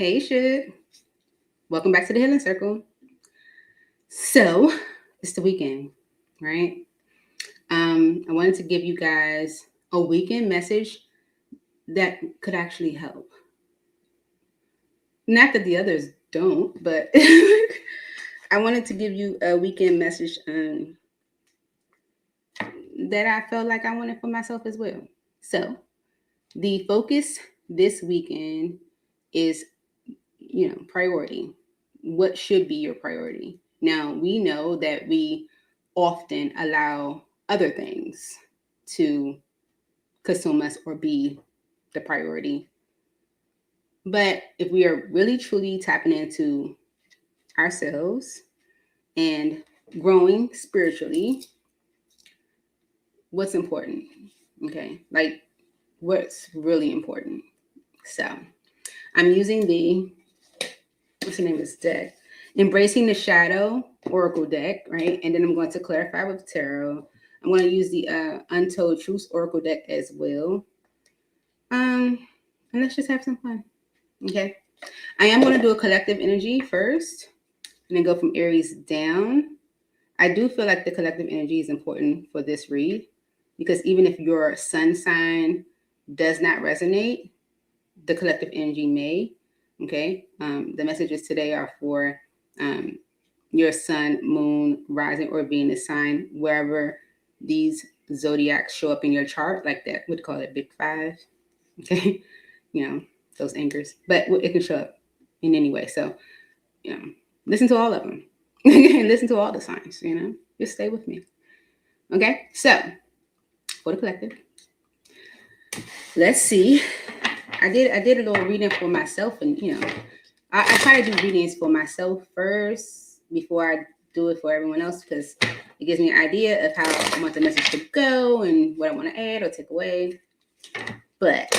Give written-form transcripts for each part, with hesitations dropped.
Hey, Shit. Welcome back to the Healing Circle. So, it's the weekend, right? I wanted to give you guys a weekend message that could actually help. Not that the others don't, but I wanted to give you a weekend message that I felt like I wanted for myself as well. So, the focus this weekend is, priority. What should be your priority? Now, we know that we often allow other things to consume us or be the priority. But if we are really truly tapping into ourselves and growing spiritually, what's important? Okay, like what's really important. So I'm using what's the name of this deck? Embracing the Shadow Oracle deck, right? And then I'm going to clarify with tarot. I'm going to use the Untold Truths Oracle deck as well. And let's just have some fun. Okay. I am going to do a collective energy first and then go from Aries down. I do feel like the collective energy is important for this read because even if your sun sign does not resonate, the collective energy may. Okay. The messages today are for your sun, moon, rising, or Venus sign, wherever these zodiacs show up in your chart, like that, we'd call it Big Five. Okay. Those anchors, but it can show up in any way. So, listen to all of them. Listen to all the signs, just stay with me. Okay. So, for the collective, let's see. I did a little reading for myself, and I try to do readings for myself first before I do it for everyone else because it gives me an idea of how I want the message to go and what I want to add or take away. But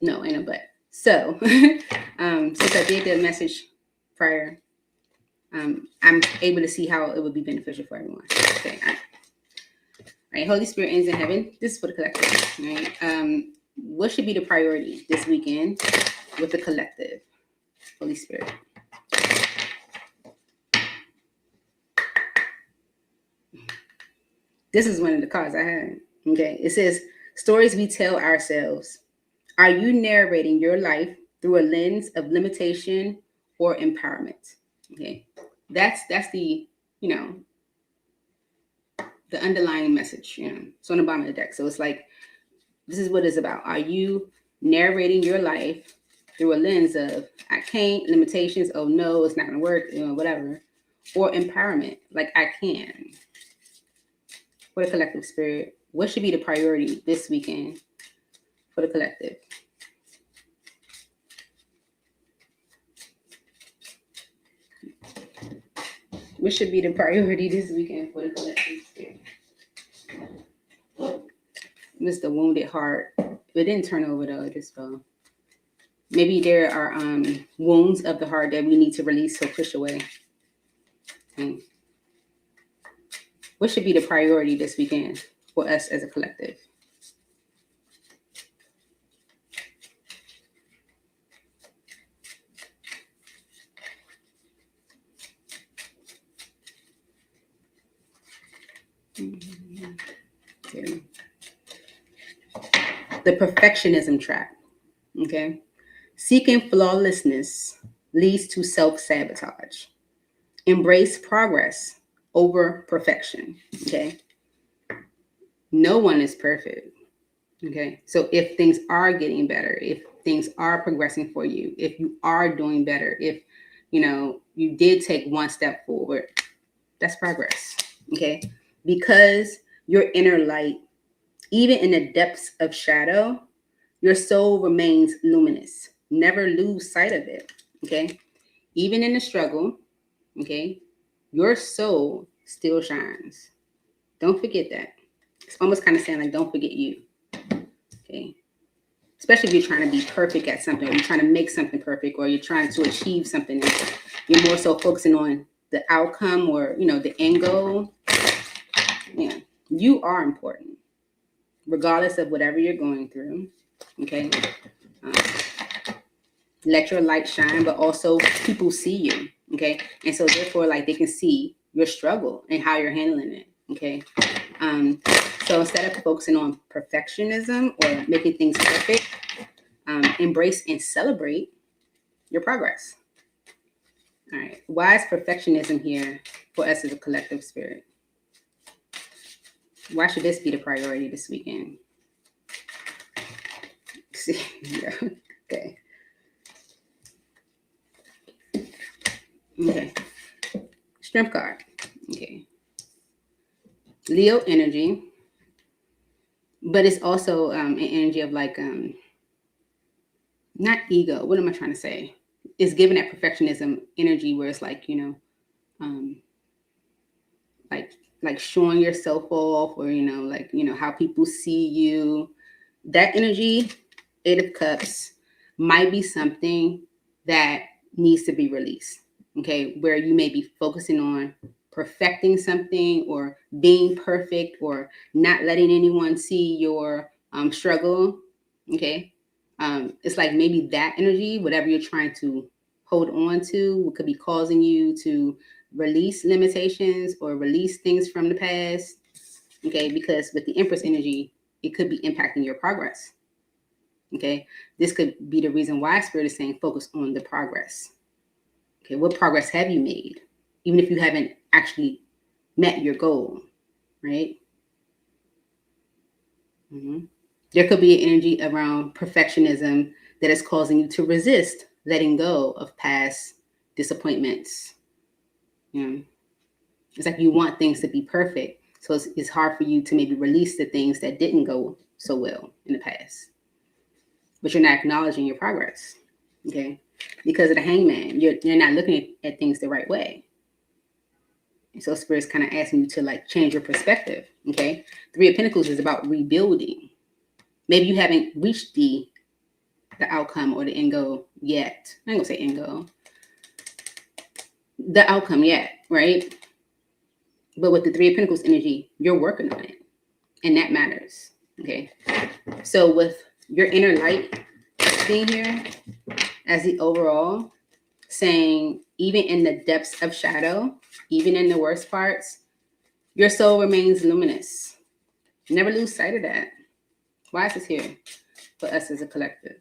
no, ain't no but. So since I did the message prior, I'm able to see how it would be beneficial for everyone. Okay. All right. Holy Spirit, ends in heaven. This is for the collective. Right. What should be the priority this weekend with the collective? Holy Spirit. This is one of the cards I had. Okay. It says, stories we tell ourselves. Are you narrating your life through a lens of limitation or empowerment? Okay. That's the, the underlying message, It's on the bottom of the deck. So it's like, this is what it's about. Are you narrating your life through a lens of I can't, limitations, oh no, it's not gonna work, whatever, or empowerment, like I can? For the collective spirit, what should be the priority this weekend for the collective? What should be the priority this weekend for the collective spirit? It's the wounded heart. It didn't turn over though, it just fell. Maybe there are wounds of the heart that we need to release or push away. Okay. What should be the priority this weekend for us as a collective? Okay. The perfectionism trap. Okay. Seeking flawlessness leads to self-sabotage. Embrace progress over perfection. Okay. No one is perfect. Okay. So if things are getting better, if things are progressing for you, if you are doing better, if you did take one step forward, that's progress. Okay. Because your inner light, even in the depths of shadow, your soul remains luminous. Never lose sight of it. Okay. Even in the struggle, okay, your soul still shines. Don't forget that. It's almost kind of saying like, don't forget you. Okay. Especially if you're trying to be perfect at something, or you're trying to make something perfect, or you're trying to achieve something. You're more so focusing on the outcome or, the end goal. Yeah. You are important, regardless of whatever you're going through. Okay. let your light shine, but also people see you. Okay. And so therefore, like, they can see your struggle and how you're handling it. Okay. So instead of focusing on perfectionism or making things perfect, embrace and celebrate your progress. All right. Why is perfectionism here for us as a collective spirit? Why should this be the priority this weekend? See, yeah. Okay. Okay. Strength card. Okay. Leo energy, but it's also an energy of like not ego. What am I trying to say? It's given that perfectionism energy where it's like, like showing yourself off, or like how people see you. That energy, 8 of Cups, might be something that needs to be released. Okay, where you may be focusing on perfecting something or being perfect or not letting anyone see your struggle. Okay, it's like maybe that energy, whatever you're trying to hold on to, could be causing you to release limitations or release things from the past. Okay, because with the Empress energy, it could be impacting your progress. Okay, this could be the reason why Spirit is saying focus on the progress. Okay, what progress have you made? Even if you haven't actually met your goal, right? Mm-hmm. There could be an energy around perfectionism that is causing you to resist letting go of past disappointments. It's like you want things to be perfect. So it's hard for you to maybe release the things that didn't go so well in the past. But you're not acknowledging your progress. Okay? Because of the Hangman, you're not looking at things the right way. And so Spirit's kind of asking you to like change your perspective. Okay? 3 of Pentacles is about rebuilding. Maybe you haven't reached the outcome or the end goal yet. I ain't gonna say end goal. The outcome yet, right? But with the 3 of Pentacles energy, you're working on it. And that matters. Okay. So with your inner light being here as the overall, saying even in the depths of shadow, even in the worst parts, your soul remains luminous. Never lose sight of that. Why is this here for us as a collective?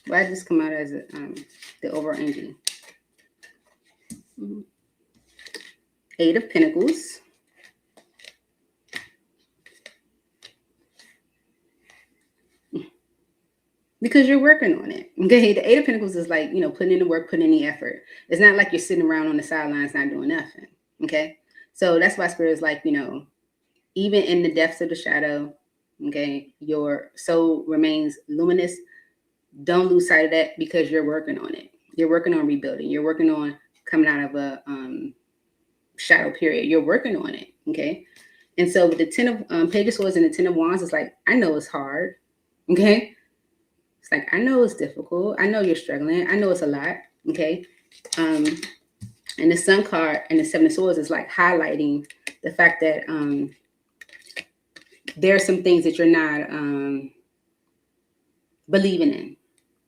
Why did this come out as the overall energy? 8 of Pentacles. Because you're working on it. Okay. The 8 of Pentacles is like, putting in the work, putting in the effort. It's not like you're sitting around on the sidelines not doing nothing. Okay. So that's why Spirit is like, even in the depths of the shadow, okay, your soul remains luminous. Don't lose sight of that because you're working on it. You're working on rebuilding. You're working on coming out of a shadow period. You're working on it. Okay. And so with the 10 of Page of Swords and the 10 of Wands, it's like, I know it's hard. Okay. It's like, I know it's difficult. I know you're struggling. I know it's a lot. Okay. And the Sun card and the 7 of Swords is like highlighting the fact that there are some things that you're not believing in.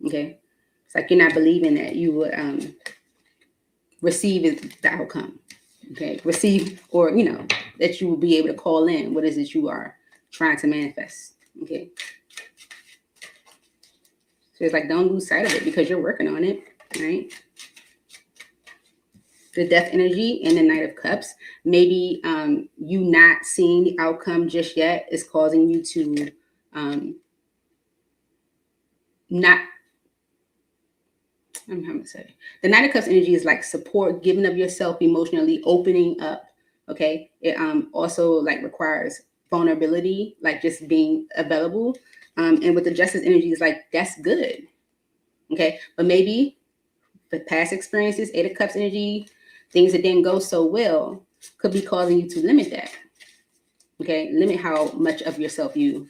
Okay. It's like you're not believing that you would receive the outcome. Okay. Receive, or, that you will be able to call in what is it you are trying to manifest. Okay. So it's like, don't lose sight of it because you're working on it. Right. The Death energy and the Knight of Cups, maybe you not seeing the outcome just yet is causing you to not, I'm going to say, the Knight of Cups energy is like support, giving of yourself emotionally, opening up. Okay. It also like requires vulnerability, like just being available. And with the Justice energy is like, that's good. Okay. But maybe the past experiences, 8 of Cups energy, things that didn't go so well could be causing you to limit that. Okay. Limit how much of yourself you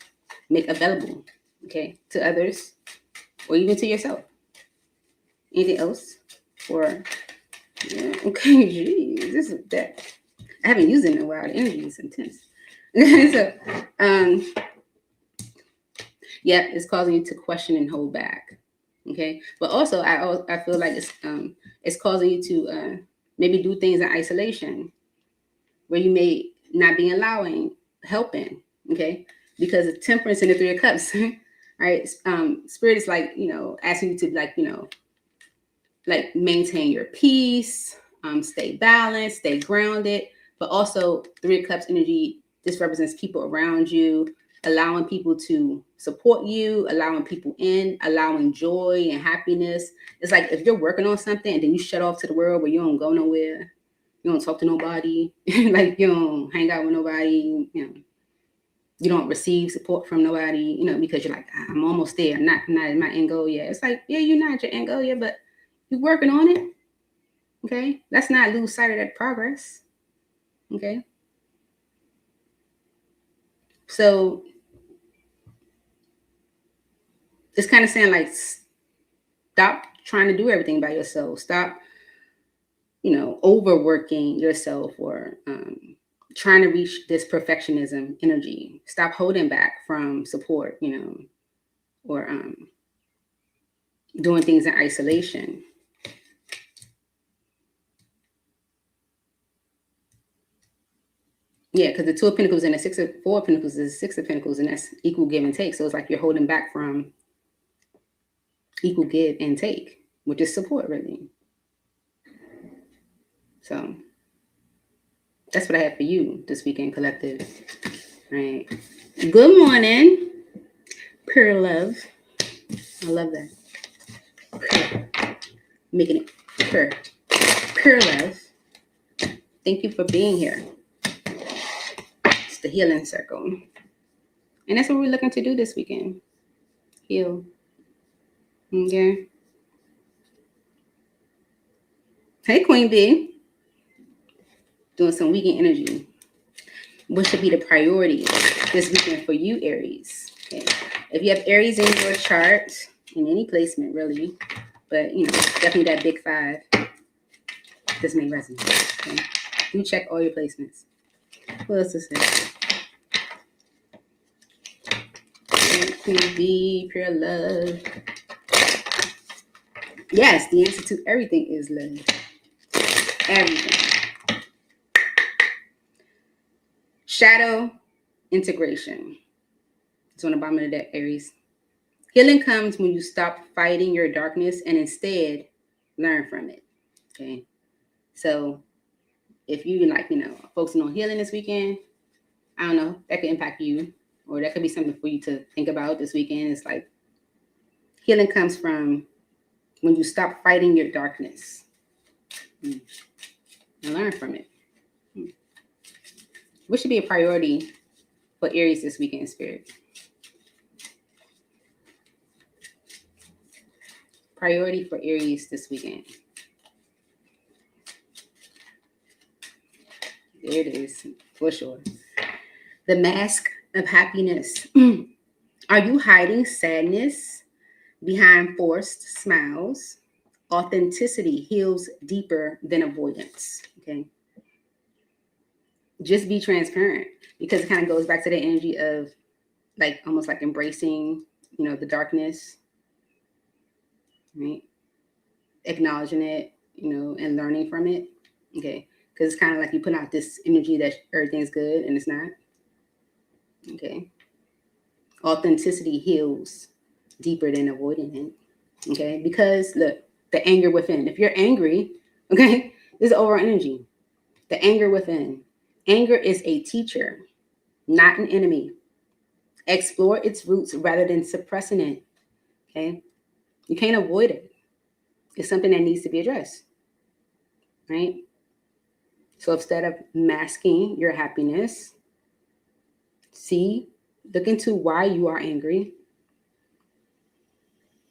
make available. okay, to others, or even to yourself. Anything else? Or, yeah, okay, geez, this is that. I haven't used it in a while. The energy is intense. So, yeah, it's causing you to question and hold back. Okay, but also I feel like it's causing you to maybe do things in isolation, where you may not be allowing helping. Okay, because of Temperance and the Three of Cups. Right, Spirit is like, asking you to, like, like, maintain your peace, stay balanced, stay grounded. But also, Three of Cups energy, this represents people around you, allowing people to support you, allowing people in, allowing joy and happiness. It's like if you're working on something and then you shut off to the world, where you don't go nowhere, you don't talk to nobody, like you don't hang out with nobody, you don't receive support from nobody, because you're like, I'm almost there, I'm not in my end goal yet. It's like, yeah, you're not at your end goal yet, but you're working on it. Okay, let's not lose sight of that progress. Okay, so it's kind of saying, like, stop trying to do everything by yourself. Stop, overworking yourself, or trying to reach this perfectionism energy. Stop holding back from support, or doing things in isolation. Yeah, because the Two of Pentacles and the Four of Pentacles is Six of Pentacles, and that's equal give and take. So it's like you're holding back from equal give and take, which is support, really. So that's what I have for you this weekend, collective. Right. Good morning, pure love. I love that. Pure. Making it pure. Pure love. Thank you for being here. It's the healing circle. And that's what we're looking to do this weekend. Heal. Okay. Hey, Queen B. Doing some weekend energy. What should be the priority this weekend for you, Aries? Okay. If you have Aries in your chart, in any placement, really, but, definitely that big 5, this may resonate. Okay. Do check all your placements. What else is there? Queen B, pure love. Yes, the answer to everything is love. Everything. Shadow integration. It's on the bottom of the deck, Aries. Healing comes when you stop fighting your darkness and instead learn from it. Okay. So if you focusing on healing this weekend, I don't know, that could impact you, or that could be something for you to think about this weekend. It's like healing comes from when you stop fighting your darkness and learn from it. What should be a priority for Aries this weekend, Spirit? Priority for Aries this weekend. There it is, for sure. The mask of happiness. Are you hiding sadness behind forced smiles? Authenticity heals deeper than avoidance. Okay. Just be transparent, because it kind of goes back to the energy of, like, almost like embracing, the darkness, right? Acknowledging it, and learning from it. Okay. Because it's kind of like you put out this energy that everything's good, and it's not. Okay. Authenticity heals deeper than avoiding it. Okay. Because look, the anger within. If you're angry, okay, this is overall energy. The anger within. Anger is a teacher, not an enemy. Explore its roots rather than suppressing it. Okay. You can't avoid it. It's something that needs to be addressed. Right. So instead of masking your happiness, look into why you are angry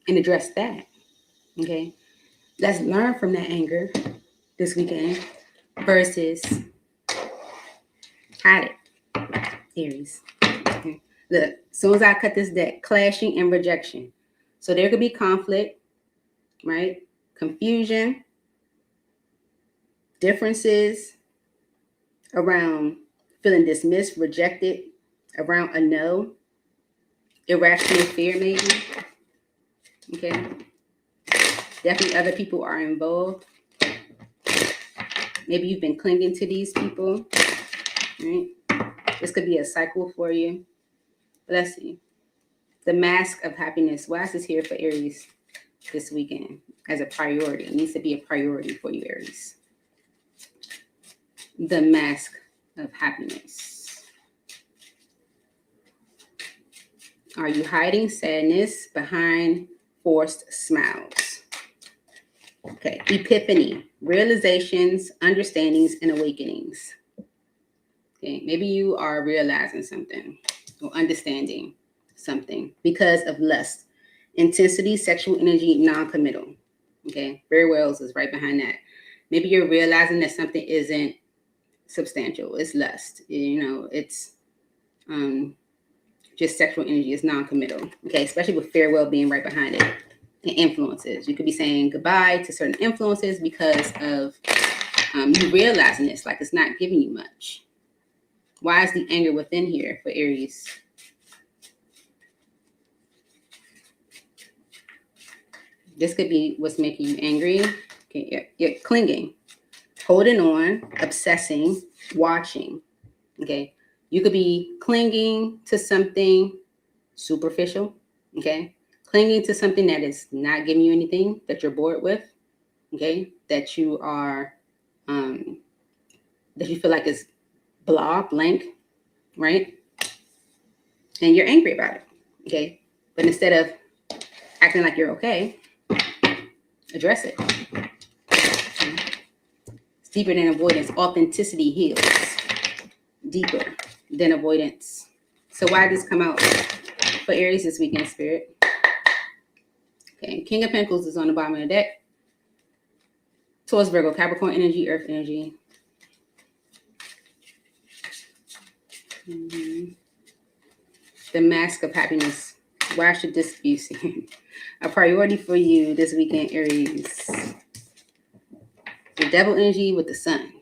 and address that. Okay. Let's learn from that anger this weekend versus hide it, Aries. Okay. Look, as soon as I cut this deck, clashing and rejection. So there could be conflict, right? Confusion, differences around feeling dismissed, rejected, around a no, irrational fear maybe. Okay. Definitely other people are involved. Maybe you've been clinging to these people, right? This could be a cycle for you. But let's see. The mask of happiness. Why is this here for Aries this weekend as a priority? It needs to be a priority for you, Aries. The mask of happiness. Are you hiding sadness behind forced smiles? Okay, epiphany, realizations, understandings, and awakenings. Okay, maybe you are realizing something or understanding something because of lust, intensity, sexual energy, non-committal. Okay, very well is right behind that. Maybe you're realizing that something isn't substantial. It's lust. You know, it's just sexual energy. It's non-committal. Okay, especially with farewell being right behind it. And influences. You could be saying goodbye to certain influences because of you realizing this, like it's not giving you much. Why is the anger within here for Aries? This could be what's making you angry. Okay, you're clinging, holding on, obsessing, watching. Okay, you could be clinging to something superficial. Okay. Clinging to something that is not giving you anything, that you're bored with, okay, that you are, that you feel like is blank, right? And you're angry about it, okay? But instead of acting like you're okay, address it. It's deeper than avoidance. Authenticity heals. Deeper than avoidance. So why did this come out for Aries this weekend, Spirit? Okay, King of Pentacles is on the bottom of the deck. Taurus, Virgo, Capricorn energy, Earth energy. The mask of happiness. Why should this be a priority for you this weekend, Aries? The devil energy with the sun.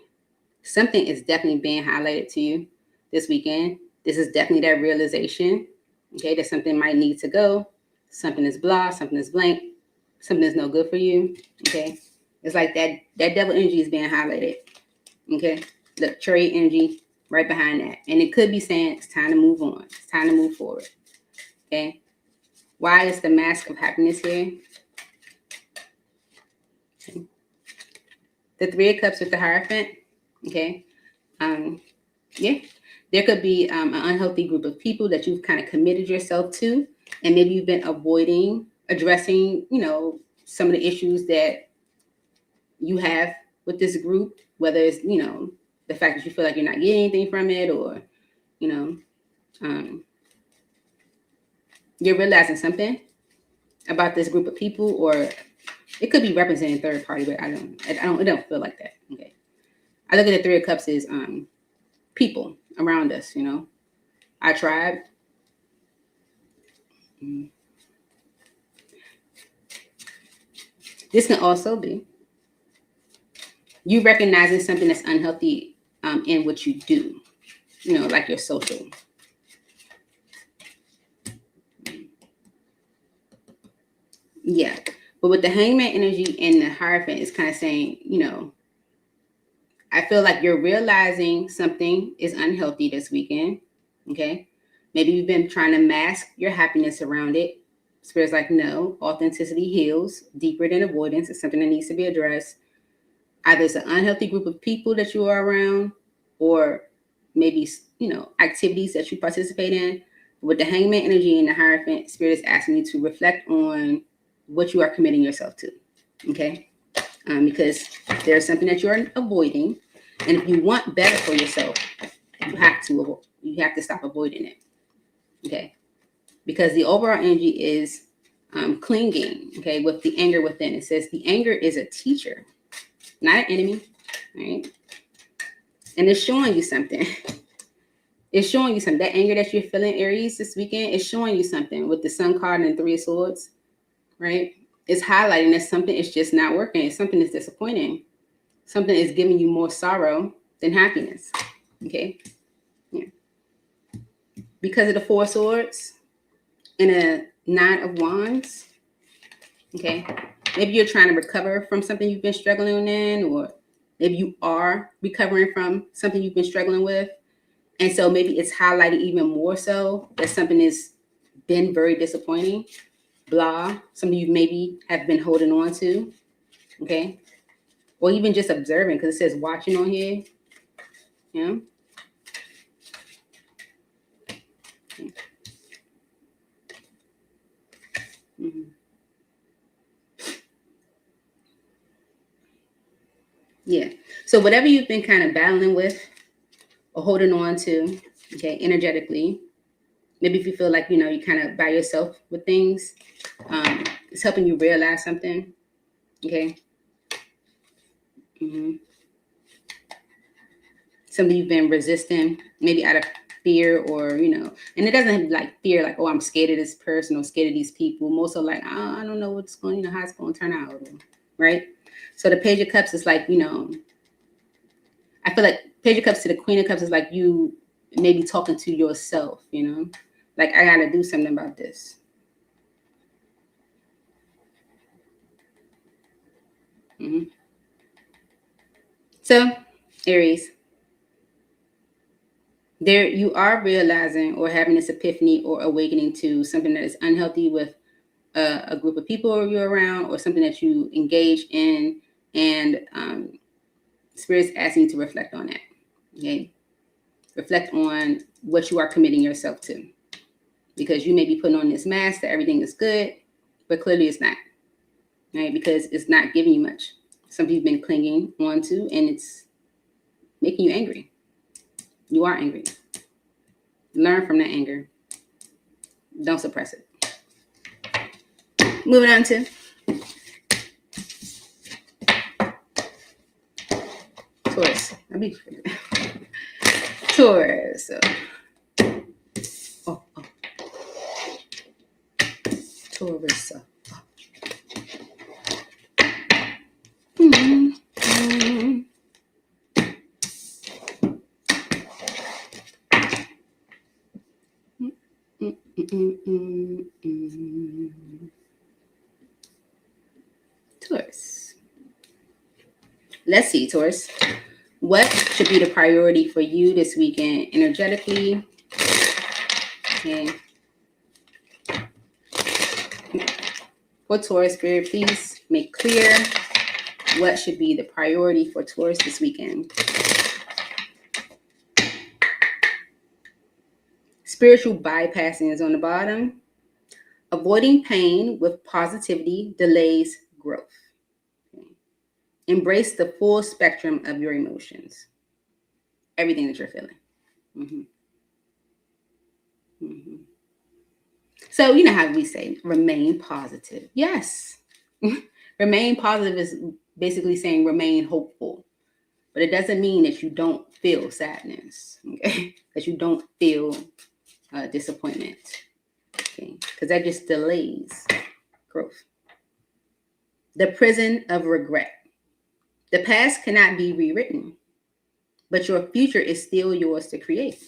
Something is definitely being highlighted to you this weekend. This is definitely that realization, okay, that something might need to go. Something is blah, something is blank, something is no good for you, okay? It's like that devil energy is being highlighted, okay? The trade energy right behind that. And it could be saying it's time to move on. It's time to move forward, okay? Why is the mask of happiness here? Okay. The Three of Cups with the Hierophant, okay? Yeah, there could be an unhealthy group of people that you've kind of committed yourself to. And maybe you've been avoiding addressing, you know, some of the issues that you have with this group, whether it's, you know, the fact that you feel like you're not getting anything from it, or, you know, you're realizing something about this group of people, or it could be representing third party, but it don't feel like that. Okay. I look at the Three of Cups as people around us, you know, our tribe. This can also be you recognizing something that's unhealthy in what you do, you know, like your social. Yeah. But with the Hangman energy and the Hierophant, it's kind of saying, you know, I feel like you're realizing something is unhealthy this weekend. Okay. Maybe you've been trying to mask your happiness around it. Spirit's like, no, authenticity heals. Deeper than avoidance. It's something that needs to be addressed. Either it's an unhealthy group of people that you are around, or maybe, you know, activities that you participate in. With the Hangman energy and the Hierophant, Spirit is asking you to reflect on what you are committing yourself to. Okay. Because there's something that you're avoiding. And if you want better for yourself, you have to stop avoiding it. Okay. Because the overall energy is clinging, okay, with the anger within. It says the anger is a teacher, not an enemy, right? And it's showing you something. It's showing you something. That anger that you're feeling, Aries, this weekend, is showing you something with the Sun card and the Three of Swords, right? It's highlighting that something is just not working. It's something that's disappointing. Something is giving you more sorrow than happiness, okay? Yeah. Because of the Four of Swords and a Nine of Wands, okay? Maybe you're trying to recover from something you've been struggling in, or maybe you are recovering from something you've been struggling with. And so maybe it's highlighted even more so that something has been very disappointing, blah, something you maybe have been holding on to, okay? Or even just observing, because it says watching on here, yeah? Okay. Mm-hmm. Yeah. So whatever you've been kind of battling with or holding on to, okay, energetically, maybe if you feel like, you're kind of by yourself with things, it's helping you realize something, okay? Mm-hmm. Something you've been resisting, maybe out of fear, or, and it doesn't have like fear, like, oh, I'm scared of this person or scared of these people. Most are like, oh, I don't know what's going, how it's going to turn out, right? So the Page of Cups is like, I feel like Page of Cups to the Queen of Cups is like you maybe talking to yourself, like, I got to do something about this. Mm-hmm. So, Aries, there you are realizing or having this epiphany or awakening to something that is unhealthy with a group of people you're around, or something that you engage in, and Spirit's asking you to reflect on that. Okay, reflect on what you are committing yourself to, because you may be putting on this mask that everything is good, but clearly it's not. Right? Because it's not giving you much. Something you've been clinging on to, and it's making you angry. You are angry. Learn from that anger. Don't suppress it. Moving on to Taurus. Taurus. Oh. Taurus. Taurus. Let's see, Taurus. What should be the priority for you this weekend energetically? Okay. For Taurus, Spirit, please make clear what should be the priority for Taurus this weekend. Spiritual bypassing is on the bottom. Avoiding pain with positivity delays growth. Okay. Embrace the full spectrum of your emotions. Everything that you're feeling. Mm-hmm. Mm-hmm. So, you know how we say, remain positive. Yes. Remain positive is basically saying remain hopeful. But it doesn't mean that you don't feel sadness. Okay. That you don't feel disappointment. Okay. Because that just delays growth. The prison of regret. The past cannot be rewritten, but your future is still yours to create.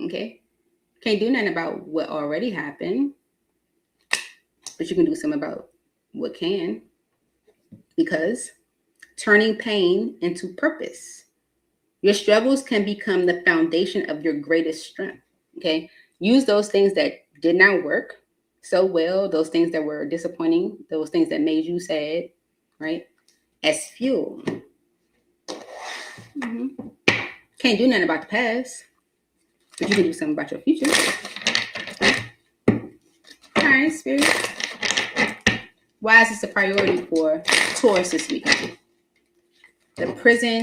Okay? Can't do nothing about what already happened, but you can do something about what can, because turning pain into purpose. Your struggles can become the foundation of your greatest strength. Okay? Use those things that did not work so well, those things that were disappointing, those things that made you sad, right, as fuel. Mm-hmm. Can't do nothing about the past, but you can do something about your future. All right, Spirit. Why is this a priority for Taurus this week? The prison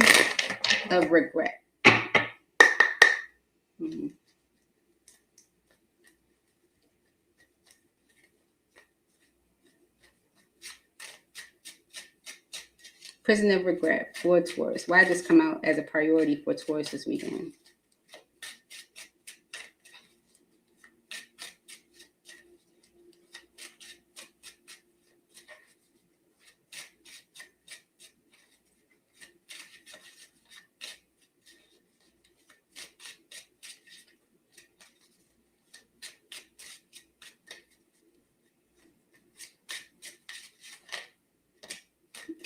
of regret. Mm-hmm. Prison of regret for Taurus. Why did this come out as a priority for Taurus this weekend?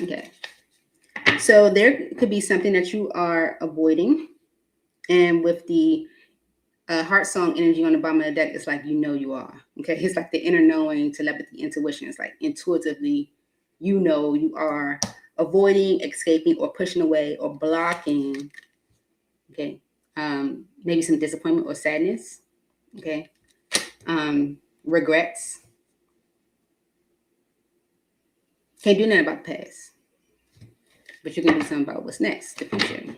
Okay. So there could be something that you are avoiding. And with the heart song energy on the bottom of the deck, it's like you are. Okay. It's like the inner knowing, telepathy, intuition. It's like intuitively, you are avoiding, escaping, or pushing away or blocking. Okay. Maybe some disappointment or sadness. Okay. Regrets. Can't do nothing about the past, but you can do something about what's next, the future.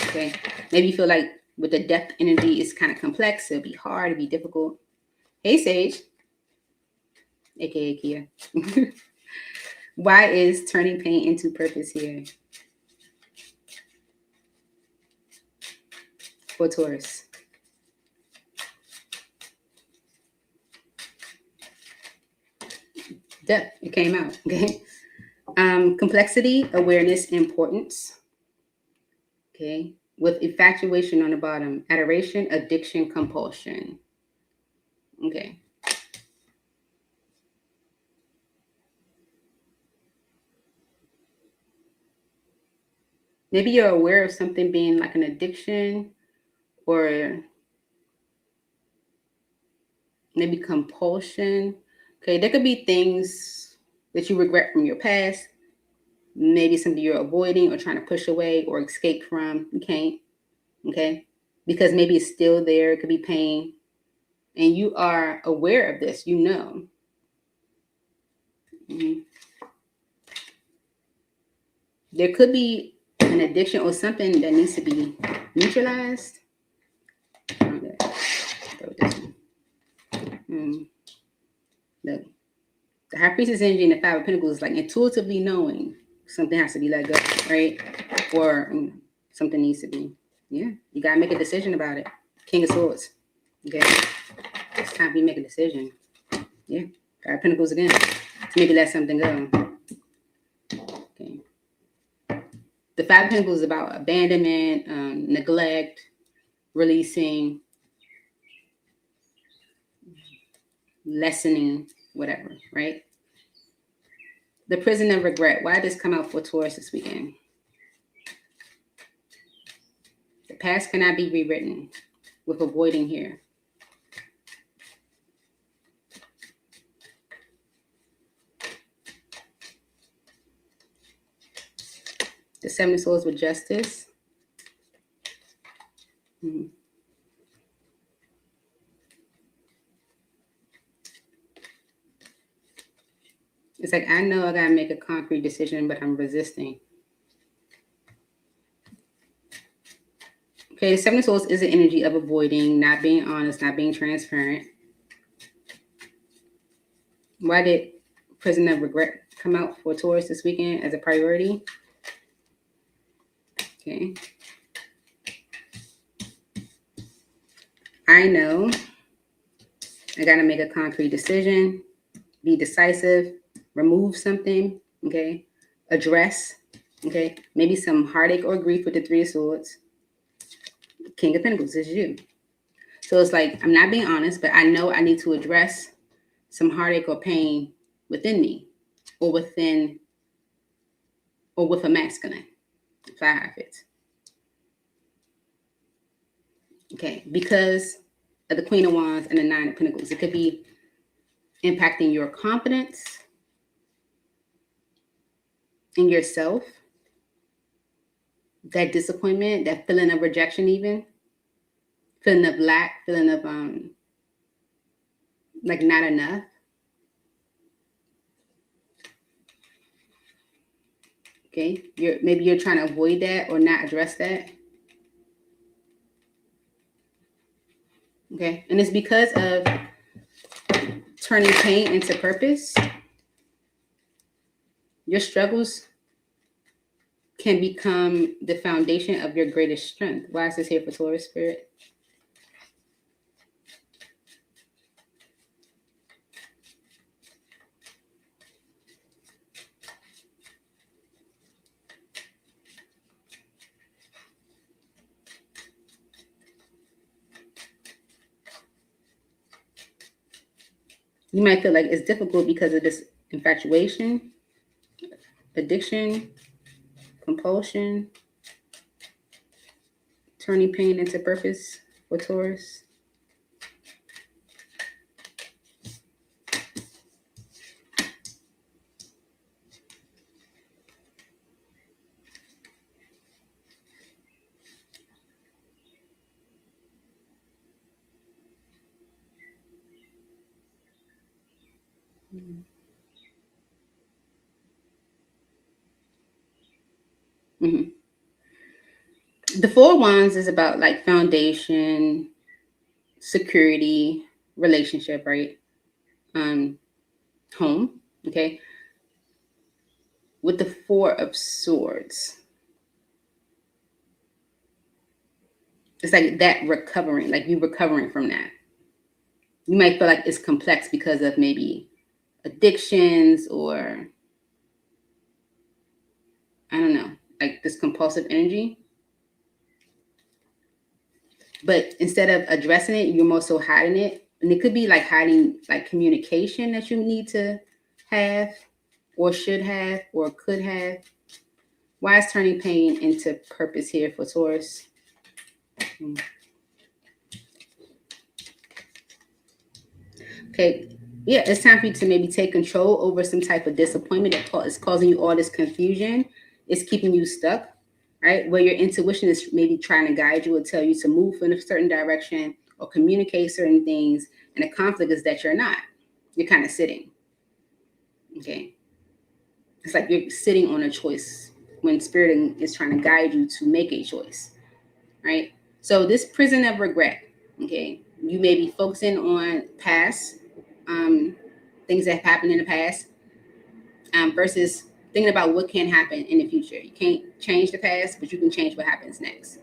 Okay. Maybe you feel like with the depth energy, it's kind of complex. It'll be hard. It'll be difficult. Hey, Sage, aka Kia. Why is turning pain into purpose here for Taurus? Duh, it came out. Okay. Complexity, awareness, importance. Okay. With infatuation on the bottom, adoration, addiction, compulsion. Okay. Maybe you're aware of something being like an addiction or maybe compulsion. Okay. There could be things that you regret from your past. Maybe something you're avoiding or trying to push away or escape from. You can't. Okay. Because maybe it's still there. It could be pain. And you are aware of this. You know. Mm-hmm. There could be an addiction or something that needs to be neutralized. Okay. Go with this one. The High Priestess energy and the Five of Pentacles is like intuitively knowing something has to be let go, right? Or something needs to be. Yeah, you gotta make a decision about it. King of Swords. Okay, it's time for you to make a decision. Yeah, Five of Pentacles again. Maybe let something go. Okay. The Five of Pentacles is about abandonment, neglect, releasing, lessening, whatever, right? The Prison of Regret. Why did this come out for Taurus this weekend? The past cannot be rewritten with avoiding here. The Seven of Swords with Justice. Mm-hmm. It's like, I know I got to make a concrete decision, but I'm resisting. Okay, the Seven of Swords is an energy of avoiding, not being honest, not being transparent. Why did Prison of Regret come out for Taurus this weekend as a priority? Okay. I know I got to make a concrete decision, be decisive, remove something, okay, address, okay, maybe some heartache or grief with the Three of Swords. King of Pentacles is you. So it's like, I'm not being honest, but I know I need to address some heartache or pain within me or with a masculine. Fly high fits. Okay, because of the Queen of Wands and the Nine of Pentacles, it could be impacting your confidence in yourself, that disappointment, that feeling of rejection, even feeling of lack, feeling of like not enough. Okay, maybe you're trying to avoid that or not address that. Okay, and it's because of turning pain into purpose. Your struggles can become the foundation of your greatest strength. Why is this here for Taurus Spirit? You might feel like it's difficult because of this infatuation. addiction, compulsion, turning pain into purpose for Taurus. Mm-hmm. The Four Wands is about like foundation, security, relationship, right? Home, okay? With the Four of Swords, it's like that recovering, like you recovering from that. You might feel like it's complex because of maybe addictions or I don't know, like this compulsive energy. But instead of addressing it, you're more so hiding it. And it could be like hiding like communication that you need to have or should have or could have. Why is turning pain into purpose here for Taurus? Okay, yeah, it's time for you to maybe take control over some type of disappointment that is causing you all this confusion. It's keeping you stuck, right? Where your intuition is maybe trying to guide you or tell you to move in a certain direction or communicate certain things. And the conflict is that you're not. You're kind of sitting. Okay. It's like you're sitting on a choice when spirit is trying to guide you to make a choice, right? So this prison of regret, okay, you may be focusing on past things that have happened in the past versus thinking about what can happen in the future. You can't change the past, but you can change what happens next.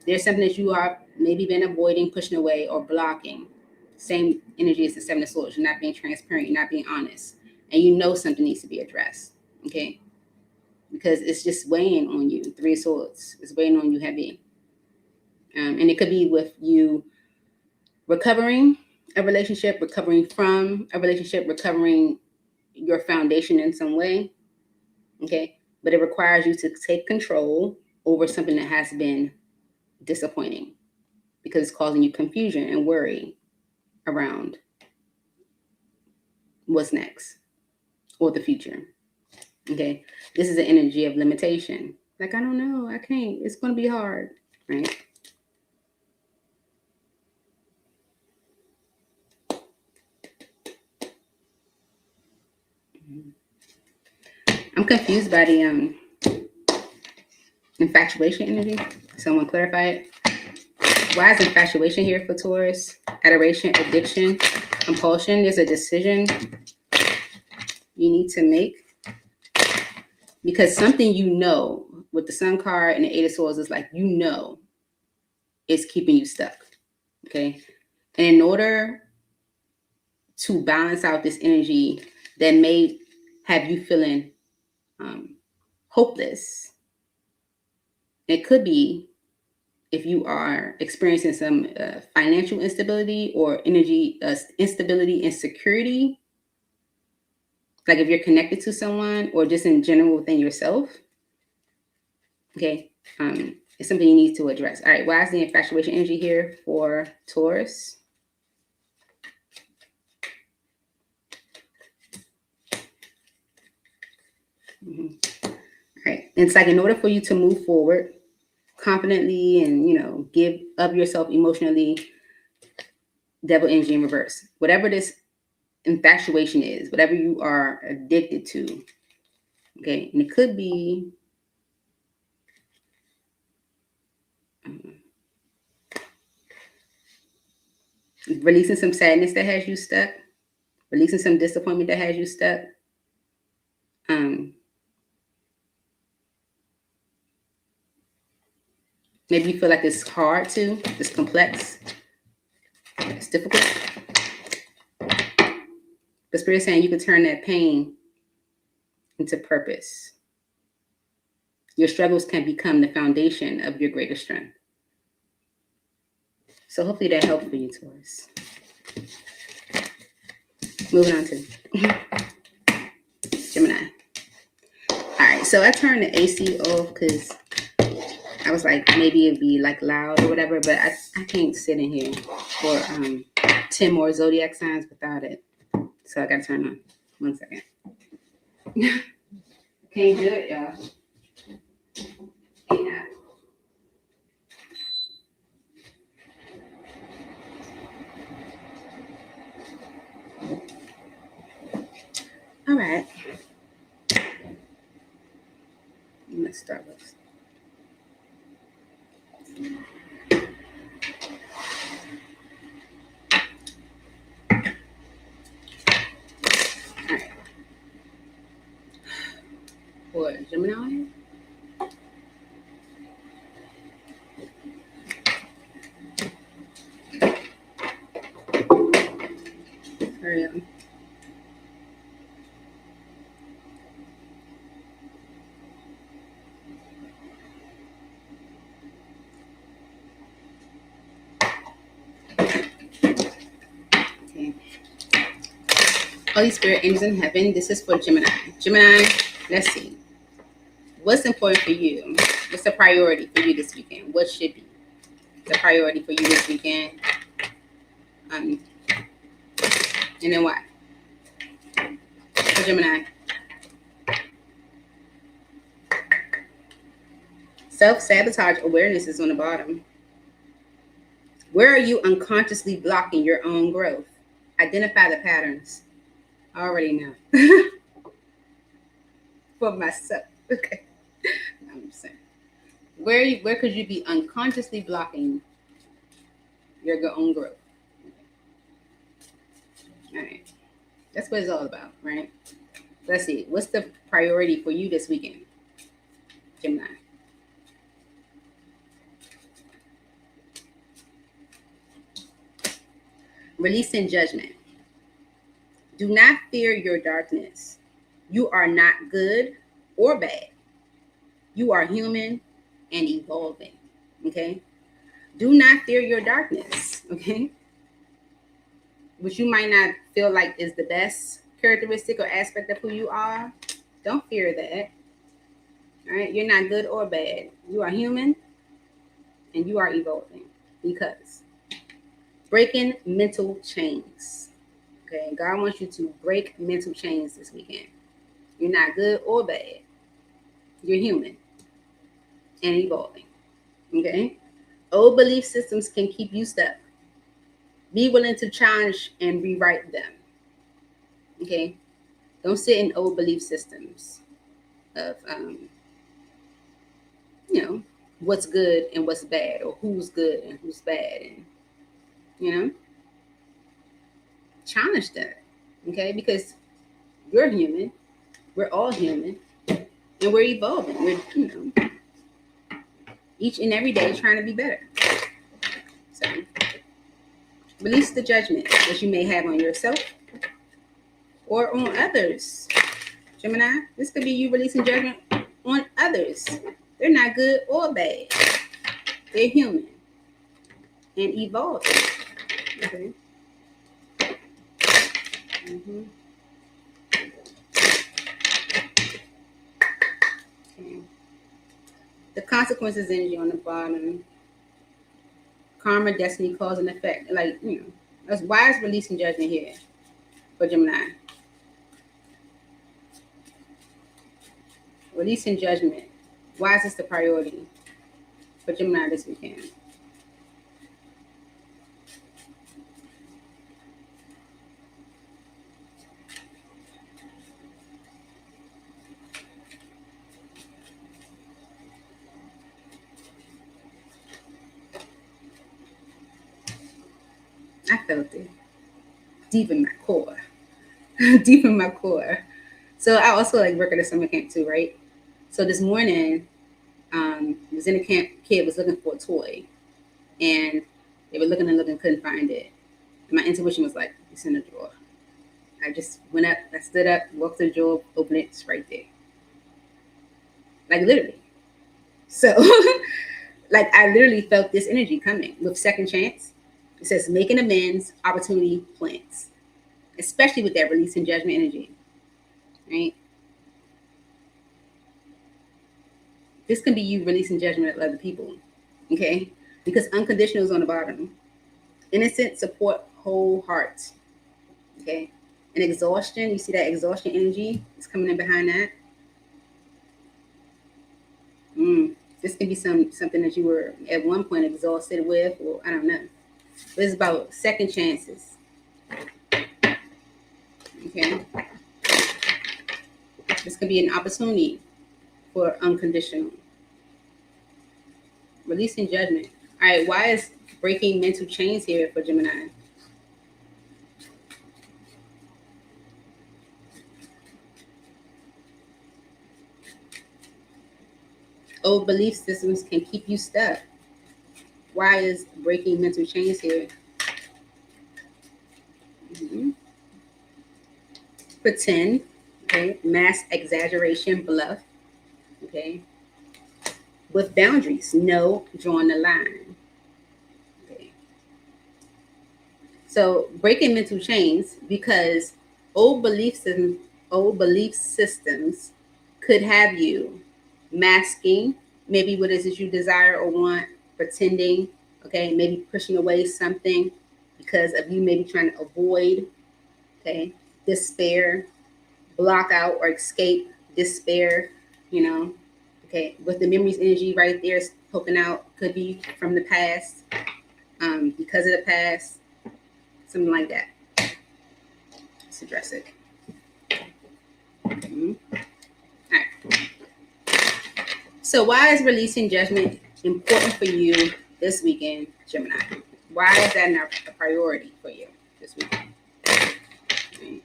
There's something that you are maybe been avoiding, pushing away, or blocking. Same energy as the Seven of Swords. You're not being transparent. You're not being honest. And you know something needs to be addressed, okay? Because it's just weighing on you. Three of Swords. It's weighing on you heavy. And it could be with you recovering a relationship, recovering from a relationship, recovering your foundation in some way, okay? But it requires you to take control over something that has been disappointing because it's causing you confusion and worry around what's next or the future, okay? This is the energy of limitation. Like, I don't know, I can't, it's going to be hard, right? I'm confused by the infatuation energy. Someone clarify it. Why is infatuation here for Taurus? Adoration, addiction, compulsion. There's a decision you need to make because something you know with the Sun card and the Eight of Swords is like, you know, it's keeping you stuck. Okay. And in order to balance out this energy that may have you feeling hopeless, it could be if you are experiencing some financial instability or energy instability and security, like if you're connected to someone or just in general within yourself, okay, it's something you need to address. All right, why is the infatuation energy here for Taurus? All right, it's like in order for you to move forward confidently and, you know, give of yourself emotionally, devil energy in reverse. Whatever this infatuation is, whatever you are addicted to, okay, and it could be releasing some sadness that has you stuck, releasing some disappointment that has you stuck. Maybe you feel like it's hard to, it's complex, it's difficult. The Spirit is saying you can turn that pain into purpose. Your struggles can become the foundation of your greater strength. So hopefully that helped for you, Taurus. Moving on to Gemini. So I turned the AC off because I was like, maybe it'd be like loud or whatever, but I can't sit in here for 10 more zodiac signs without it. So I gotta turn on. 1 second. Can't do it, y'all. Yeah. All right. Let's start with. All right. For Gemini. Hurry up. Okay. Holy Spirit, angels in heaven, this is for Gemini. Gemini, let's see. What's important for you? What's the priority for you this weekend? What should be the priority for you this weekend? And then why? For Gemini. Self-sabotage awareness is on the bottom. Where are you unconsciously blocking your own growth? Identify the patterns. I already know. For myself. Okay. I'm just saying. Where could you be unconsciously blocking your own growth? All right. That's what it's all about, right? Let's see. What's the priority for you this weekend, Gemini? Releasing judgment. Do not fear your darkness. You are not good or bad. You are human and evolving. Okay? Do not fear your darkness. Okay? Which you might not feel like is the best characteristic or aspect of who you are. Don't fear that. All right? You're not good or bad. You are human and you are evolving. Because breaking mental chains. Okay, God wants you to break mental chains this weekend. You're not good or bad. You're human and evolving. Okay? Old belief systems can keep you stuck. Be willing to challenge and rewrite them. Okay? Don't sit in old belief systems of, what's good and what's bad, or who's good and who's bad, and challenge that. Okay? Because you're human. We're all human. And we're evolving. We're, each and every day trying to be better. So release the judgment that you may have on yourself or on others. Gemini, this could be you releasing judgment on others. They're not good or bad. They're human and evolving. Okay. Mm-hmm. Okay. The consequences energy on the bottom. Karma, destiny, cause and effect. That's why is releasing judgment here for Gemini. Releasing judgment. Why is this the priority for Gemini this weekend? I felt it deep in my core. Deep in my core. So I also work at a summer camp too, right? So this morning, was in a camp, kid was looking for a toy, and they were looking and looking, couldn't find it. And my intuition was like, it's in the drawer. I just went up, I stood up, walked to the drawer, opened it, it's right there. Literally. So, I literally felt this energy coming with second chance. It says making amends, opportunity, plans, especially with that releasing judgment energy, right? This can be you releasing judgment of other people, okay? Because unconditional is on the bottom. Innocent, support, whole heart, okay? And exhaustion, you see that exhaustion energy is coming in behind that. This can be something that you were at one point exhausted with, or I don't know. But it's about second chances, okay? This could be an opportunity for unconditional. Releasing judgment. All right, why is breaking mental chains here for Gemini? Old belief systems can keep you stuck. Why is breaking mental chains here? Pretend, okay? Mass exaggeration, bluff, okay? With boundaries, no, drawing the line. Okay. So breaking mental chains, because old belief systems could have you masking maybe what is it you desire or want, pretending, okay, maybe pushing away something because of you maybe trying to avoid, okay, despair, block out or escape despair, you know, okay, with the memories energy right there poking out, could be from the past, because of the past, something like that. Let's address it. All right. So why is releasing judgment important for you this weekend, Gemini? Why is that not a priority for you this weekend? Okay.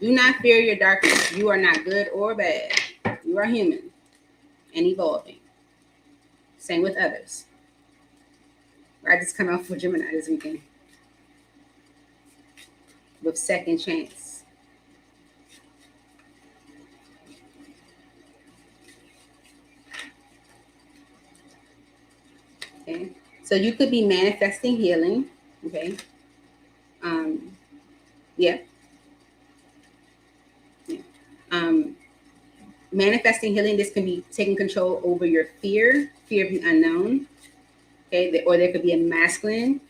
Do not fear your darkness. You are not good or bad. You are human and evolving. Same with others. I just come out for Gemini this weekend with second chance. Okay, so you could be manifesting healing. Okay, yeah. Manifesting healing. This can be taking control over your fear of the unknown. Okay, or there could be a masculine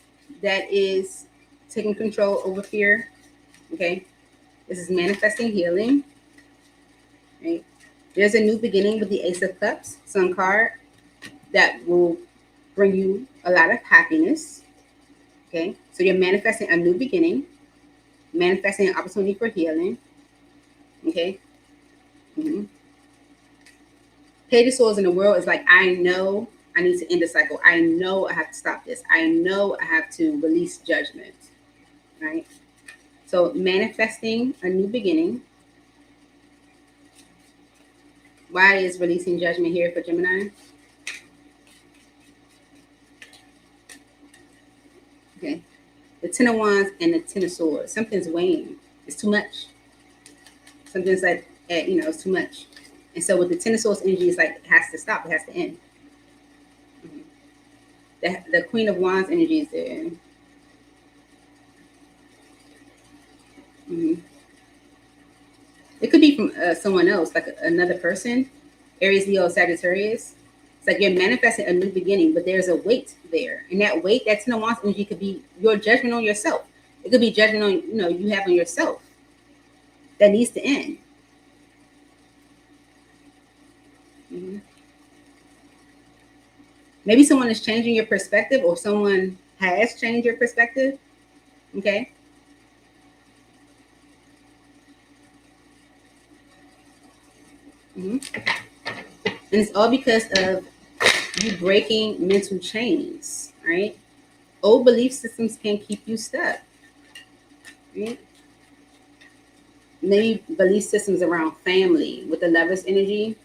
that is taking control over fear. Okay, this is manifesting healing. Right, there's a new beginning with the Ace of Cups, Sun card, that will bring you a lot of happiness. Okay, so you're manifesting a new beginning, manifesting an opportunity for healing. Okay. Page of Swords in the world is like, I know I need to end the cycle. I know I have to stop this. I know I have to release judgment. Right? So manifesting a new beginning. Why is releasing judgment here for Gemini? Okay. The Ten of Wands and the Ten of Swords. Something's weighing. It's too much. Something's like, it's too much. And so with the Ten of Swords energy, it's like, it has to stop. It has to end. The Queen of Wands energy is there. It could be from someone else, like another person, Aries, Leo, Sagittarius. It's like you're manifesting a new beginning, but there's a weight there. And that weight, that Ten of Wands energy could be your judgment on yourself. It could be judgment on, you have on yourself that needs to end. Maybe someone is changing your perspective, or someone has changed your perspective. Okay. And it's all because of you breaking mental chains, right? Old belief systems can keep you stuck. Right? Maybe belief systems around family with the Lovers energy.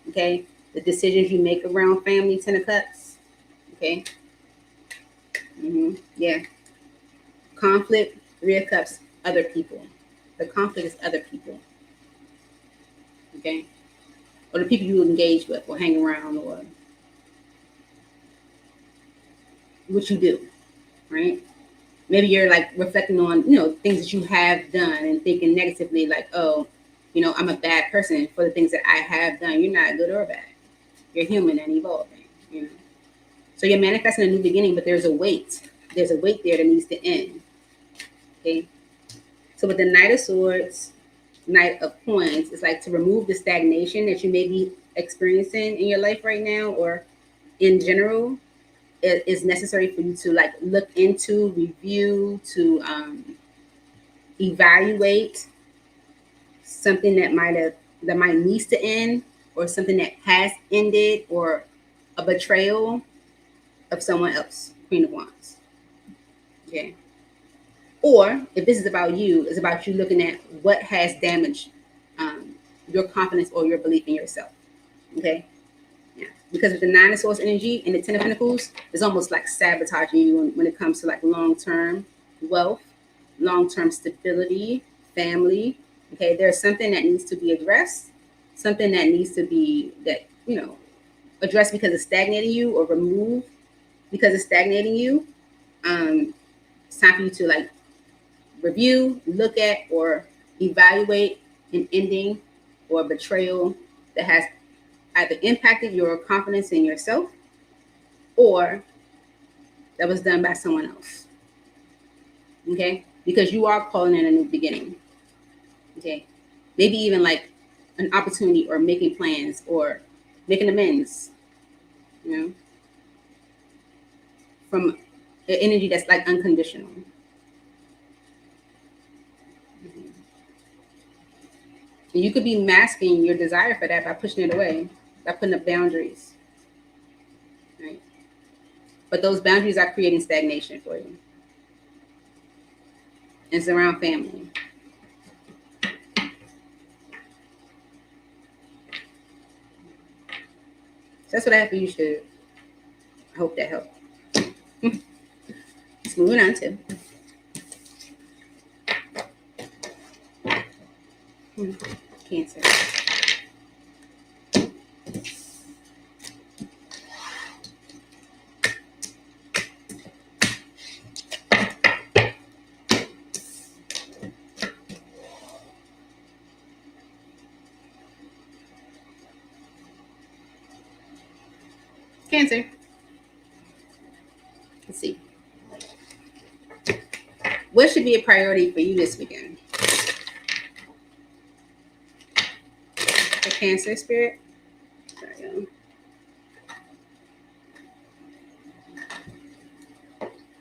Okay. The decisions you make around family, Ten of Cups. Okay. Yeah. Conflict, Three of Cups, other people. The conflict is other people. Okay. Or the people you engage with or hang around, or what you do, right? Maybe you're like reflecting on, things that you have done and thinking negatively, like, oh, I'm a bad person for the things that I have done. You're not good or bad. You're human and evolving, you know. So you're manifesting a new beginning, but there's a weight. There's a weight there that needs to end. Okay. So with the Knight of Swords, Knight of Coins, it's like to remove the stagnation that you may be experiencing in your life right now, or in general. It is necessary for you to like look into, review, to evaluate something that might needs to end, or something that has ended, or a betrayal of someone else. Queen of Wands. Okay. Or if this is about you, it's about you looking at what has damaged your confidence or your belief in yourself. Okay. Yeah. Because with the Nine of Swords energy and the Ten of Pentacles, it's almost like sabotaging you when it comes to like long-term wealth, long-term stability, family. Okay. There's something that needs to be addressed, something that needs to be addressed because it's stagnating you, or removed because it's stagnating you. It's time for you to like review, look at, or evaluate an ending or betrayal that has either impacted your confidence in yourself, or that was done by someone else. Okay? Because you are calling in a new beginning. Okay? Maybe even like an opportunity, or making plans, or making amends, from an energy that's like unconditional. And you could be masking your desire for that by pushing it away, by putting up boundaries. Right? But those boundaries are creating stagnation for you. And it's around family. So that's what I have for you, Shug. I hope that helped. Let's moving on to Cancer. Cancer. Let's see. What should be a priority for you this weekend? The Cancer spirit. Sorry,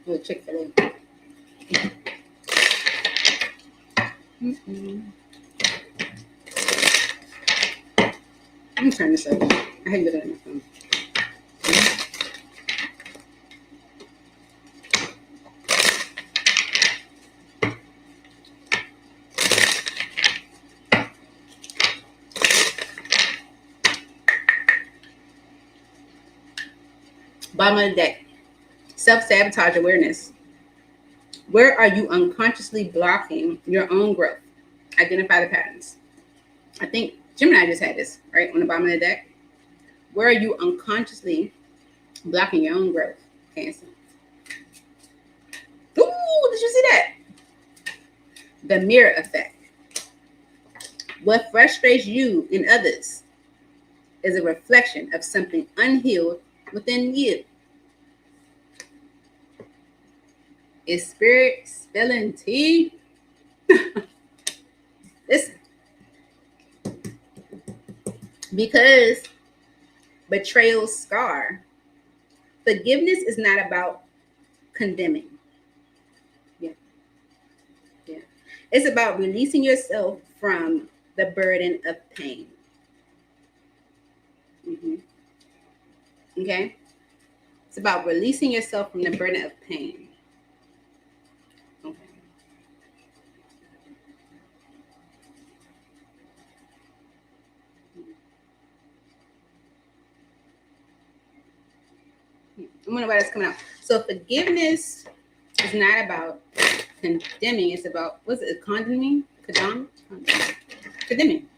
we'll check for that. Let me turn this over. I had to get it on my phone. Bottom of the deck. Self-sabotage awareness. Where are you unconsciously blocking your own growth? Identify the patterns. I think Gemini just had this, right, on the bottom of the deck. Where are you unconsciously blocking your own growth? Cancer. Ooh, did you see that? The mirror effect. What frustrates you in others is a reflection of something unhealed within you. Is spirit spilling tea? Listen. Because betrayal scar. Forgiveness is not about condemning. Yeah. It's about releasing yourself from the burden of pain. Okay? It's about releasing yourself from the burden of pain. Okay. I wonder why that's coming out. So forgiveness is not about condemning. It's about, what's it, condemning? Condemning.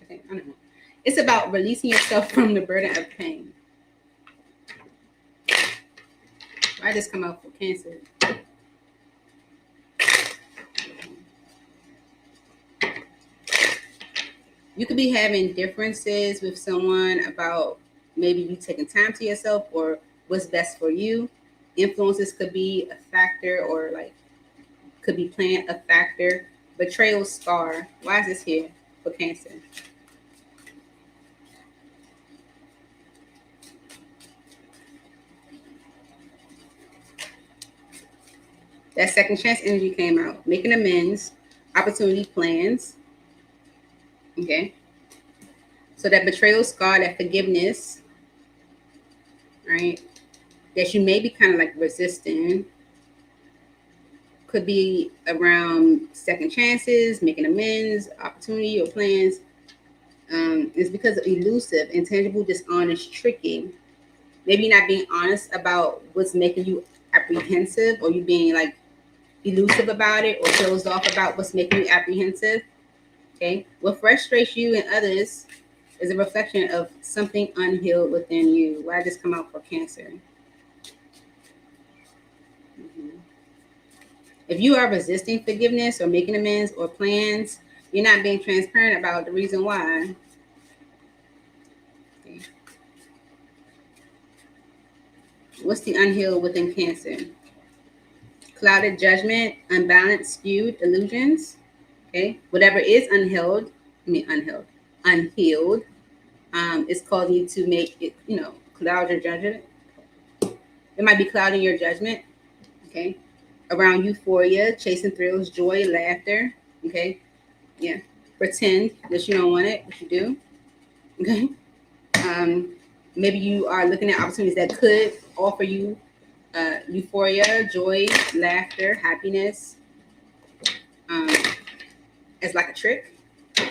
Okay, I don't know. It's about releasing yourself from the burden of pain. Why this come out for Cancer? You could be having differences with someone about, maybe you taking time to yourself or what's best for you. Influences could be a factor, or like could be planned a factor. Betrayal scar. Why is this here for Cancer? That second chance energy came out. Making amends, opportunity, plans. Okay. So that betrayal scar, that forgiveness, right? That you may be kind of like resisting, could be around second chances, making amends, opportunity, or plans. Is because of elusive, intangible, dishonest, tricky. Maybe not being honest about what's making you apprehensive, or you being like elusive about it, or closed off about what's making you apprehensive. Okay. What frustrates you and others is a reflection of something unhealed within you. Why just come out for Cancer? If you are resisting forgiveness or making amends or plans, you're not being transparent about the reason why. Okay. What's the unhealed within Cancer? Clouded judgment, unbalanced, skewed illusions. Okay. Whatever is unhealed, unhealed, it's causing you to make it, cloud your judgment. It might be clouding your judgment. Okay. Around euphoria, chasing thrills, joy, laughter. Okay. Yeah. Pretend that you don't want it, but you do. Okay. Maybe you are looking at opportunities that could offer you euphoria, joy, laughter, happiness, as like a trick.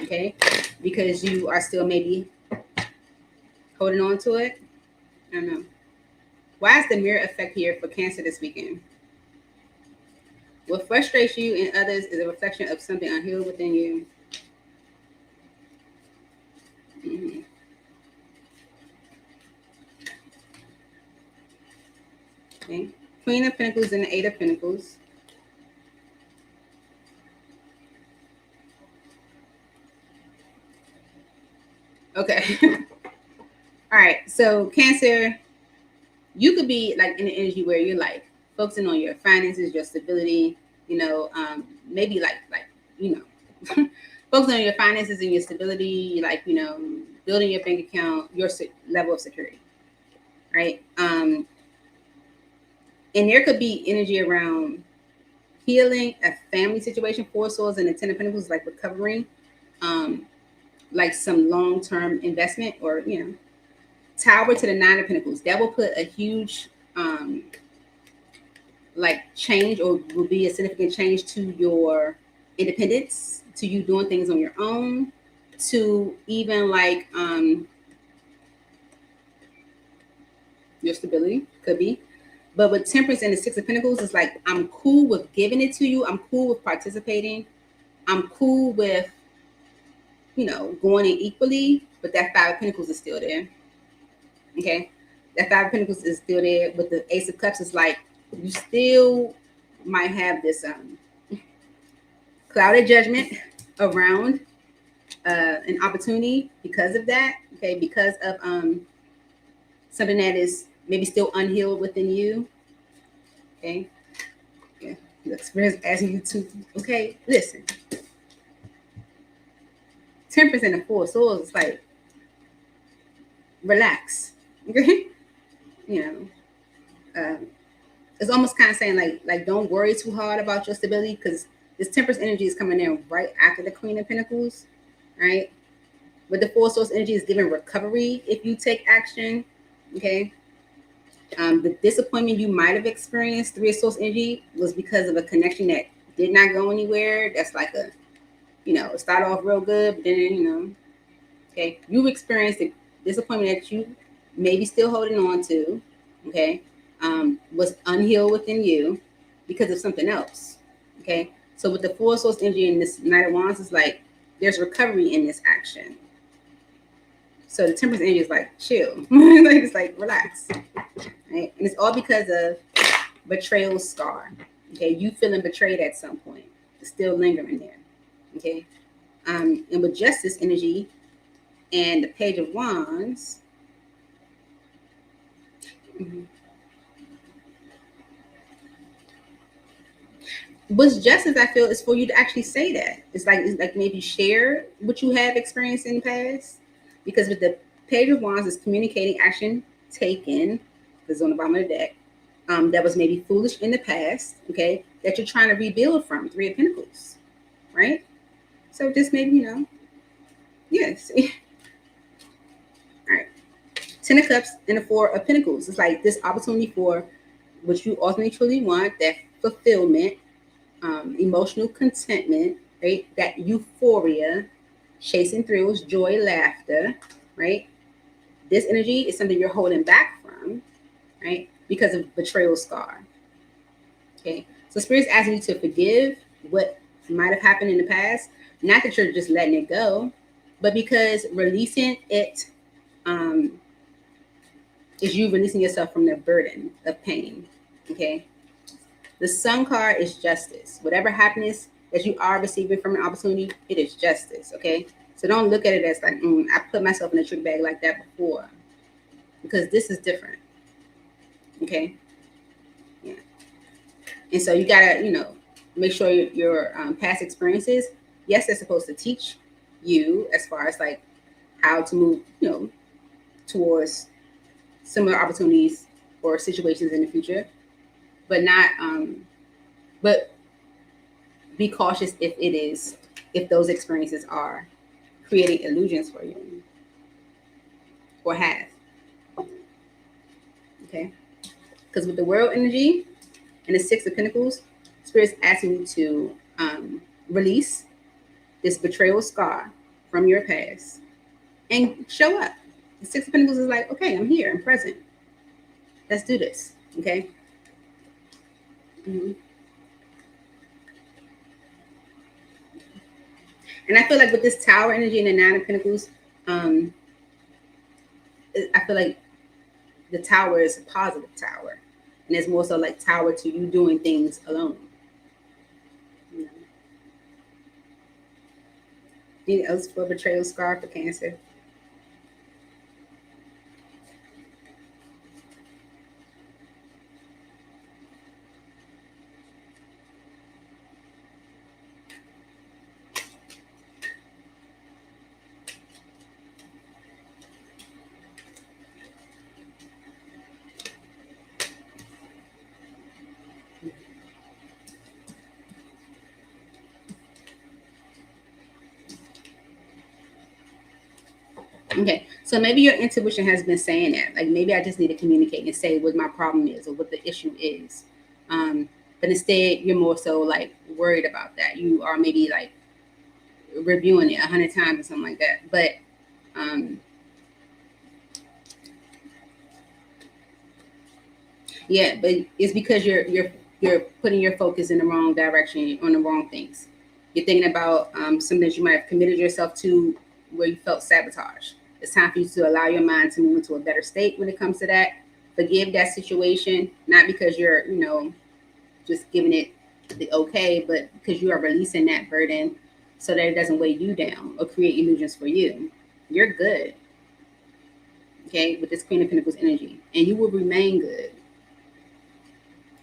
Okay. Because you are still maybe holding on to it. I don't know. Why is the mirror effect here for Cancer this weekend? What frustrates you and others is a reflection of something unhealed within you. Mm-hmm. Okay. Queen of Pentacles and the Eight of Pentacles. Okay. All right. So Cancer, you could be like in an energy where you're like focusing on your finances, your stability, maybe like focusing on your finances and your stability, like, building your bank account, your level of security, right? And there could be energy around healing, a family situation, Four Swords and the Ten of Pentacles, like recovering, like some long-term investment, or, Tower to the Nine of Pentacles. That will put a huge like change, or will be a significant change to your independence, to you doing things on your own, to even like your stability, could be. But with Temperance and the Six of Pentacles, it's like, I'm cool with giving it to you. I'm cool with participating. I'm cool with, going in equally, but that Five of Pentacles is still there. Okay. That Five of Pentacles is still there. But the Ace of Cups is like, you still might have this clouded judgment around an opportunity because of that. Okay. Because of something that is maybe still unhealed within you. Okay. Yeah. Spirit's asking you to, okay, listen. Temperance and the Four Swords is like, relax. Okay. It's almost kind of saying like don't worry too hard about your stability, because this Temperance energy is coming in right after the Queen of Pentacles, right? But the Four Swords energy is giving recovery if you take action. Okay. The disappointment you might have experienced, Three of Swords energy, was because of a connection that did not go anywhere. That's like a, it started off real good, but then, okay, you experienced the disappointment that you maybe still holding on to, okay, was unhealed within you because of something else, okay? So with the Four of Swords energy and this Knight of Wands, it's like there's recovery in this action. So the Temperance energy is like, chill. Like, it's like, relax, right? And it's all because of betrayal scar, okay? You feeling betrayed at some point. It's still lingering there, okay? And with Justice energy and the Page of Wands, Mm-hmm. What's justice, I feel, is for you to actually say that. It's like maybe share what you have experienced in the past, because with the Page of Wands is communicating action taken, because it's on the bottom of the deck, that was maybe foolish in the past, okay, that you're trying to rebuild from. Three of Pentacles, right? So just maybe, yes. All right. Ten of Cups and the Four of Pentacles. It's like this opportunity for what you ultimately truly want, that fulfillment, emotional contentment, right? That euphoria, chasing thrills, joy, laughter, right? This energy is something you're holding back from, right? Because of betrayal scar. Okay. So Spirit's asking you to forgive what might have happened in the past. Not that you're just letting it go, but because releasing it is you releasing yourself from the burden of pain. Okay. The Sun card is justice. Whatever happiness that you are receiving from an opportunity, it is justice. Okay. So don't look at it as like, I put myself in a trick bag like that before, because this is different. Okay. Yeah. And so you gotta, make sure your past experiences, yes, they're supposed to teach you as far as like how to move, towards similar opportunities or situations in the future, but not, but be cautious if those experiences are creating illusions for you or have. Okay. Because with the World energy and the Six of Pentacles, Spirit's asking you to release this betrayal scar from your past and show up. The Six of Pentacles is like, okay, I'm here, I'm present. Let's do this. Okay. Mm-hmm. And I feel like with this Tower energy and the Nine of Pentacles, I feel like the Tower is a positive tower. And it's more so like tower to you doing things alone. Anything else for betrayal scar for Cancer? Okay, so maybe your intuition has been saying that. Like maybe I just need to communicate and say what my problem is or what the issue is. But instead, you're more so like worried about that. You are maybe like reviewing it 100 times or something like that. But yeah, but it's because you're putting your focus in the wrong direction on the wrong things. You're thinking about something that you might have committed yourself to where you felt sabotage. It's time for you to allow your mind to move into a better state when it comes to that. Forgive that situation, not because you're, just giving it the okay, but because you are releasing that burden so that it doesn't weigh you down or create illusions for you. You're good, okay, with this Queen of Pentacles energy, and you will remain good,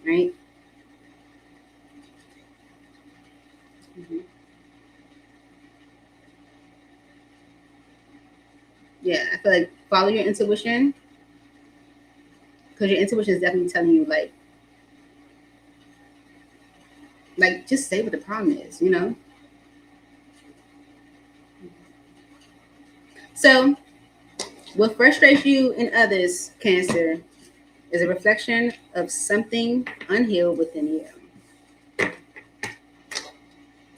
right? Mm-hmm. Yeah, I feel like follow your intuition, because your intuition is definitely telling you like just say what the problem is. So what frustrates you in others, Cancer, is a reflection of something unhealed within you.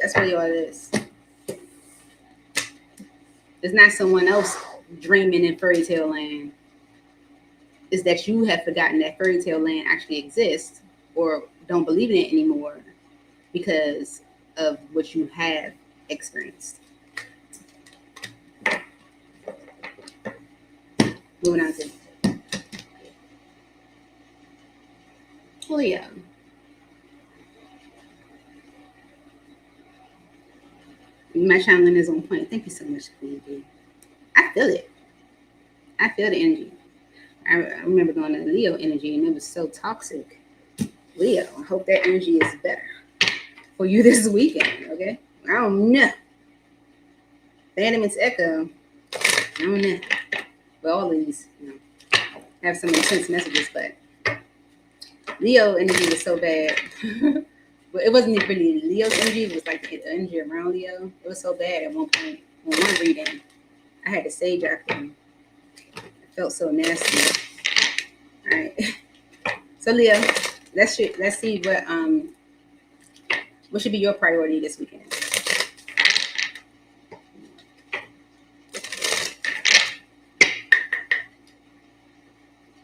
That's really all it is. It's not someone else dreaming in fairy tale land. It's that you have forgotten that fairy tale land actually exists or don't believe in it anymore because of what you have experienced. Moving on to Leo. My channeling is on point. Thank you so much, Queen B. I feel it. I feel the energy. I remember going to Leo energy and it was so toxic. Leo, I hope that energy is better for you this weekend, okay? I don't know. The Animate's Echo, I don't know. But all of these, have some intense messages, but Leo energy was so bad. But it wasn't really Leo's energy, it was like the energy around Leo. It was so bad at one point. On one reading, I had to sage after him. It felt so nasty. All right. So Leo, let's see what should be your priority this weekend.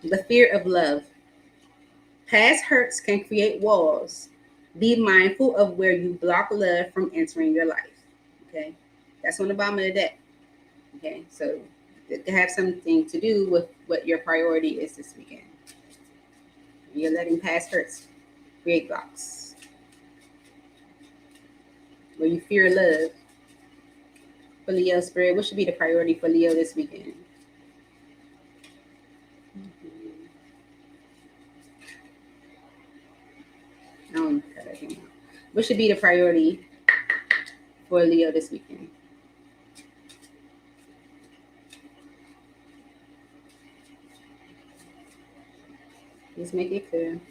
The fear of love. Past hurts can create walls. Be mindful of where you block love from entering your life. Okay, that's on the bottom of the deck. Okay, so it have something to do with what your priority is this weekend. You're letting past hurts create blocks. Where you fear love. For Leo Spirit, what should be the priority for Leo this weekend? What should be the priority for Leo this weekend? Just make it clear.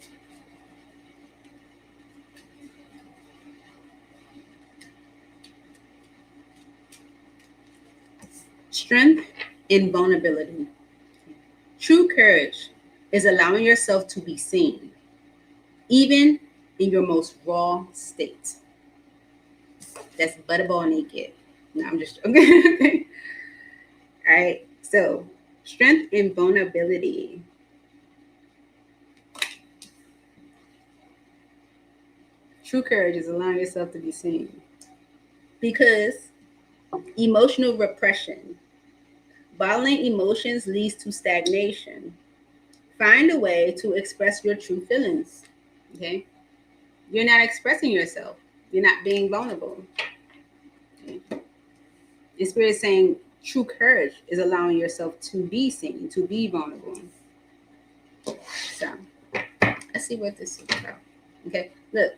Strength and vulnerability. True courage is allowing yourself to be seen, even in your most raw state. That's butterball naked. No, I'm just joking. All right. So, strength and vulnerability. True courage is allowing yourself to be seen. Because emotional repression, bottling emotions leads to stagnation. Find a way to express your true feelings. Okay? You're not expressing yourself. You're not being vulnerable. Okay? The Spirit is saying true courage is allowing yourself to be seen, to be vulnerable. So, let's see what this is about. Okay? Look,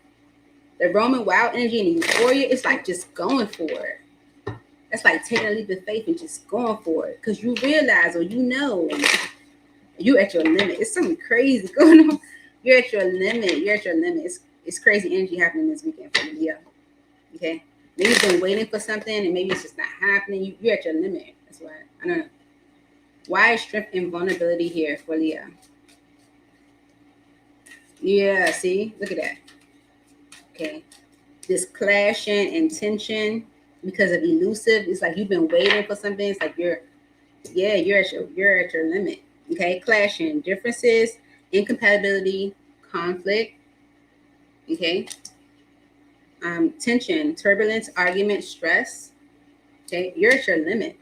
the Roman wild energy and euphoria is like just going for it. That's like taking a leap of faith and just going for it. Because you realize or you know you're at your limit. It's something crazy going on. You're at your limit. You're at your limit. It's crazy energy happening this weekend for Leo. Okay? Maybe you've been waiting for something and maybe it's just not happening. You're at your limit. That's why. I don't know. Why is strength and vulnerability here for Leo? Yeah, see? Look at that. Okay. This clashing and tension because of elusive. It's like you've been waiting for something. It's like you're at your limit. Okay, clashing, differences, incompatibility, conflict. Okay, tension, turbulence, argument, stress. Okay, you're at your limit.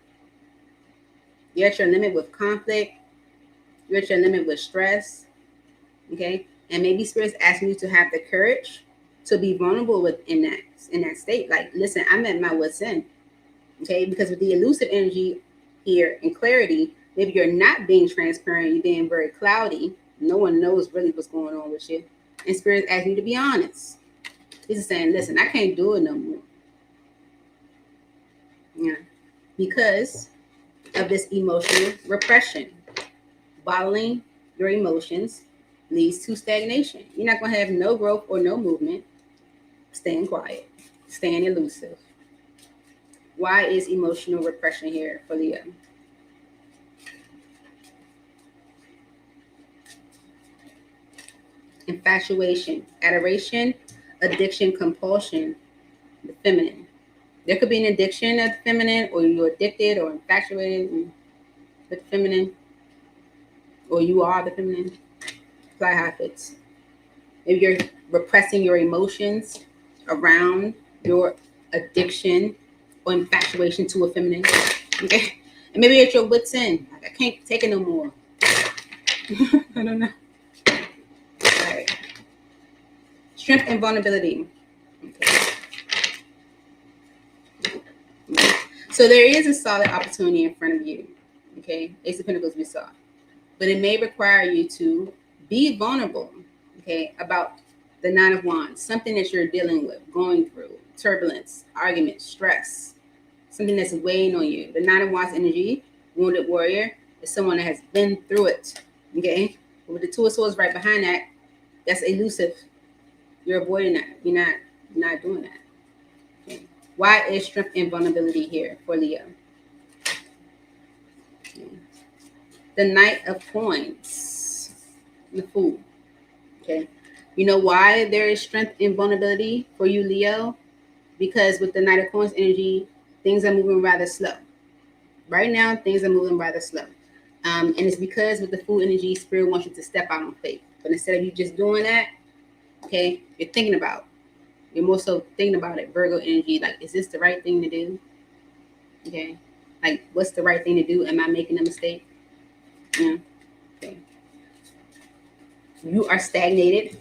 You're at your limit with conflict. You're at your limit with stress. Okay, and maybe Spirit's asking you to have the courage to be vulnerable within that state. Like, listen, I'm at my what's in. Okay, because with the elusive energy here and clarity, maybe you're not being transparent, you're being very cloudy. No one knows really what's going on with you. And Spirit's asking you to be honest. He's saying, listen, I can't do it no more. Yeah. Because of this emotional repression. Bottling your emotions leads to stagnation. You're not going to have no growth or no movement. Staying quiet. Staying elusive. Why is emotional repression here for Leo? Infatuation, adoration, addiction, compulsion, the feminine. There could be an addiction of the feminine, or you're addicted or infatuated with the feminine, or you are the feminine. Fly how it fits. If you're repressing your emotions around your addiction or infatuation to a feminine, okay? And maybe it's your wits end. Like, I can't take it no more. I don't know. All right. Strength and vulnerability. Okay. So there is a solid opportunity in front of you. Okay. Ace of Pentacles we saw. but it may require you to be vulnerable, okay, about the Nine of Wands, something that you're dealing with, going through, turbulence, argument, stress, something that's weighing on you. The Nine of Wands energy, wounded warrior, is someone that has been through it, okay? But with the Two of Swords right behind that, that's elusive. You're avoiding that. You're not doing that. Okay. Why is strength and vulnerability here for Leo? Okay. The Knight of Coins, the Fool. Okay. You know why there is strength and vulnerability for you, Leo? Because with the Knight of Coins energy, things are moving rather slow. Right now, things are moving rather slow. And it's because with the Fool energy, Spirit wants you to step out on faith. But instead of you just doing that, okay, you're thinking about. You're more so thinking about it, Virgo energy. Like, is this the right thing to do? Okay. Like, what's the right thing to do? Am I making a mistake? Yeah. Okay. You are stagnated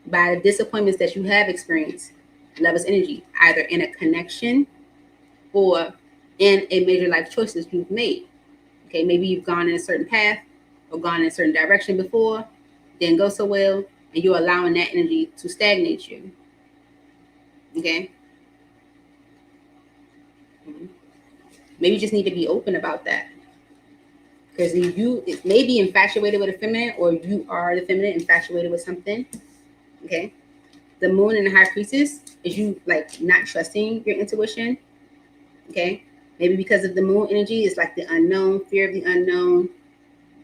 by the disappointments that you have experienced. Lover's energy, either in a connection or in a major life choices you've made. Okay, maybe you've gone in a certain path or gone in a certain direction before, didn't go so well, and you're allowing that energy to stagnate you. Okay. Maybe you just need to be open about that. Because you may be infatuated with a feminine, or you are the feminine infatuated with something. Okay. The Moon and the High Priestess is you like not trusting your intuition. Okay. Maybe because of the Moon energy, it's like the unknown, fear of the unknown.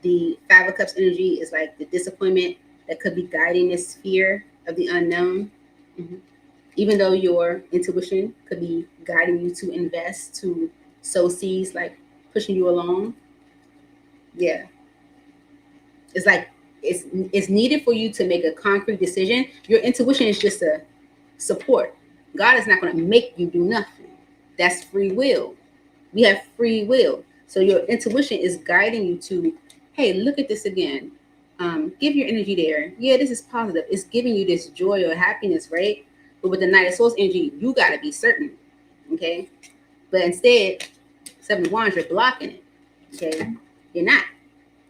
The Five of Cups energy is like the disappointment that could be guiding this fear of the unknown. Mm-hmm. Even though your intuition could be guiding you to invest, to sow seeds, like pushing you along. Yeah. It's like it's needed for you to make a concrete decision. Your intuition is just a support. God is not going to make you do nothing. That's free will. We have free will. So your intuition is guiding you to, hey, look at this again. Give your energy there. Yeah, this is positive. It's giving you this joy or happiness, right? But with the Knight of Swords energy, you got to be certain. Okay. But instead, Seven of Wands, you're blocking it. Okay. You're not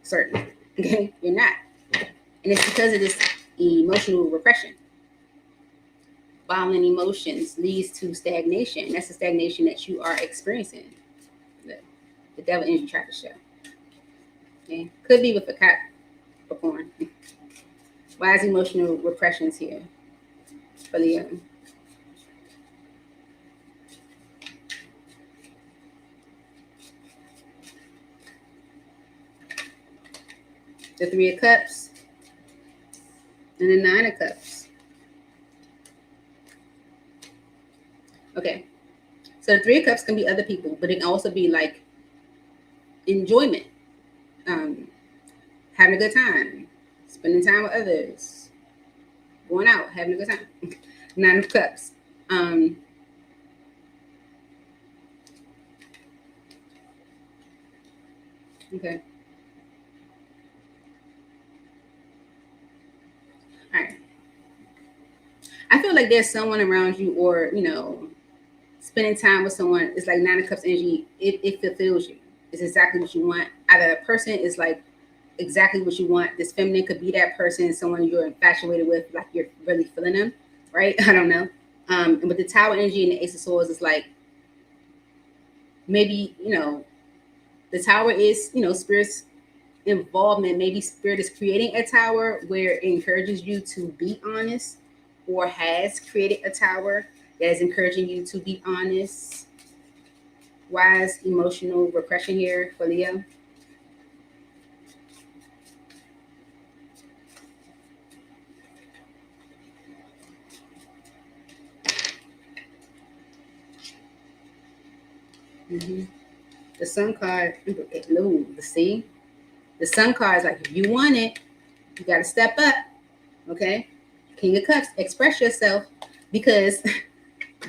certain. Okay. You're not. And it's because of this emotional repression. Violent emotions leads to stagnation. That's the stagnation that you are experiencing. The devil energy tried to show. Okay. Could be with a Capricorn. Why is emotional repressions here for Leo? The Three of Cups and the Nine of Cups. Okay. So the Three of Cups can be other people, but it can also be like enjoyment, having a good time, spending time with others, going out, having a good time. Nine of Cups. Okay. All right. I feel like there's someone around you, or spending time with someone. It's like Nine of Cups energy. It fulfills you. It's exactly what you want. Either a person is like exactly what you want. This feminine could be that person, someone you're infatuated with, like you're really feeling them, right? I don't know. And with the Tower energy and the Ace of Swords, it's like maybe the Tower is Spirit's involvement. Maybe Spirit is creating a tower where it encourages you to be honest, or has created a tower that is encouraging you to be honest. Why is emotional repression here for Leo? Mm-hmm. The Sun card, no, the Sun card is like, if you want it, you got to step up. Okay. King of Cups, express yourself, because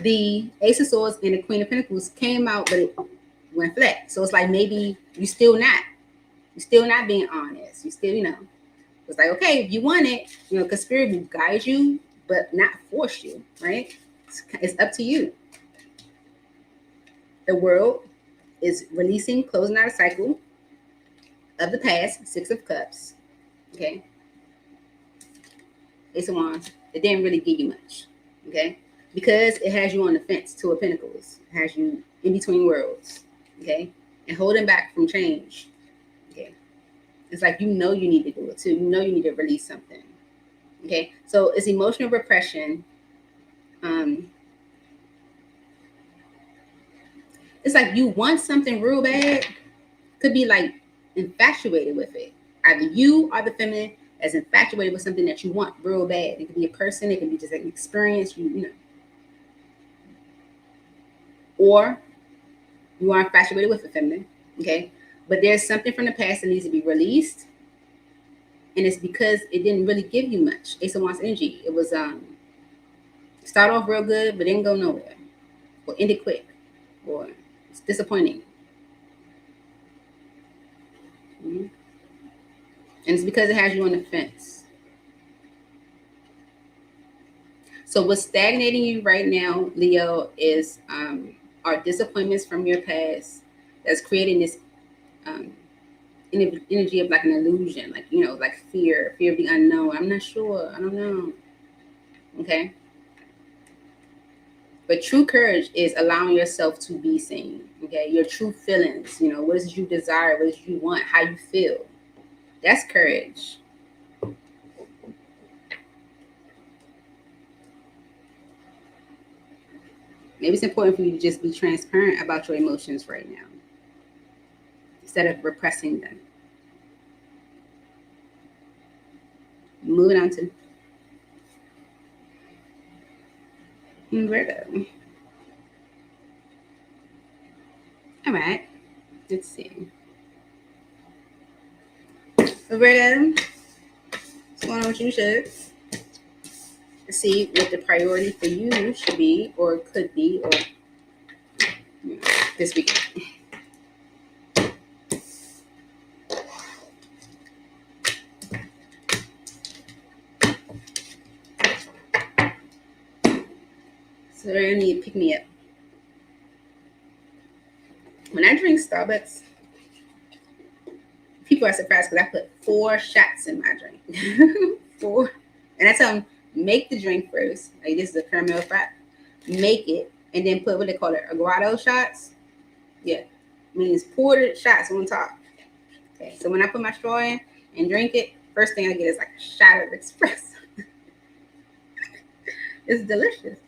the Ace of Swords and the Queen of Pentacles came out, but it went flat. So it's like maybe you're still not being honest. You still, it's like, okay, if you want it, because Spirit will guide you, but not force you, right? It's up to you. The World is releasing, closing out a cycle of the past, Six of Cups. Okay. Ace of Wands. It didn't really give you much. Okay. Because it has you on the fence. Two of Pentacles. It has you in between worlds. Okay. And holding back from change. Okay. It's like you need to do it too. You need to release something. Okay. So it's emotional repression. It's like you want something real bad. Could be like infatuated with it. Either you or the feminine as infatuated with something that you want real bad. It could be a person. It could be just an experience. You know. Or you are infatuated with the feminine. Okay. But there's something from the past that needs to be released. And it's because it didn't really give you much. Ace of Wands energy. It was start off real good, but didn't go nowhere. Or ended quick. Or it's disappointing. Mm-hmm. And it's because it has you on the fence. So what's stagnating you right now, Leo, is are disappointments from your past that's creating this energy of like an illusion, like, like fear of the unknown. I'm not sure. I don't know. Okay. But true courage is allowing yourself to be seen. Okay. Your true feelings, what is it you desire? What is it you want? How you feel? That's courage. Maybe it's important for you to just be transparent about your emotions right now instead of repressing them. Moving on to Virgo. All right. Let's see. Virgo, what's going on with you, should? Let's see what the priority for you should be or could be or this weekend. So they're going to need to pick me up. When I drink Starbucks, people are surprised because I put 4 shots in my drink. 4. And I tell them, make the drink first. Like, this is a caramel fat. Make it. And then put what they call it, aguado shots. Yeah. Means pour the shots on top. Okay. So when I put my straw in and drink it, first thing I get is like a shot of espresso. It's delicious.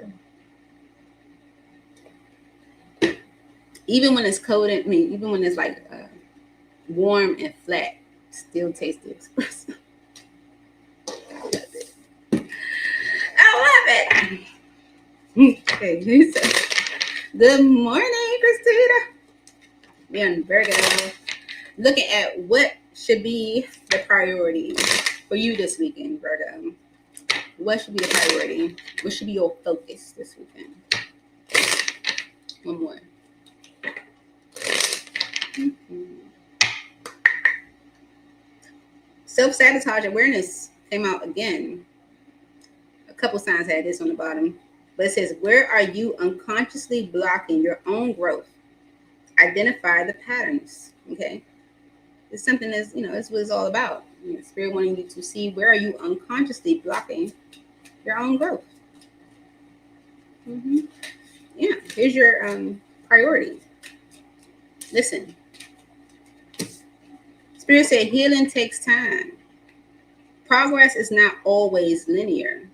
Even when it's cold, even when it's like warm and flat, still tastes the espresso. I love it. I love it. Okay, good morning, Christina. We're on Virgo. Looking at what should be the priority for you this weekend, Virgo. What should be the priority? What should be your focus this weekend? One more. Self-sabotage awareness came out again. A couple signs had this on the bottom. But it says, where are you unconsciously blocking your own growth? Identify the patterns. Okay. It's something that's, that's what it's all about. Spirit wanting you to see where are you unconsciously blocking your own growth. Mm-hmm. Yeah. Here's your priority. Listen. Spirit said healing takes time. Progress is not always linear.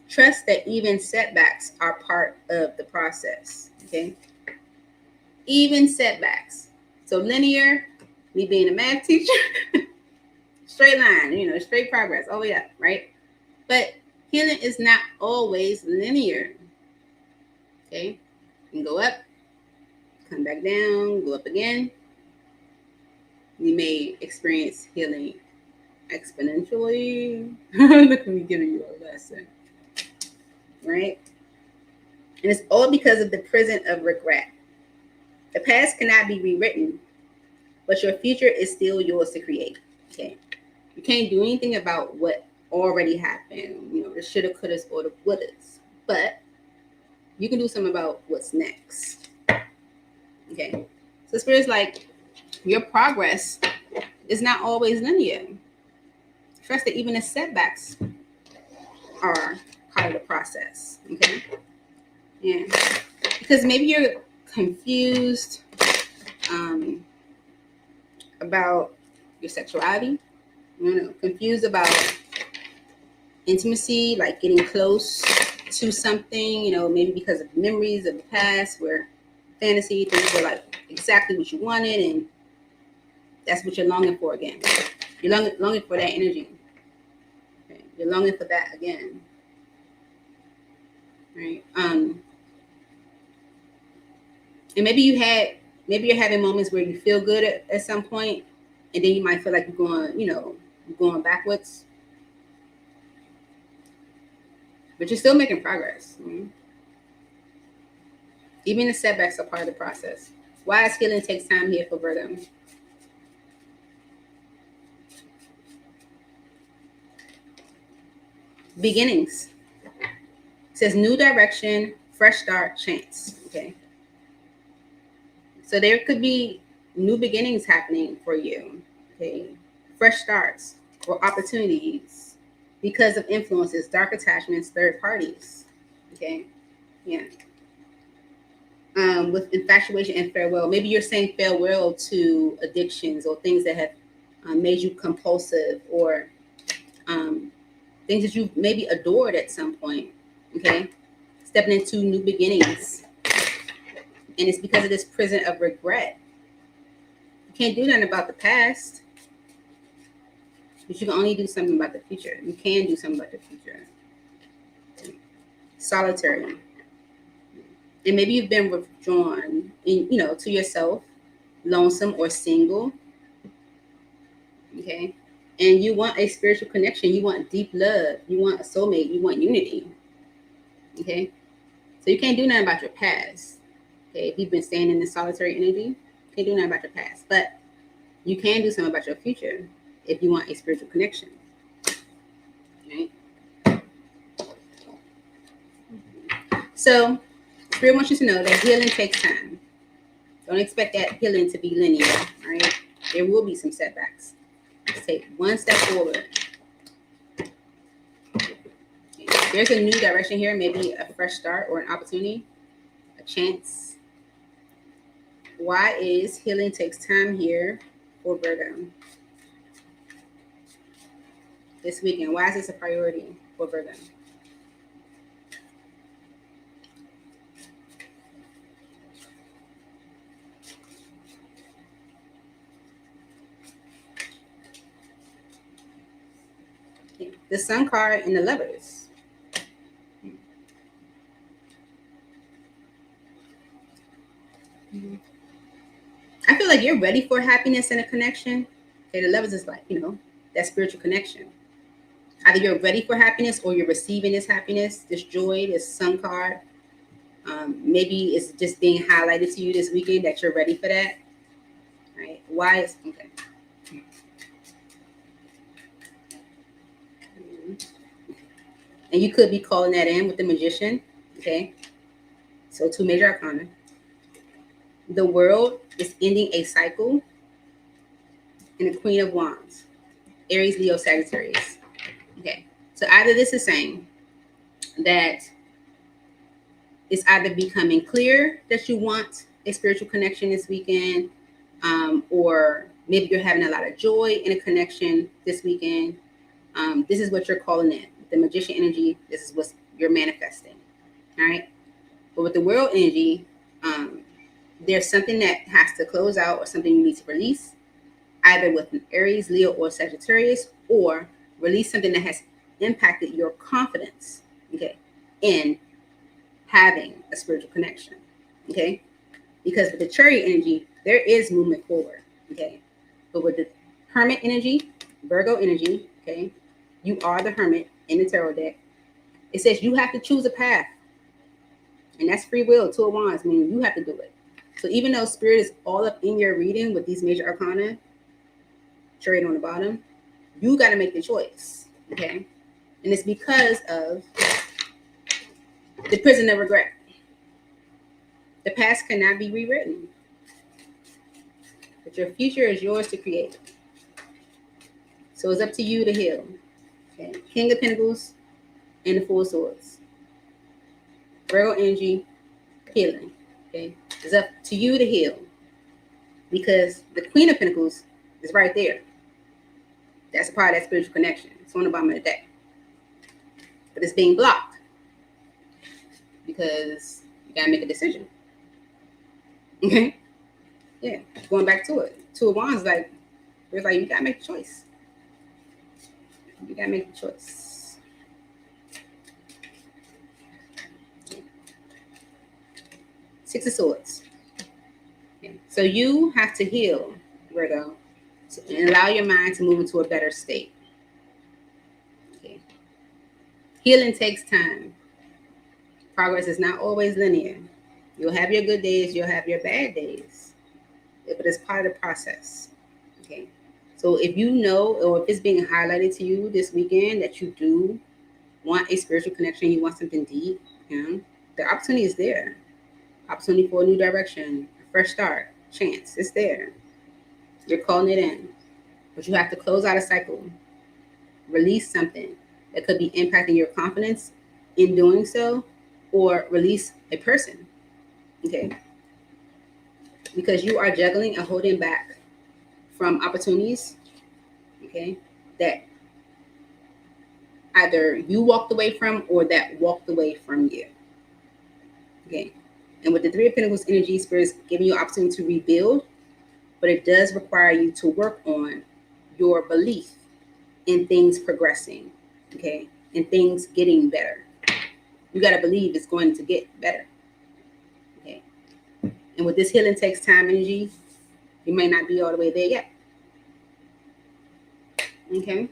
Trust that even setbacks are part of the process. Okay? Even setbacks. So linear, me being a math teacher, straight line, straight progress all the way up, right? But healing is not always linear. Okay? You can go up, come back down, go up again. You may experience healing exponentially. Look at me giving you a lesson. Right? And it's all because of the prison of regret. The past cannot be rewritten, but your future is still yours to create. Okay? You can't do anything about what already happened. The shoulda, couldas, or the wouldas. But you can do something about what's next. Okay? So Spirit's like, your progress it's not always linear. Trust that even the setbacks are part of the process. Okay. Yeah. Because maybe you're confused about your sexuality, confused about intimacy, like getting close to something, maybe because of memories of the past where fantasy things were like exactly what you wanted, and that's what you're longing for again. You're longing for that energy. Okay? You're longing for that again. Right? And maybe you're having moments where you feel good at some point, and then you might feel like you're going backwards. But you're still making progress. Mm-hmm. Even the setbacks are part of the process. Wise healing takes time here for Virgo. Beginnings. It says new direction, fresh start, chance. Okay. So there could be new beginnings happening for you. Okay. Fresh starts or opportunities because of influences, dark attachments, third parties. Okay. Yeah. With infatuation and farewell. Maybe you're saying farewell to addictions or things that have made you compulsive, or things that you maybe adored at some point. Okay. Stepping into new beginnings. And it's because of this prison of regret. You can't do nothing about the past, but you can only do something about the future. You can do something about the future. Solitary. And maybe you've been withdrawn to yourself, lonesome or single. Okay. And you want a spiritual connection. You want deep love. You want a soulmate. You want unity. Okay. So you can't do nothing about your past. Okay. If you've been staying in this solitary energy, you can't do nothing about your past. But you can do something about your future if you want a spiritual connection. Okay. So Spirit wants you to know that healing takes time. Don't expect that healing to be linear. All right. There will be some setbacks. Just take one step forward. There's a new direction here, maybe a fresh start or an opportunity, a chance. Why is healing takes time here for Virgo this weekend? Why is this a priority for Virgo? Okay. The Sun card and the Lovers. I feel like you're ready for happiness and a connection. Okay, the Lovers is like, that spiritual connection. Either you're ready for happiness or you're receiving this happiness, this joy, this Sun card. Maybe it's just being highlighted to you this weekend that you're ready for that. Right? Why is okay? And you could be calling that in with the Magician. Okay. So 2 major arcana. The World is ending a cycle. And the Queen of Wands. Aries, Leo, Sagittarius. Okay. So either this is saying that it's either becoming clear that you want a spiritual connection this weekend, or maybe you're having a lot of joy in a connection this weekend. This is what you're calling in. The Magician energy, this is what you're manifesting. All right. But with the World energy, there's something that has to close out or something you need to release, either with an Aries, Leo, or Sagittarius, or release something that has impacted your confidence, okay, in having a spiritual connection, okay? Because with the Chariot energy, there is movement forward, okay? But with the Hermit energy, Virgo energy, okay, you are the Hermit in the tarot deck. It says you have to choose a path, and that's free will. 2 of Wands, meaning you have to do it. So even though Spirit is all up in your reading with these major arcana, Chariot on the bottom, you got to make the choice, okay? And it's because of the prison of regret. The past cannot be rewritten, but your future is yours to create. So it's up to you to heal. Okay. King of Pentacles and the Four of Swords. Virgo energy, healing. Okay. It's up to you to heal. Because the Queen of Pentacles is right there. That's a part of that spiritual connection. It's on the bottom of the deck. But it's being blocked. Because you gotta make a decision. Okay? Yeah. Going back to it. Two of Wands, like, it's like you gotta make a choice. You gotta make a choice. Six of Swords. Okay. So you have to heal, Virgo, and allow your mind to move into a better state. Okay. Healing takes time. Progress is not always linear. You'll have your good days, you'll have your bad days, but it's part of the process. Okay. So if you know, or if it's being highlighted to you this weekend that you do want a spiritual connection, you want something deep, the opportunity is there. Opportunity for a new direction, a fresh start, chance, it's there. You're calling it in. But you have to close out a cycle, release something that could be impacting your confidence in doing so, or release a person, okay? Because you are juggling and holding back from opportunities, okay, that either you walked away from or that walked away from you, okay? And with the Three of Pentacles energy, Spirit's giving you opportunity to rebuild, but it does require you to work on your belief in things progressing, okay, and things getting better. You got to believe it's going to get better, okay? And with this healing takes time energy, you may not be all the way there yet, okay?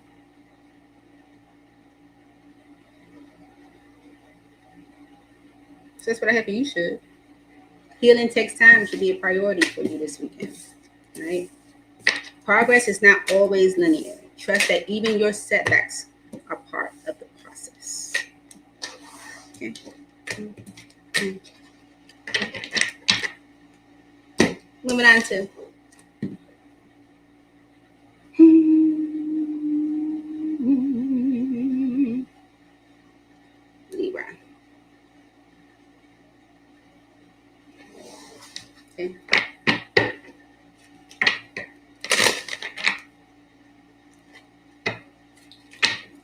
So that's what I have for you, should. Healing takes time, should be a priority for you this weekend, right? Progress is not always linear. Trust that even your setbacks are part of the process. Okay. Moving on to Libra. Okay.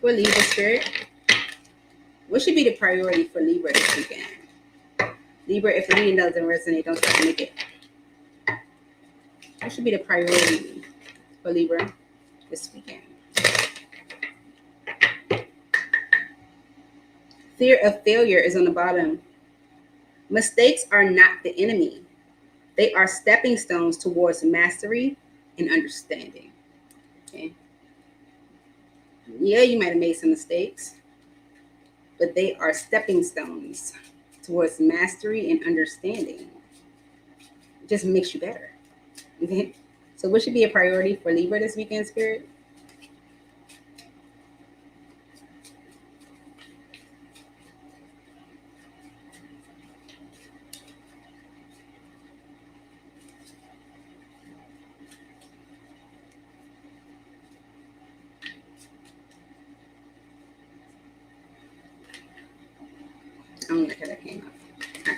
For Libra spirit, what should be the priority for Libra this weekend? Libra, if the reading doesn't resonate, don't try to make it. What should be the priority for Libra this weekend? Fear of failure is on the bottom. Mistakes are not the enemy. They are stepping stones towards mastery and understanding. Okay. Yeah, you might have made some mistakes, but they are stepping stones towards mastery and understanding. It just makes you better. Okay. So what should be a priority for Libra this weekend, Spirit? I don't like how that came up. All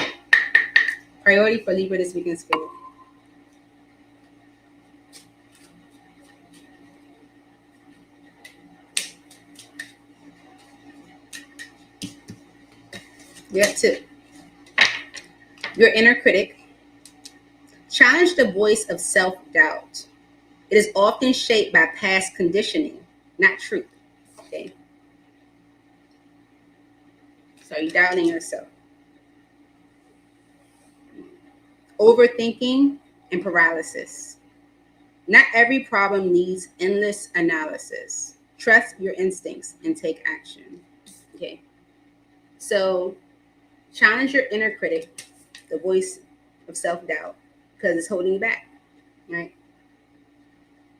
right. Priority for Libra this weekend, Spirit. You have two. Your inner critic. Challenge the voice of self-doubt. It is often shaped by past conditioning, not truth. Okay. So you're doubting yourself. Overthinking and paralysis. Not every problem needs endless analysis. Trust your instincts and take action. Okay. So challenge your inner critic, the voice of self-doubt, because it's holding you back, right?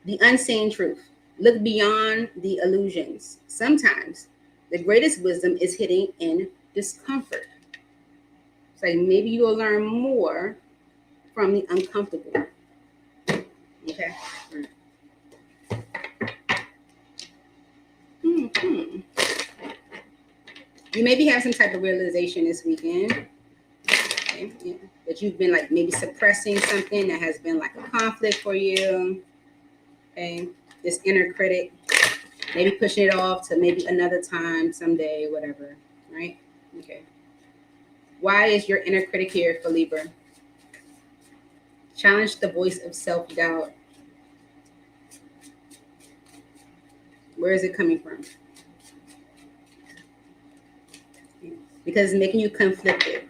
The unseen truth. Look beyond the illusions. Sometimes the greatest wisdom is hidden in discomfort. It's like maybe you'll learn more from the uncomfortable. Okay. You maybe have some type of realization this weekend. Okay, yeah. That you've been like maybe suppressing something that has been like a conflict for you. Okay, this inner critic, maybe pushing it off to maybe another time, someday, whatever. Right? Okay. Why is your inner critic here for Libra? Challenge the voice of self-doubt. Where is it coming from? Because it's making you conflicted.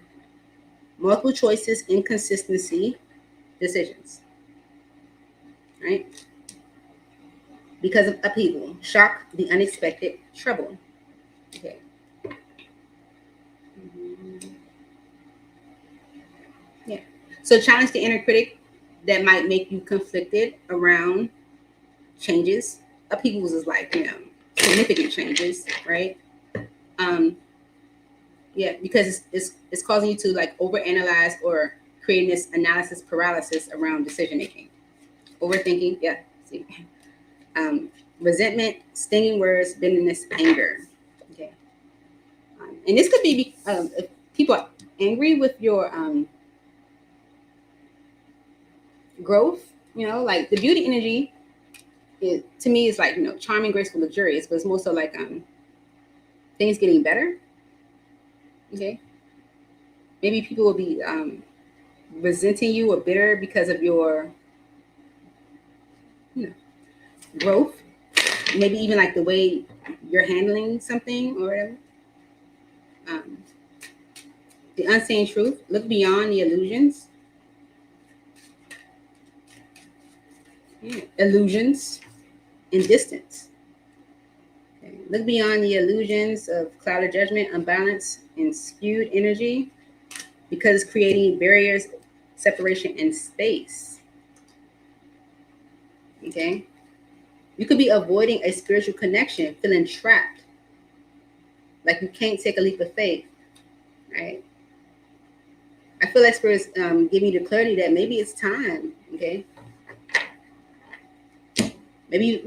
Multiple choices, inconsistency, decisions. Right? Because of upheaval, shock, the unexpected, trouble. Okay. Yeah. So challenge the inner critic that might make you conflicted around changes. Upheavals is like, significant changes, right? Yeah, because it's causing you to like overanalyze or creating this analysis paralysis around decision making. Overthinking, yeah. See. Resentment, stinging words, bitterness, anger. Okay. And this could be if people are angry with your growth, like the beauty energy, to me is like, charming, graceful, luxurious, but it's more so like things getting better. Okay. Maybe people will be resenting you or bitter because of your growth. Maybe even like the way you're handling something or whatever. The unseen truth. Look beyond the illusions. Yeah. Illusions and distance. Okay. Look beyond the illusions of clouded judgment, unbalance, and skewed energy, because it's creating barriers, separation, and space. Okay? You could be avoiding a spiritual connection, feeling trapped, like you can't take a leap of faith, right? I feel like Spirit's giving you the clarity that maybe it's time, okay? Maybe,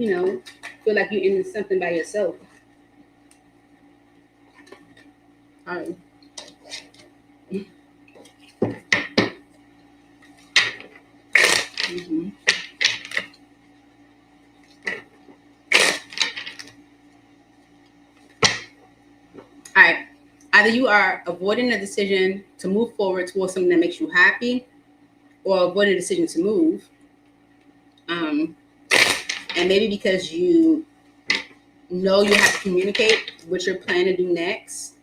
feel like you're in something by yourself. All right. Mm-hmm. All right. Either you are avoiding a decision to move forward towards something that makes you happy, or avoiding a decision to move. And maybe because you know you have to communicate what you're planning to do next.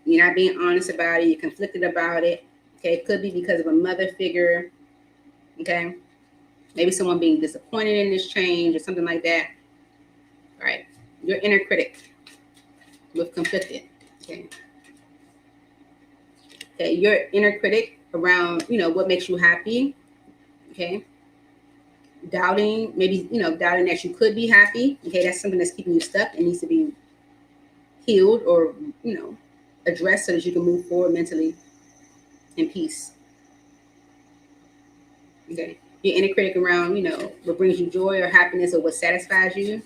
You're not being honest about it. You're conflicted about it. Okay. It could be because of a mother figure. Okay. Maybe someone being disappointed in this change or something like that. All right. Your inner critic with conflicted. Okay. Okay. Your inner critic around, what makes you happy. Okay. Doubting, maybe, doubting that you could be happy. Okay. That's something that's keeping you stuck and needs to be healed or, addressed so that you can move forward mentally in peace. Okay. Your inner critic around, what brings you joy or happiness or what satisfies you.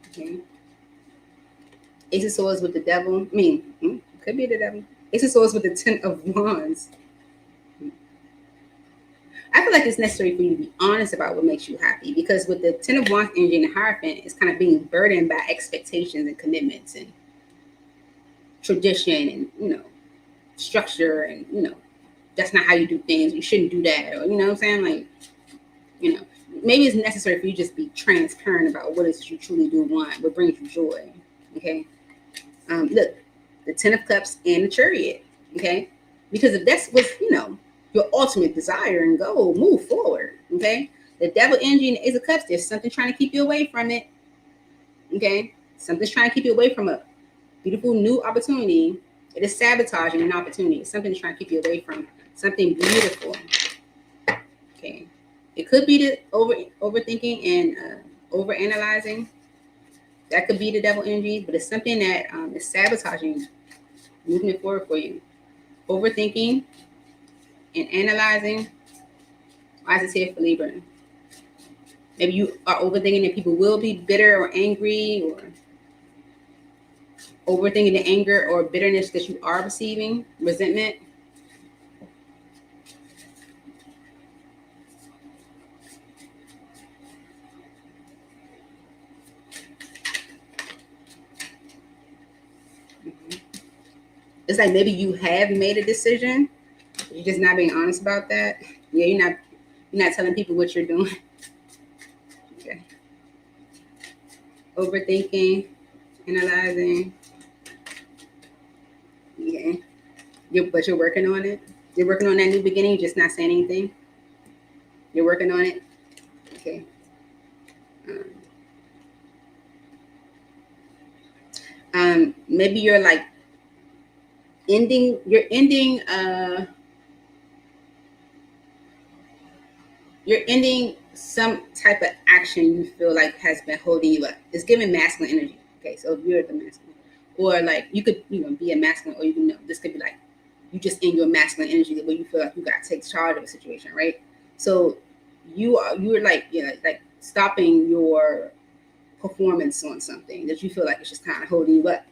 Okay. Ace of Swords with the devil. Could be the devil. Ace of Swords with the 10 of Wands. I feel like it's necessary for you to be honest about what makes you happy, because with the 10 of Wands energy and the Hierophant, it's kind of being burdened by expectations and commitments and tradition and, structure and, that's not how you do things. You shouldn't do that. Or, what I'm saying? Like, maybe it's necessary for you to just be transparent about what it is you truly do want, what brings you joy. Okay. Look, the 10 of Cups and the Chariot. Okay. Because if that's what's, your ultimate desire and goal, move forward. Okay. The Devil energy and the Ace of Cups, there's something trying to keep you away from it. Okay. Something's trying to keep you away from a beautiful new opportunity. It is sabotaging an opportunity. Something's trying to keep you away from something beautiful. Okay. It could be the overthinking and overanalyzing. That could be the devil energy, but it's something that is sabotaging movement forward for you. Overthinking and analyzing. Why is it here for Libra? Maybe you are overthinking that people will be bitter or angry, or overthinking the anger or bitterness that you are receiving, resentment. It's like maybe you have made a decision, you're just not being honest about that. Yeah, you're not telling people what you're doing. Okay. Overthinking, analyzing. Yeah. But you're working on it. You're working on that new beginning, just not saying anything. You're working on it. Okay. Maybe you're like you're ending some type of action you feel like has been holding you up. It's giving masculine energy. Okay, so if you're the masculine, or like you could, be a masculine, or this could be like you just in your masculine energy where you feel like you got to take charge of a situation, right? So you're like like stopping your performance on something that you feel like it's just kind of holding you up.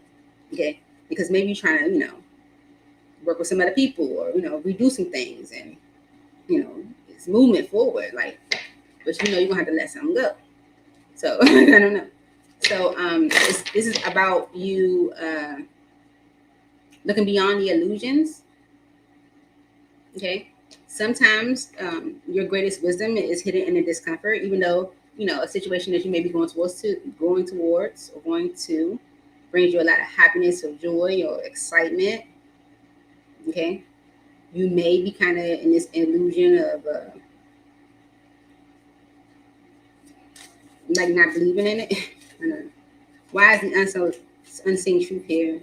Okay, because maybe you're trying to work with some other people, or redo some things, and it's movement forward, like, but you're gonna have to let something go. So I don't know. So this is about you looking beyond the illusions. Okay, sometimes your greatest wisdom is hidden in the discomfort, even though a situation that you may be going towards or going to brings you a lot of happiness or joy or excitement. Okay, you may be kind of in this illusion of like not believing in it. I don't know. Why is the unseen truth here?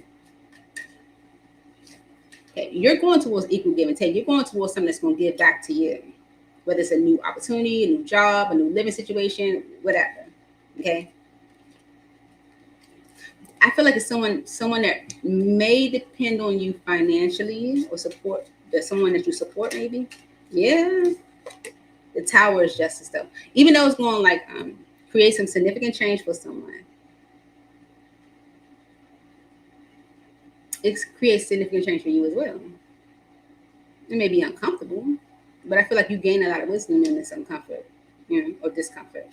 Okay, you're going towards equal give and take. You're going towards something that's going to give back to you, whether it's a new opportunity, a new job, a new living situation, whatever. Okay, I feel like it's someone that may depend on you financially or support. There's someone that you support, maybe. Yeah, the Tower is justice though. Even though it's going to like create some significant change for someone, it creates significant change for you as well. It may be uncomfortable, but I feel like you gain a lot of wisdom in this uncomfort, or discomfort.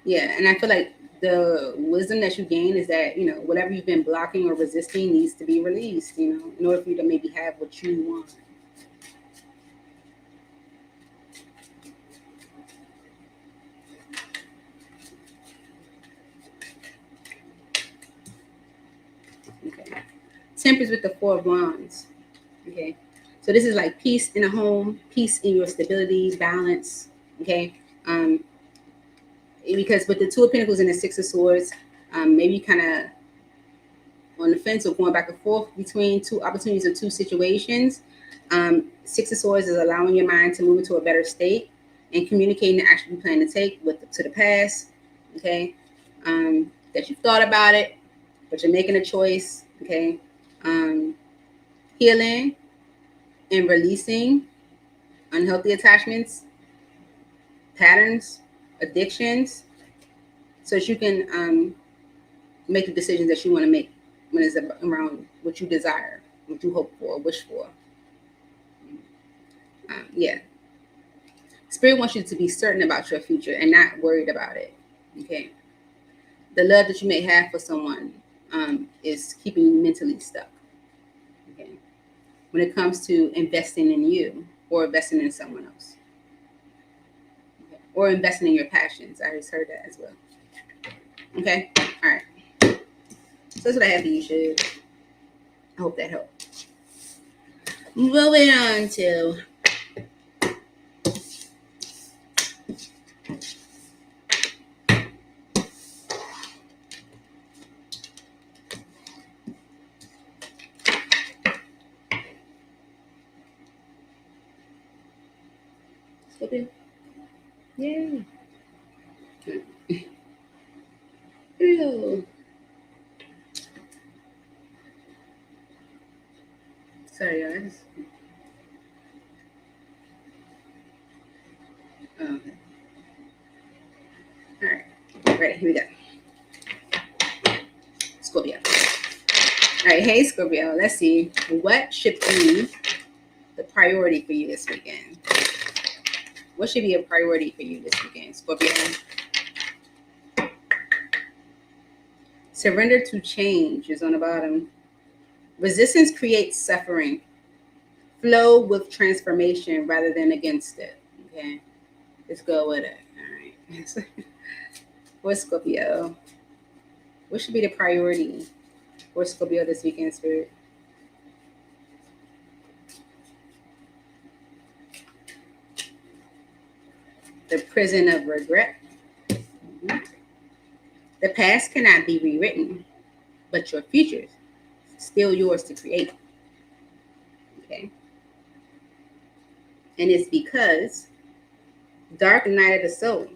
Yeah, and I feel like the wisdom that you gain is that whatever you've been blocking or resisting needs to be released. In order for you to maybe have what you want. Okay. Temperance with the Four of Wands. Okay. So this is like peace in a home, peace in your stability, balance. Okay. Because with the Two of Pentacles and the Six of Swords, maybe kind of on the fence or going back and forth between two opportunities or two situations. Six of Swords is allowing your mind to move into a better state and communicating the action you plan to take to the past. Okay. That you've thought about it, but you're making a choice. Okay. Healing and releasing unhealthy attachments, patterns, addictions, so that you can make the decisions that you want to make when it's around what you desire, what you hope for, wish for. Yeah. Spirit wants you to be certain about your future and not worried about it. Okay. The love that you may have for someone is keeping you mentally stuck. Okay. When it comes to investing in you or investing in someone else, okay, or investing in your passions. I just heard that as well. Okay. All right. So that's what I have for you, Shug. I hope that helped. Moving on to Scorpio. Yay. Ew. Sorry, guys. Okay. here we go. Scorpio. All right, hey Scorpio, let's see. What should be the priority for you this weekend? What should be a priority for you this weekend, Scorpio? Surrender to change is on the bottom. Resistance creates suffering. Flow with transformation rather than against it. Okay, let's go with it. All right. What's Scorpio? What should be the priority for Scorpio this weekend, Spirit? The prison of regret. Mm-hmm. The past cannot be rewritten, but your future is still yours to create. Okay. And it's because dark night of the soul,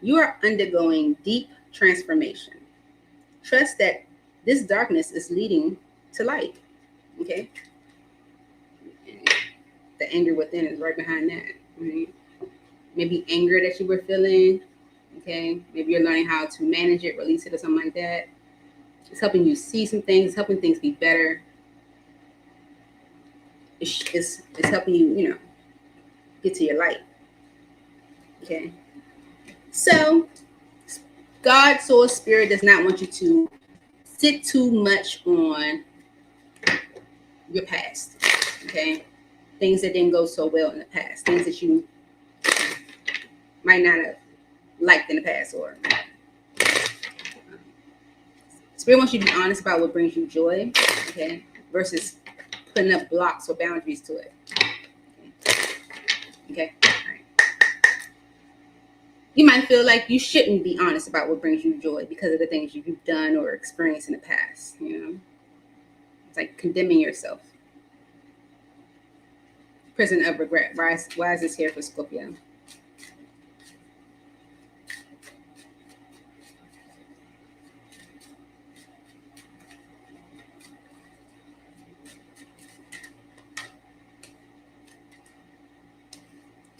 you are undergoing deep transformation. Trust that this darkness is leading to light. Okay. And the anger within is right behind that. Right? Maybe anger that you were feeling. Okay. Maybe you're learning how to manage it, release it, or something like that. It's helping you see some things. It's helping things be better. It's helping you, get to your light. Okay. So God, soul, spirit does not want you to sit too much on your past. Okay. Things that didn't go so well in the past. Things that you might not have liked in the past, or Spirit wants you to be honest about what brings you joy, okay, versus putting up blocks or boundaries to it. Okay. All right. You might feel like you shouldn't be honest about what brings you joy because of the things you've done or experienced in the past. It's like condemning yourself. Prison of regret. Why is this here for Scorpio?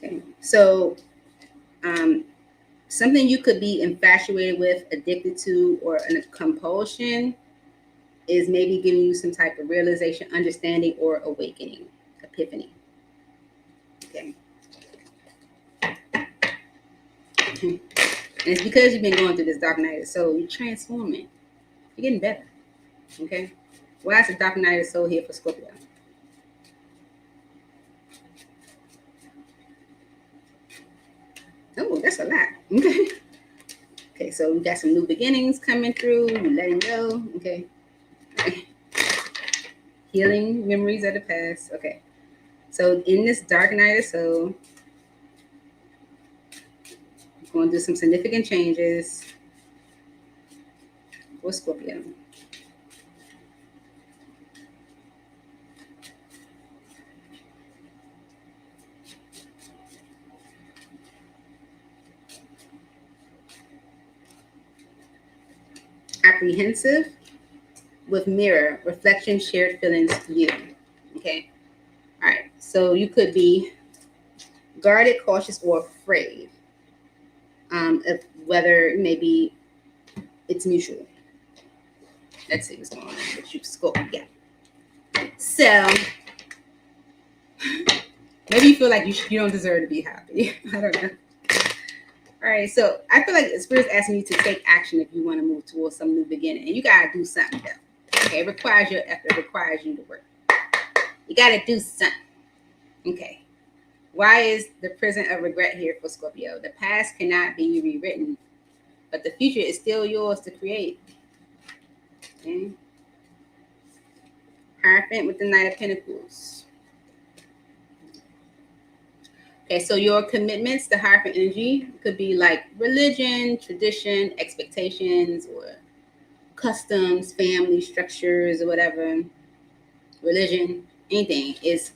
Okay, so something you could be infatuated with, addicted to, or a compulsion is maybe giving you some type of realization, understanding, or awakening, epiphany. Okay. And it's because you've been going through this dark night of the soul, you're transforming. You're getting better. Okay. Why is the dark night of the soul here for Scorpio? Oh, that's a lot. Okay. Okay, so we got some new beginnings coming through. You're letting go. Okay. Healing memories of the past. Okay. So in this dark night of the soul, we're going to do some significant changes for Scorpio. Apprehensive with mirror, reflection, shared feelings, you. Okay. All right. So you could be guarded, cautious, or afraid of whether maybe it's mutual. Let's see what's going on with you, Scorpio. Yeah. So maybe you feel like you don't deserve to be happy. I don't know. All right, so I feel like Spirit's asking you to take action if you want to move towards some new beginning. And you got to do something, though. Okay, it requires your effort. It requires you to work. You got to do something. Okay. Why is the prison of regret here for Scorpio? The past cannot be rewritten, but the future is still yours to create. Okay. Hierophant with the Knight of Pentacles. Okay, so your commitments, the Hierophant energy, could be like religion, tradition, expectations, or customs, family structures, or whatever. Religion, anything is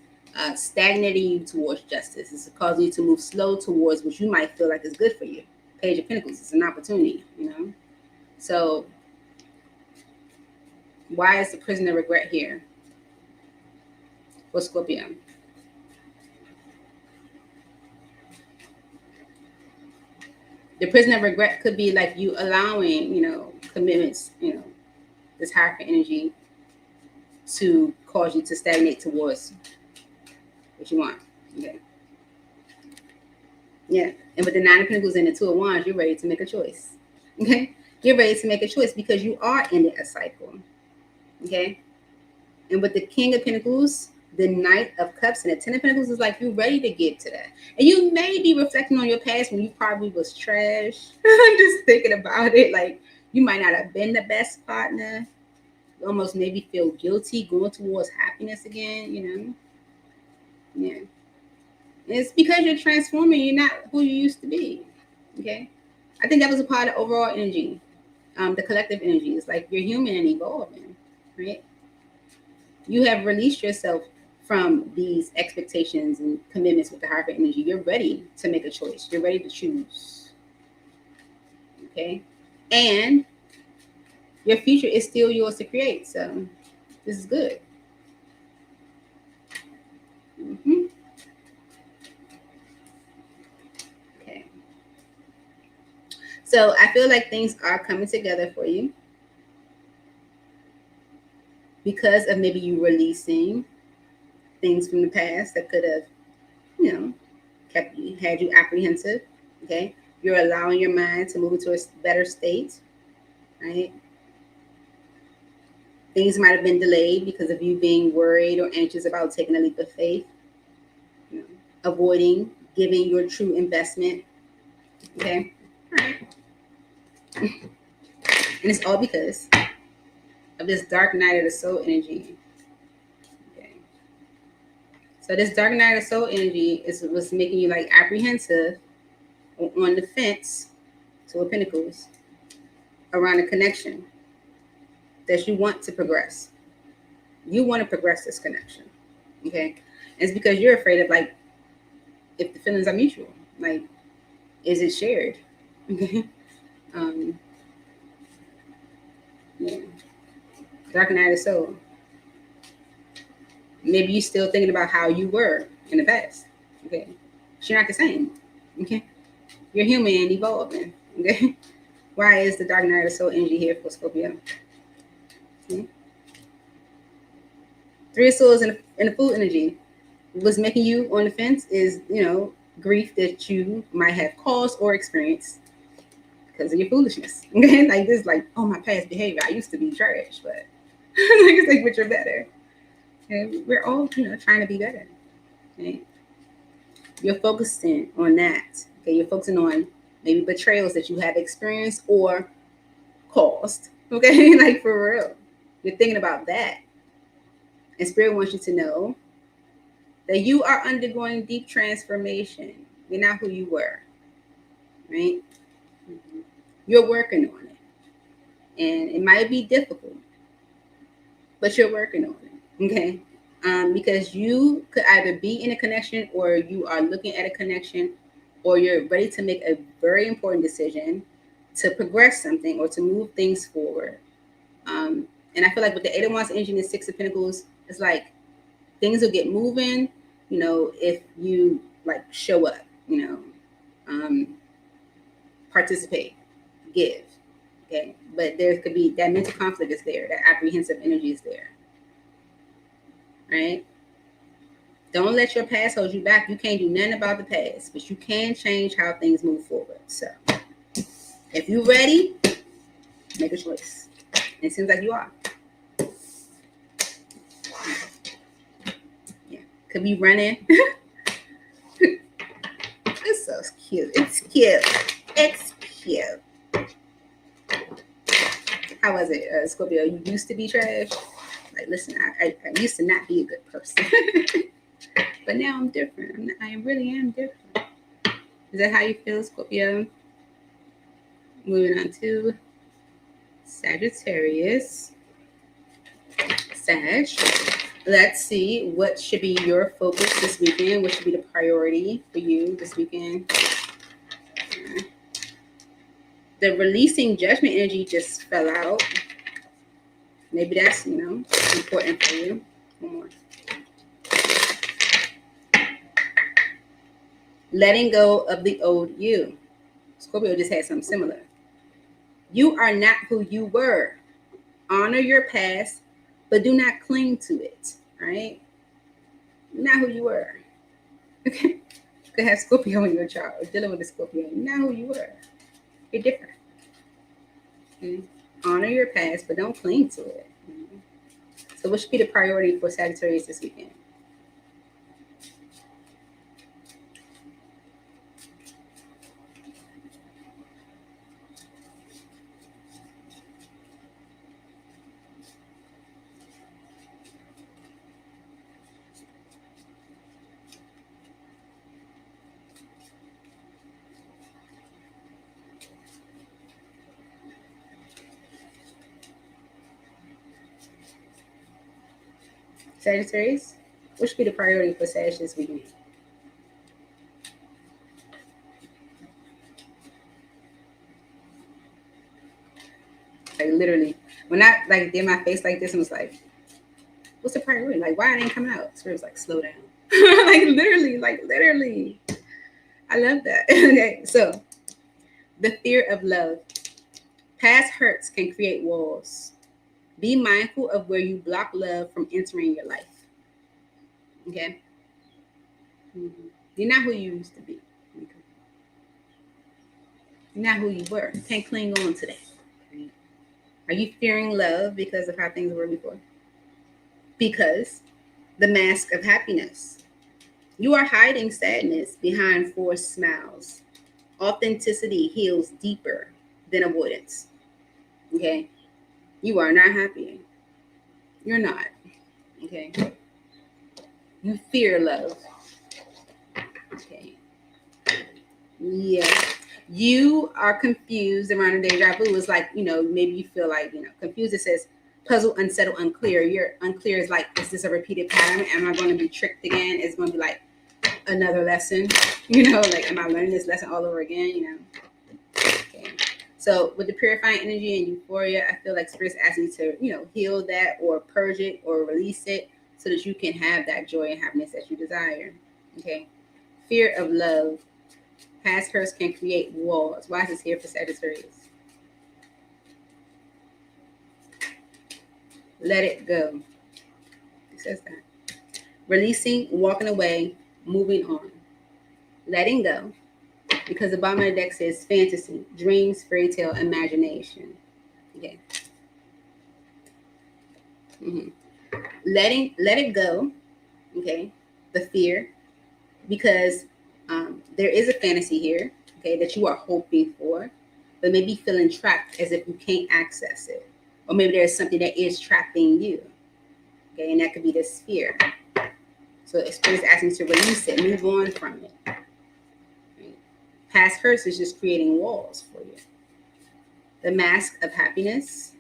stagnating you towards justice. It's causing you to move slow towards what you might feel like is good for you. Page of Pentacles, it's an opportunity, So why is the prison of regret here for Scorpio? The prison of regret could be like you allowing, commitments, this higher energy to cause you to stagnate towards what you want. Okay. Yeah. And with the Nine of Pentacles and the Two of Wands, you're ready to make a choice. Okay. You're ready to make a choice because you are ending a cycle. Okay. And with the King of Pentacles, the Knight of Cups, and the Ten of Pentacles is like you're ready to get to that. And you may be reflecting on your past when you probably was trash. I'm just thinking about it. Like you might not have been the best partner. You almost maybe feel guilty going towards happiness again, Yeah. It's because you're transforming. You're not who you used to be. Okay. I think that was a part of overall energy. The collective energy is like you're human and evolving, right? You have released yourself from these expectations and commitments with the higher energy. You're ready to make a choice. You're ready to choose. Okay. And your future is still yours to create. So this is good. Mm-hmm. Okay. So I feel like things are coming together for you because of maybe you releasing things from the past that could have, had you apprehensive. Okay. You're allowing your mind to move into a better state, right? Things might have been delayed because of you being worried or anxious about taking a leap of faith, avoiding giving your true investment. Okay. All right. And it's all because of this dark night of the soul energy. Okay. So this dark night of soul energy is what's making you like apprehensive or on the fence, Two of Pentacles, around a connection that you want to progress. You want to progress this connection. Okay. And it's because you're afraid of like if the feelings are mutual. Like, is it shared? Okay. Yeah. Dark night of soul. Maybe you're still thinking about how you were in the past. Okay. But you're not the same. Okay. You're human and evolving. Okay. Why is the dark night of soul energy here for Scorpio? Okay. Three of Swords in the Fool energy. What's making you on the fence is, grief that you might have caused or experienced because of your foolishness. Okay. Like this, like, oh, my past behavior. I used to be trash, but it's like, but you're better. Okay? We're all, trying to be better. Okay. You're focusing on that. Okay. You're focusing on maybe betrayals that you have experienced or caused. Okay. Like for real. You're thinking about that. And Spirit wants you to know that you are undergoing deep transformation. You're not who you were. Right? Mm-hmm. You're working on it. And it might be difficult, but you're working on it. Okay. Because you could either be in a connection or you are looking at a connection or you're ready to make a very important decision to progress something or to move things forward. And I feel like with the Eight of Wands energy and the Six of Pentacles, it's like things will get moving, if you like show up, participate, give. Okay. But there could be that mental conflict is there, that apprehensive energy is there. Right? Don't let your past hold you back. You can't do nothing about the past, but you can change how things move forward. So if you're ready, make a choice. It seems like you are. Yeah. Could be running. It's so cute. It's cute. It's cute. How was it, Scorpio? You used to be trash? Like, listen, I used to not be a good person. But now I'm different. I really am different. Is that how you feel, Scorpio? Moving on to Sagittarius. Sag. Let's see what should be your focus this weekend. What should be the priority for you this weekend? The releasing judgment energy just fell out. Maybe that's, important for you. One more. Letting go of the old you. Scorpio just had something similar. You are not who you were. Honor your past, but do not cling to it. All right? Not who you were. Okay? You could have Scorpio in your chart or dealing with a Scorpio. Not who you were. You're different. Okay? Honor your past, but don't cling to it. So what should be the priority for Sagittarius this weekend? Sagittarius, what should be the priority for Sag this weekend? Like literally, when I like did my face like this and was like, what's the priority? Like, why it ain't coming out? So it was like, slow down. like literally. I love that. Okay, so the fear of love. Past hurts can create walls. Be mindful of where you block love from entering your life. Okay? You're not who you used to be. Okay? You're not who you were. You can't cling on to that. Okay? Are you fearing love because of how things were before? Because the mask of happiness. You are hiding sadness behind forced smiles. Authenticity heals deeper than avoidance. Okay? You are not happy. You're not. Okay? You fear love. Okay. Yeah. You are confused around the deja vu. It's like, maybe you feel like, confused. It says puzzle, unsettled, unclear. You're unclear is like, is this a repeated pattern? Am I going to be tricked again? It's going to be like another lesson, like, am I learning this lesson all over again? Okay. So with the purifying energy and euphoria, I feel like Spirit's asking you to, heal that or purge it or release it so that you can have that joy and happiness that you desire. Okay. Fear of love. Past hurts can create walls. Why is this here for Sagittarius? Let it go. It says that. Releasing, walking away, moving on. Letting go. Because the bottom of the deck says fantasy, dreams, fairy tale, imagination. Okay. Let it go. Okay. The fear. Because there is a fantasy here, okay, that you are hoping for, but maybe feeling trapped as if you can't access it. Or maybe there's something that is trapping you. Okay, and that could be this fear. So Spirit is asking you to release it, move on from it. Right? Past hurts is just creating walls for you. The mask of happiness.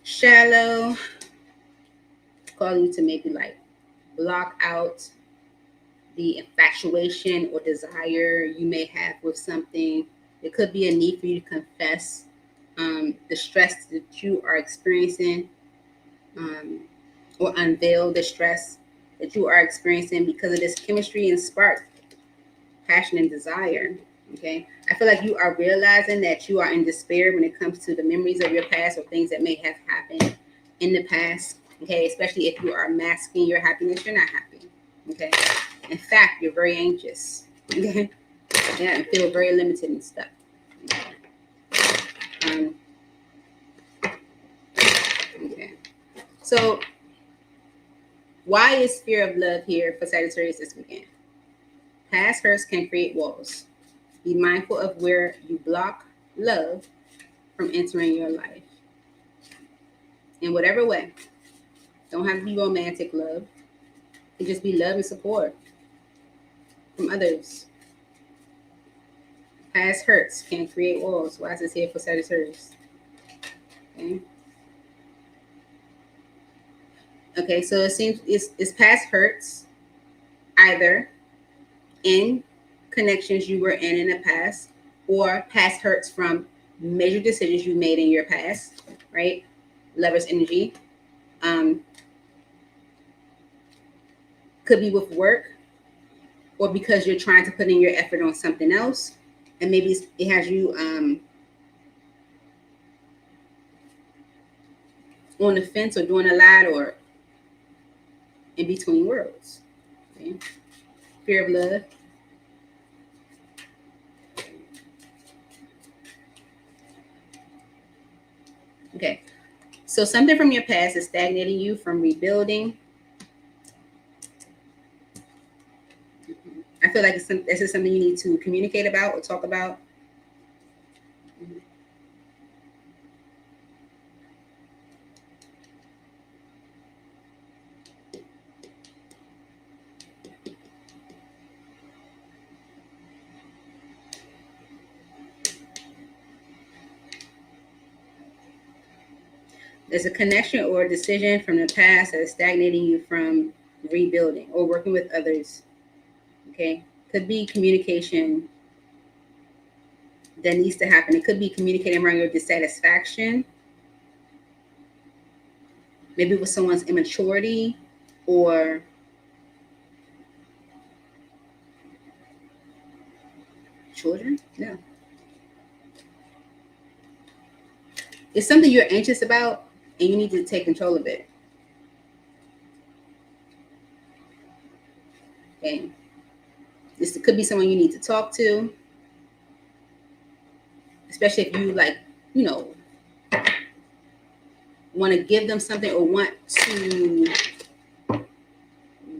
Shallow. Calling you to maybe like block out the infatuation or desire you may have with something. It could be a need for you to confess the stress that you are experiencing, or unveil the stress that you are experiencing because of this chemistry and spark, passion and desire. Okay, I feel like you are realizing that you are in despair when it comes to the memories of your past or things that may have happened in the past. Okay, especially if you are masking your happiness, you're not happy. Okay, in fact, you're very anxious. Okay, yeah, and feel very limited and stuff. Okay, so why is fear of love here for Sagittarius this weekend? Past hurts can create walls. Be mindful of where you block love from entering your life. In whatever way. Don't have to be romantic love. It can just be love and support from others. Past hurts can create walls. Why is this here for Sagittarius? Okay, so it seems it's past hurts either in connections you were in the past, or past hurts from major decisions you made in your past, right? Lover's energy. Could be with work, or because you're trying to put in your effort on something else, and maybe it has you on the fence or doing a lot or in between worlds. Okay. Fear of love. Okay. So something from your past is stagnating you from rebuilding. I feel like this is something you need to communicate about or talk about. There's a connection or a decision from the past that is stagnating you from rebuilding or working with others. Okay. Could be communication that needs to happen. It could be communicating around your dissatisfaction, maybe with someone's immaturity or children. No. It's something you're anxious about and you need to take control of it. Okay. This could be someone you need to talk to, especially if you want to give them something or want to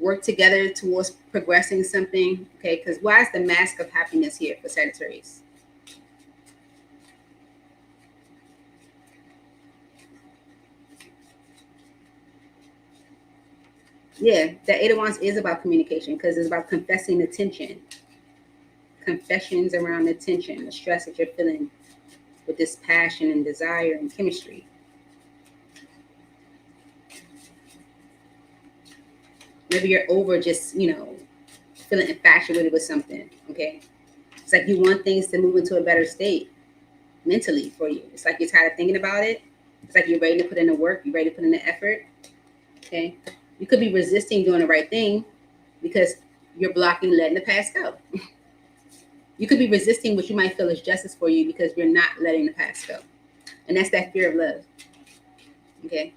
work together towards progressing something. Okay, because why is the mask of happiness here for Sagittarius? Yeah, the Eight of Wands is about communication because it's about confessing the tension. Confessions around the tension, the stress that you're feeling with this passion and desire and chemistry. Maybe you're over just, feeling infatuated with something, okay? It's like you want things to move into a better state mentally for you. It's like you're tired of thinking about it. It's like you're ready to put in the work. You're ready to put in the effort, okay? You could be resisting doing the right thing because you're blocking letting the past go. You could be resisting what you might feel is justice for you because you're not letting the past go. And that's that fear of love, okay?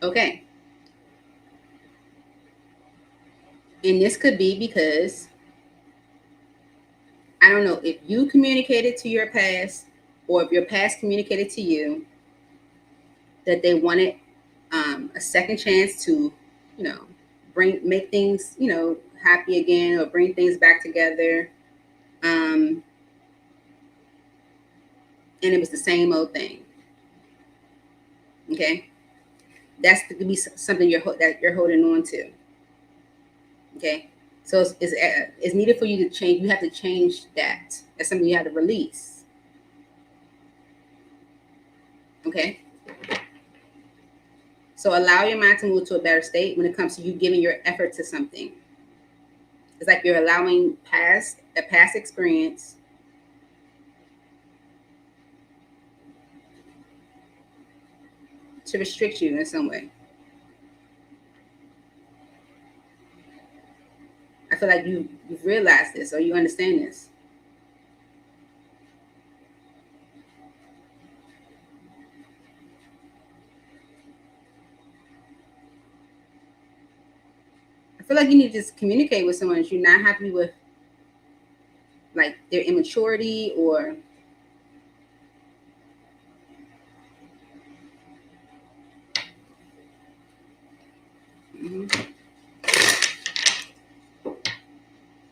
Okay. And this could be because, I don't know, if you communicated to your past or if your past communicated to you that they wanted a second chance to, make things, happy again or bring things back together. And it was the same old thing. Okay. That's to be something that you're holding on to. Okay. So it's needed for you to change. You have to change that. That's something you have to release. Okay. So allow your mind to move to a better state when it comes to you giving your effort to something. It's like you're allowing a past experience to restrict you in some way. I feel like you've realized this or you understand this. I feel like you need to just communicate with someone that you're not happy with, like their immaturity or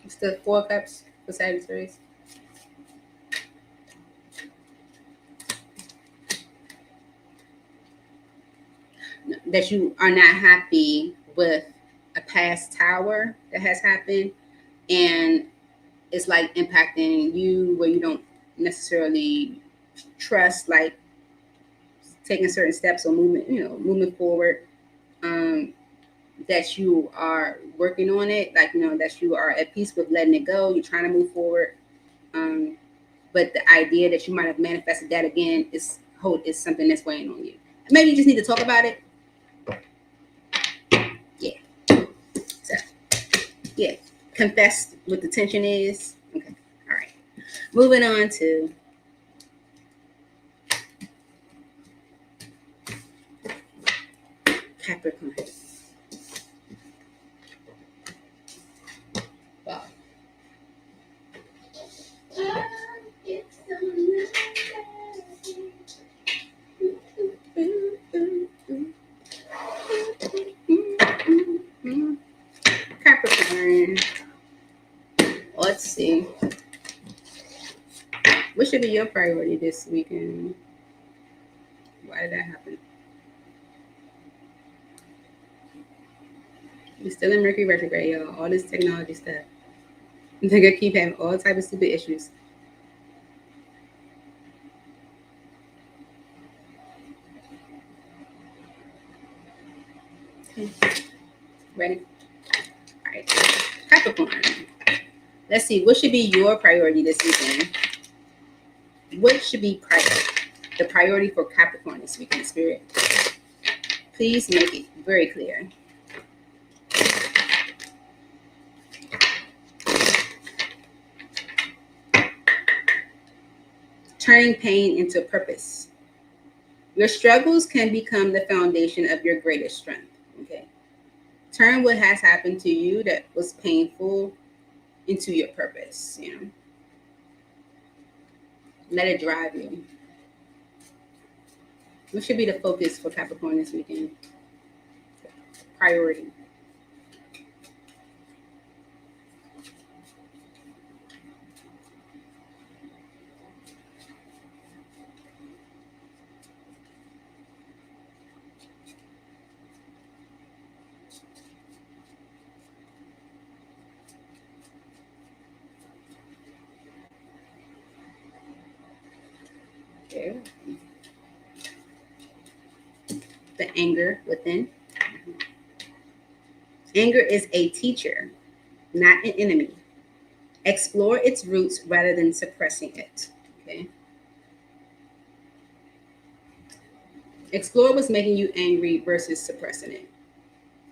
It's the Four of Cups for Sagittarius. That you are not happy with a past tower that has happened, and it's like impacting you where you don't necessarily trust, like taking certain steps or moving forward. That you are working on it, like, that you are at peace with letting it go. You're trying to move forward. But the idea that you might have manifested that again is something that's weighing on you. Maybe you just need to talk about it. Yeah. So, yeah. Confess what the tension is. Okay. All right. Moving on to Capricorn. Wow. Capricorn. Let's see. What should be your priority this weekend? Why did that happen? We're still in Mercury retrograde, y'all. All this technology stuff. They're gonna keep having all type of stupid issues. Okay. Ready? All right. Capricorn. Let's see. What should be your priority this weekend? What should be the priority for Capricorn this weekend, Spirit? Please make it very clear. Turning pain into purpose. Your struggles can become the foundation of your greatest strength. Okay. Turn what has happened to you that was painful into your purpose. Let it drive you. What should be the focus for Capricorn this weekend? Priority. Okay. The anger within. Anger is a teacher, not an enemy. Explore its roots rather than suppressing it. Okay. Explore what's making you angry versus suppressing it.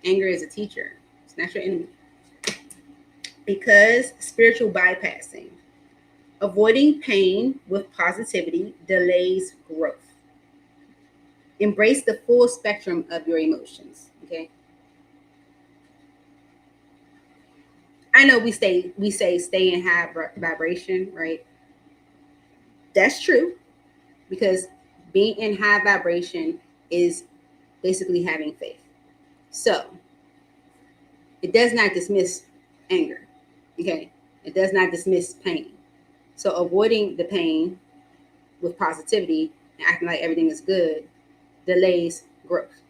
Anger is a teacher. It's not your enemy. Because spiritual bypassing. Avoiding pain with positivity delays growth. Embrace the full spectrum of your emotions. Okay. I know we say stay in high vibration, right? That's true, because being in high vibration is basically having faith. So it does not dismiss anger. Okay. It does not dismiss pain. So avoiding the pain with positivity and acting like everything is good delays growth.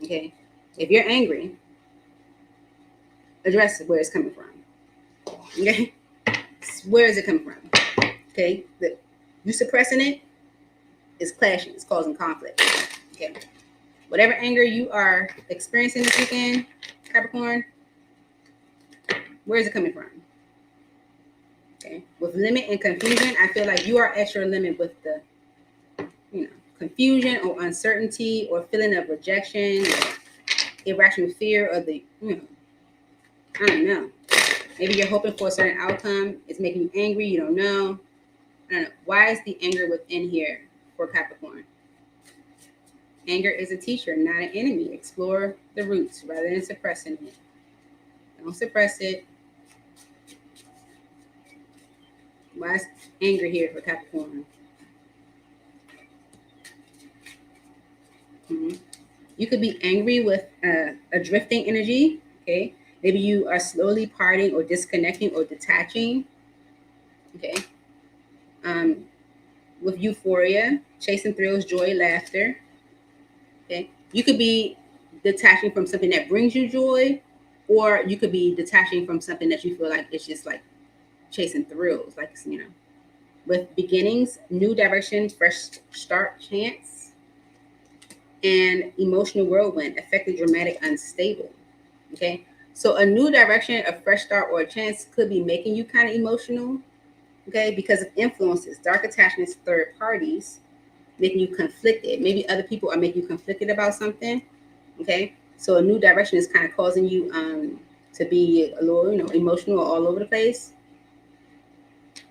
Okay. If you're angry, address where it's coming from. Okay. Where is it coming from? Okay. You suppressing it is clashing. It's causing conflict. Okay. Whatever anger you are experiencing this weekend, Capricorn, where is it coming from? Okay. With limit and confusion, I feel like you are at your limit with the, confusion or uncertainty or feeling of rejection, or irrational fear of the, I don't know. Maybe you're hoping for a certain outcome. It's making you angry. You don't know. I don't know. Why is the anger within here for Capricorn? Anger is a teacher, not an enemy. Explore the roots rather than suppressing it. Don't suppress it. Why is anger here for Capricorn? You could be angry with a drifting energy. Okay. Maybe you are slowly parting or disconnecting or detaching. Okay. With euphoria, chasing thrills, joy, laughter. Okay. You could be detaching from something that brings you joy, or you could be detaching from something that you feel like it's just like chasing thrills, like, with beginnings, new direction, fresh start, chance. and emotional whirlwind, affected, dramatic, unstable. Okay. So a new direction, a fresh start, or a chance could be making you kind of emotional. Okay. Because of influences, dark attachments, third parties, making you conflicted. Maybe other people are making you conflicted about something. Okay. So a new direction is kind of causing you to be a little, emotional all over the place.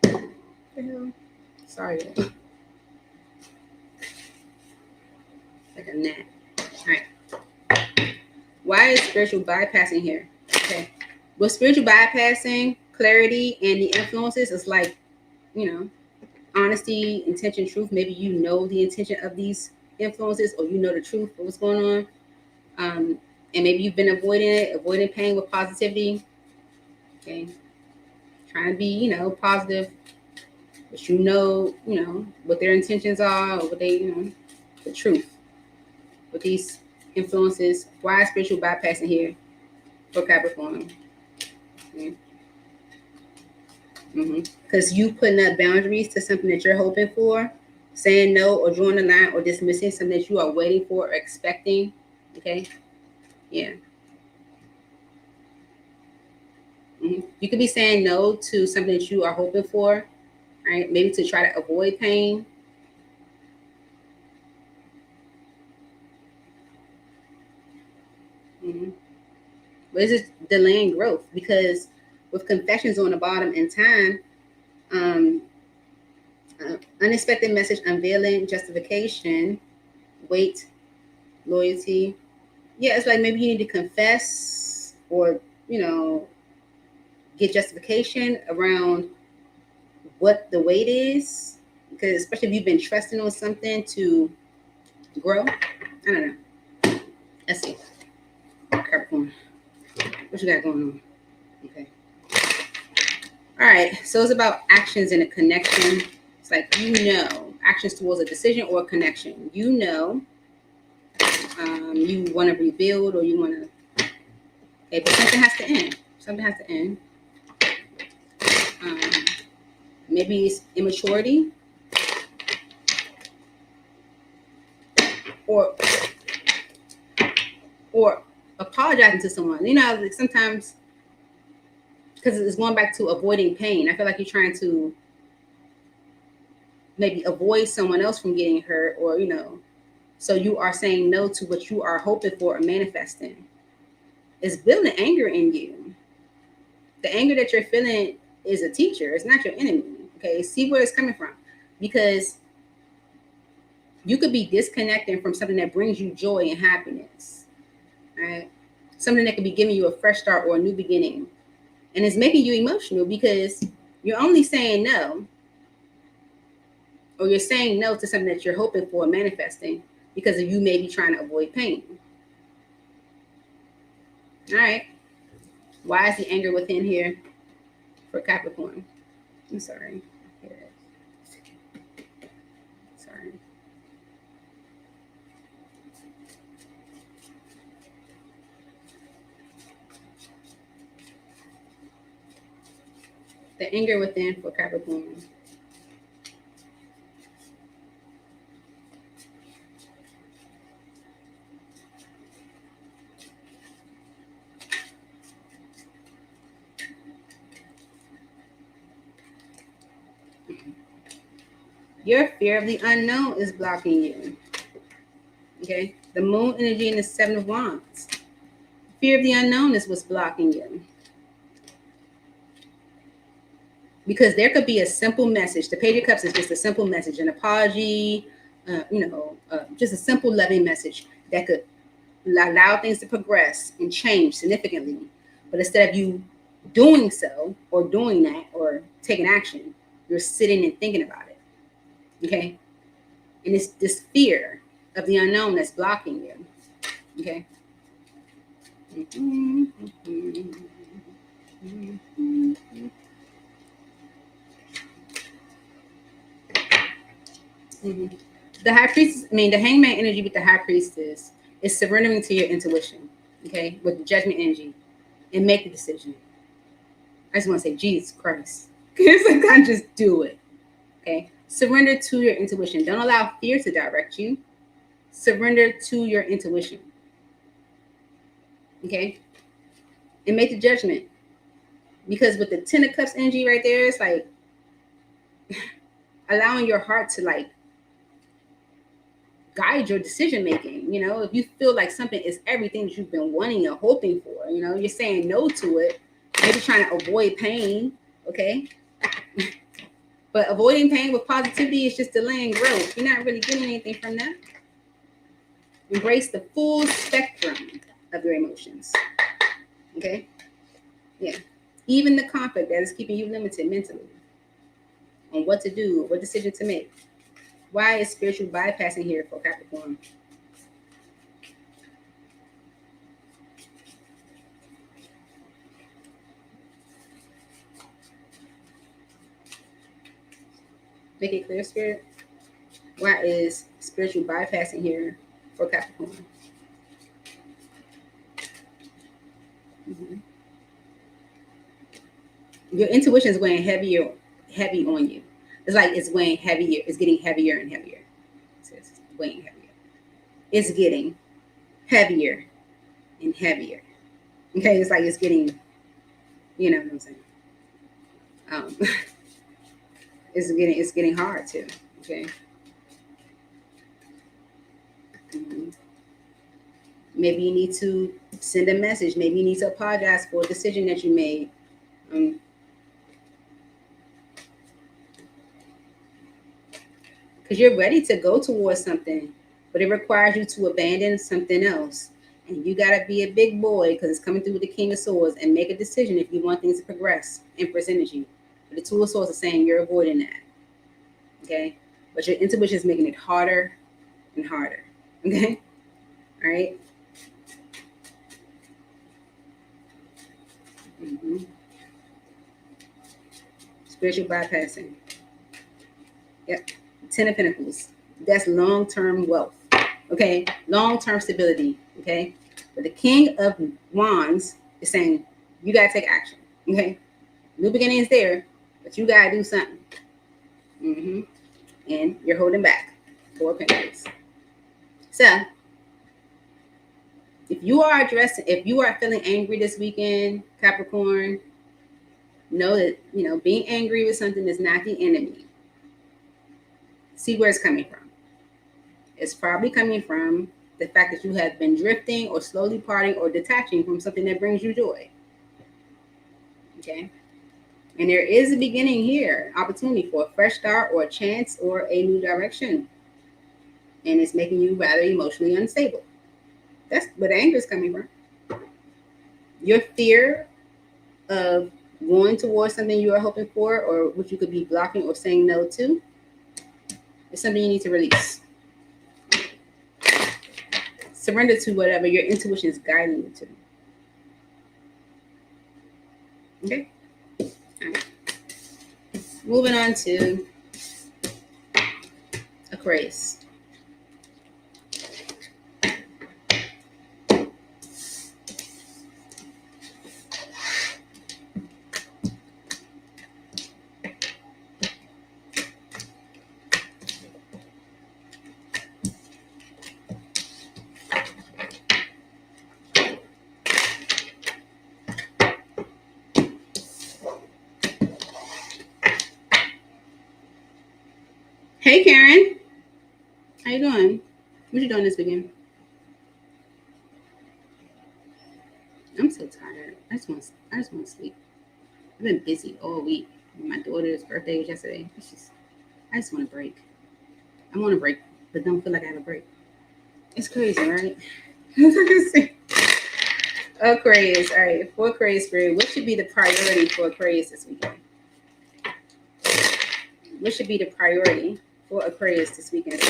What the hell? Sorry. Like a gnat. All right. Why is spiritual bypassing here? Okay. With spiritual bypassing, clarity and the influences is like, honesty, intention, truth. Maybe you know the intention of these influences, or you know the truth of what's going on. And maybe you've been avoiding pain with positivity. Okay. Trying to be, positive, but what their intentions are, or what they, the truth with these influences. Why is spiritual bypassing here for Capricorn? Okay. Because you putting up boundaries to something that you're hoping for, saying no or drawing a line or dismissing something that you are waiting for or expecting. Okay. Yeah. You could be saying no to something that you are hoping for, right? Maybe to try to avoid pain. But it's just delaying growth, because with confessions on the bottom in time, unexpected message, unveiling, justification, wait, loyalty. Yeah, it's like maybe you need to confess, or get justification around what the wait is, because especially if you've been trusting on something to grow. I don't know. Let's see. Capricorn, what you got going on? Okay. All right. So it's about actions and a connection. It's like, actions towards a decision or a connection. You want to rebuild, or you want to. Okay, but something has to end. Something has to end. Maybe it's immaturity, or apologizing to someone. Like sometimes, because it's going back to avoiding pain. I feel like you're trying to maybe avoid someone else from getting hurt, or so you are saying no to what you are hoping for or manifesting. It's building anger in you. The anger that you're feeling is a teacher. It's not your enemy. Okay, see where it's coming from, because you could be disconnecting from something that brings you joy and happiness. Right? Something that could be giving you a fresh start or a new beginning. And it's making you emotional because you're only saying no, or you're saying no to something that you're hoping for, manifesting, because of you maybe trying to avoid pain. All right. Why is the anger within here for Capricorn? I'm sorry. Sorry. The anger within for Capricorn. Your fear of the unknown is blocking you. Okay. The moon energy and the 7 of Wands. Fear of the unknown is what's blocking you. Because there could be a simple message. The Page of Cups is just a simple message, an apology, just a simple loving message that could allow things to progress and change significantly. But instead of you doing so, or doing that, or taking action, you're sitting and thinking about it. Okay. And it's this fear of the unknown that's blocking you. Okay. The High Priestess, the Hangman energy with the High Priestess is surrendering to your intuition, okay, with the Judgment energy, and make the decision. I just want to say, Jesus Christ. Sometimes just do it, okay? Surrender to your intuition. Don't allow fear to direct you. Surrender to your intuition. Okay? And make the judgment. Because with the 10 of Cups energy right there, it's like allowing your heart to like guide your decision making. You know, if you feel like something is everything that you've been wanting or hoping for, you know, you're saying no to it, maybe trying to avoid pain. Okay? But avoiding pain with positivity is just delaying growth. You're not really getting anything from that. Embrace the full spectrum of your emotions. Okay? Yeah. Even the conflict that is keeping you limited mentally on what to do, what decision to make. Why is spiritual bypassing here for Capricorn? Make it clear, Spirit. Why is spiritual bypassing here for Capricorn? Mm-hmm. Your intuition is weighing heavy on you. It's like it's weighing heavier. It's getting heavier and heavier. It's weighing heavier. It's getting heavier and heavier. Okay, it's like it's getting, you know what I'm saying? It's getting hard too. Okay. Mm-hmm. Maybe you need to send a message. Maybe you need to apologize for a decision that you made. Because you're ready to go towards something, but it requires you to abandon something else. And you got to be a big boy because it's coming through with the King of Swords and make a decision if you want things to progress. Empress energy. But the Two of Swords are saying you're avoiding that. Okay? But your intuition is making it harder and harder. Okay? All right? Mm-hmm. Spiritual bypassing. Yep. 10 of Pentacles. That's long-term wealth. Okay? Long-term stability. Okay? But the King of Wands is saying you got to take action. Okay? New beginnings there, but you got to do something. Mm-hmm. And you're holding back. 4 of Pentacles. So, if you are feeling angry this weekend, Capricorn, know that, you know, being angry with something is not the enemy. See where it's coming from. It's probably coming from the fact that you have been drifting or slowly parting or detaching from something that brings you joy. Okay? And there is a beginning here, opportunity for a fresh start or a chance or a new direction. And it's making you rather emotionally unstable. That's where the anger is coming from. Your fear of going towards something you are hoping for or which you could be blocking or saying no to is something you need to release. Surrender to whatever your intuition is guiding you to. Okay? All right. Moving on to Aquarius. Hey, Karen. How you doing? What you doing this weekend? I'm so tired. I just want to sleep. I've been busy all week. My daughter's birthday was yesterday. I just want a break. I want a break, but don't feel like I have a break. It's crazy, right? Aquarius. All right. For Aquarius spirit, what should be the priority for Aquarius this weekend? What should be the priority for Aquarius this weekend?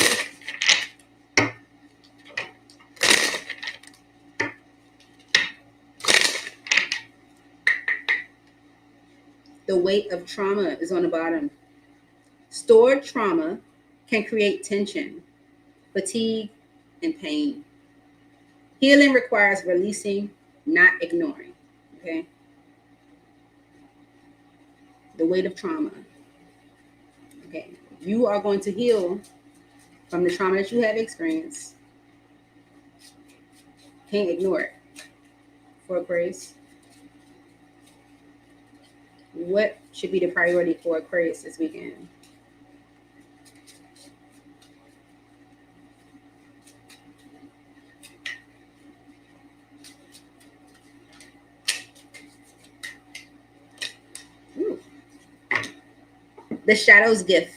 The weight of trauma is on the bottom. Stored trauma can create tension, fatigue, and pain. Healing requires releasing, not ignoring. Okay? The weight of trauma. Okay? You are going to heal from the trauma that you have experienced. Can't ignore it. For Aquarius. What should be the priority for Aquarius this weekend? Ooh. The shadow's gift.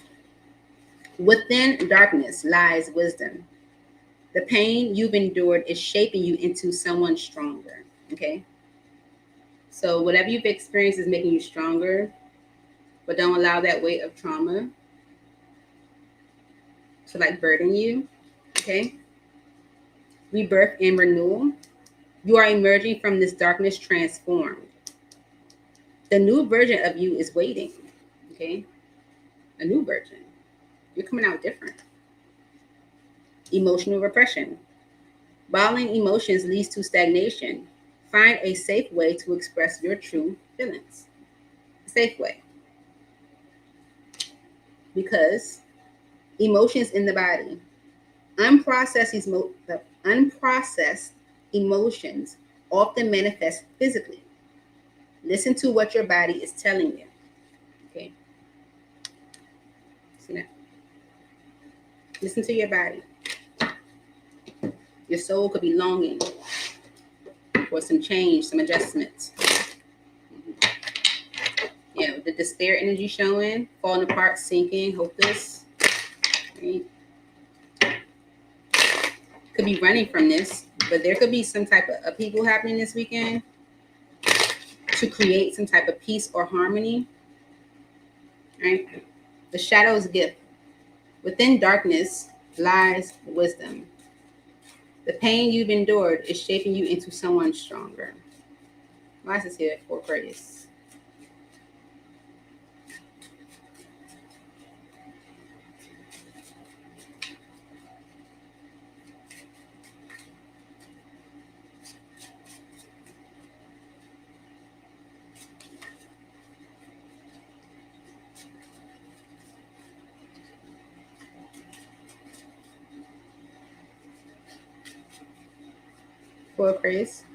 Within darkness lies wisdom. The pain you've endured is shaping you into someone stronger. Okay? So whatever you've experienced is making you stronger, but don't allow that weight of trauma to like burden you. Okay? Rebirth and renewal. You are emerging from this darkness transformed. The new version of you is waiting. Okay? A new version. You're coming out different. Emotional repression. Bottling emotions leads to stagnation. Find a safe way to express your true feelings. A safe way. Because emotions in the body, unprocessed emotions often manifest physically. Listen to what your body is telling you. Okay. See that? Listen to your body. Your soul could be longing for some change, some adjustments. You know, the despair energy showing, falling apart, sinking, hopeless. Right? Could be running from this, but there could be some type of upheaval happening this weekend to create some type of peace or harmony. Right? The shadow's gift. Within darkness lies wisdom. The pain you've endured is shaping you into someone stronger. Why is this here for Aquarius? For Aquarius.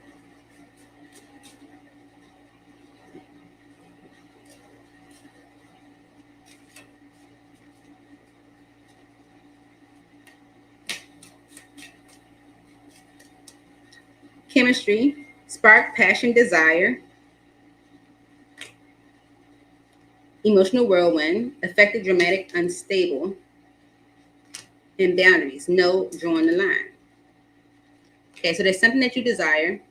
Chemistry, spark, passion, desire. Emotional whirlwind, affected, dramatic, unstable. And boundaries, no drawing the line. Okay, so there's something that you desire,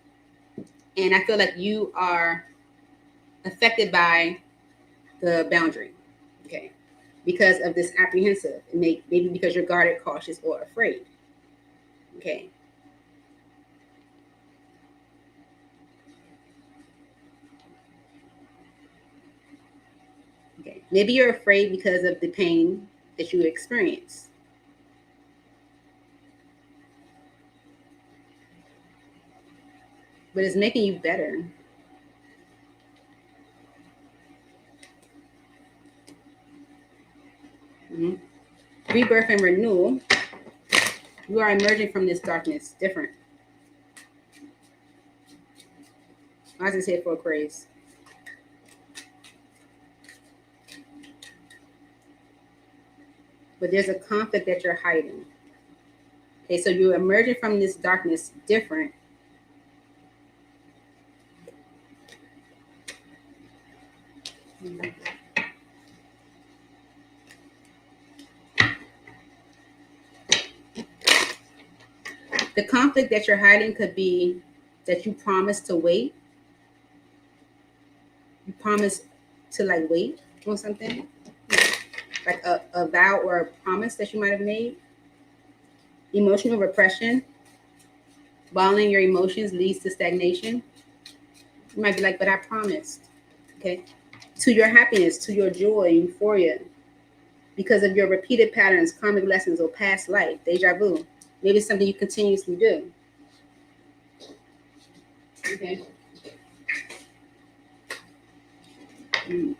and I feel like you are affected by the boundary, okay, because of this apprehensive, maybe because you're guarded, cautious, or afraid, okay. Okay, maybe you're afraid because of the pain that you experience. But it's making you better. Mm-hmm. Rebirth and renewal. You are emerging from this darkness different. I was just here for Aquarius. But there's a conflict that you're hiding. Okay, so you're emerging from this darkness different. Mm-hmm. The conflict that you're hiding could be that you promised to wait. You promised to like wait on something, like a vow or a promise that you might have made. Emotional repression, bottling your emotions leads to stagnation. You might be like, but I promised. Okay. To your happiness, to your joy, euphoria, because of your repeated patterns, karmic lessons, or past life, deja vu. Maybe it's something you continuously do. Okay. Mm.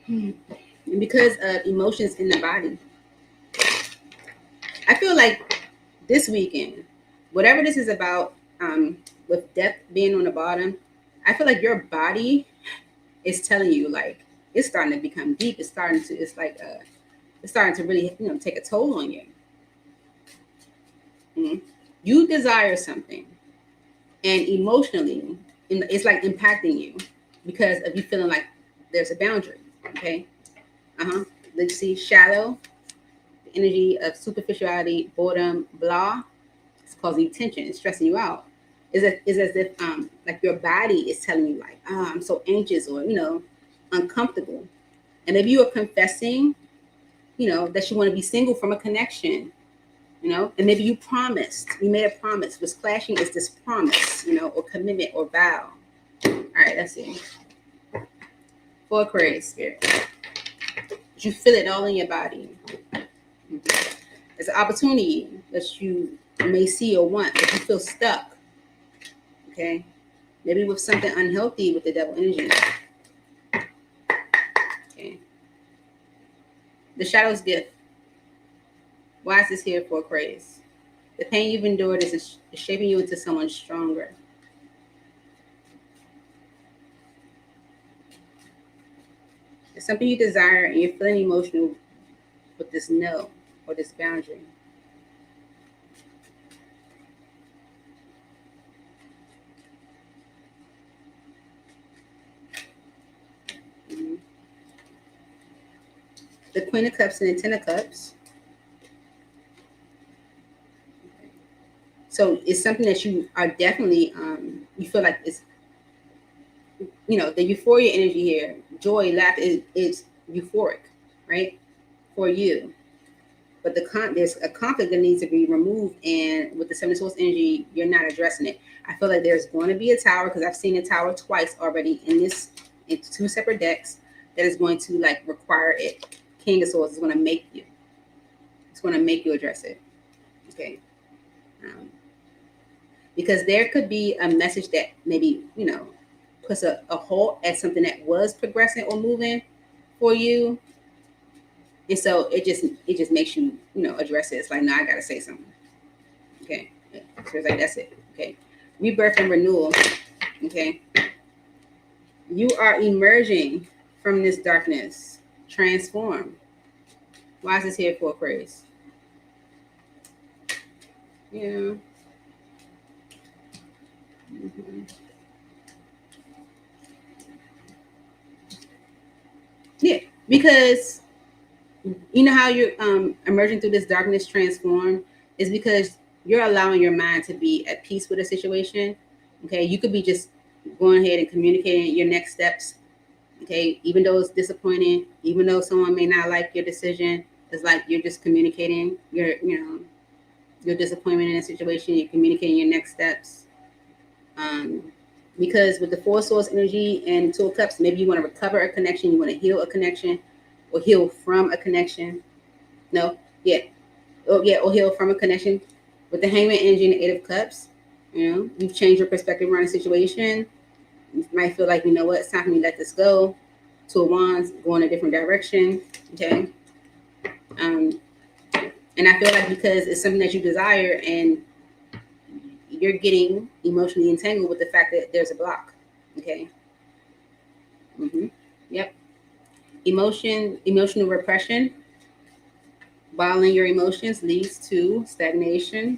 And because of emotions in the body, I feel like this weekend whatever this is about, with death being on the bottom, I feel like your body is telling you, like, it's starting to become deep. It's starting to really, take a toll on you. You desire something, and emotionally, it's like impacting you because of you feeling like there's a boundary. Okay. Let's see, shallow, the energy of superficiality, boredom, blah. It's causing tension. It's stressing you out. Is as if like your body is telling you, like, I'm so anxious, or uncomfortable. And if you are confessing, that you want to be single from a connection, and maybe you made a promise. What's clashing is this promise, or commitment or vow. All right, let's see. For Aquarius spirit, you feel it all in your body. It's an opportunity that you may see or want, but you feel stuck. Okay, maybe with something unhealthy with the devil energy. Okay, the shadow's gift. Why is this here for Aquarius? The pain you've endured is shaping you into someone stronger. It's something you desire, and you're feeling emotional with this no, or this boundary. The Queen of Cups and the Ten of Cups. So it's something that you are definitely, you feel like it's, the euphoria energy here, joy, laughter is euphoric, right? For you. But there's a conflict that needs to be removed. And with the Seven of Swords energy, you're not addressing it. I feel like there's going to be a tower, because I've seen a tower twice already in two separate decks, that is going to like require it. King of Swords is going to make you. It's going to make you address it. Okay. Because there could be a message that maybe, puts a halt at something that was progressing or moving for you. And so it just makes you, address it. It's like, no, I got to say something. Okay. So it's like, that's it. Okay. Rebirth and renewal. Okay. You are emerging from this darkness. Transform. Why is this here for Aquarius? Yeah. Yeah, because you know how you're emerging through this darkness, transform, is because you're allowing your mind to be at peace with a situation. Okay, you could be just going ahead and communicating your next steps. Okay, even though it's disappointing, even though someone may not like your decision, it's like you're just communicating your disappointment in a situation. You're communicating your next steps. Because with the Four Swords energy and Two of Cups, maybe you want to recover a connection, you want to heal a connection, or heal from a connection. No, yeah, or heal from a connection. With the Hangman energy and the Eight of Cups, you've changed your perspective around a situation. You might feel like, you know what, it's time for me to let this go. Two of Wands, go in a different direction. Okay, and I feel like because it's something that you desire, and you're getting emotionally entangled with the fact that there's a block. Okay. Yep. Emotional repression, bottling your emotions leads to stagnation.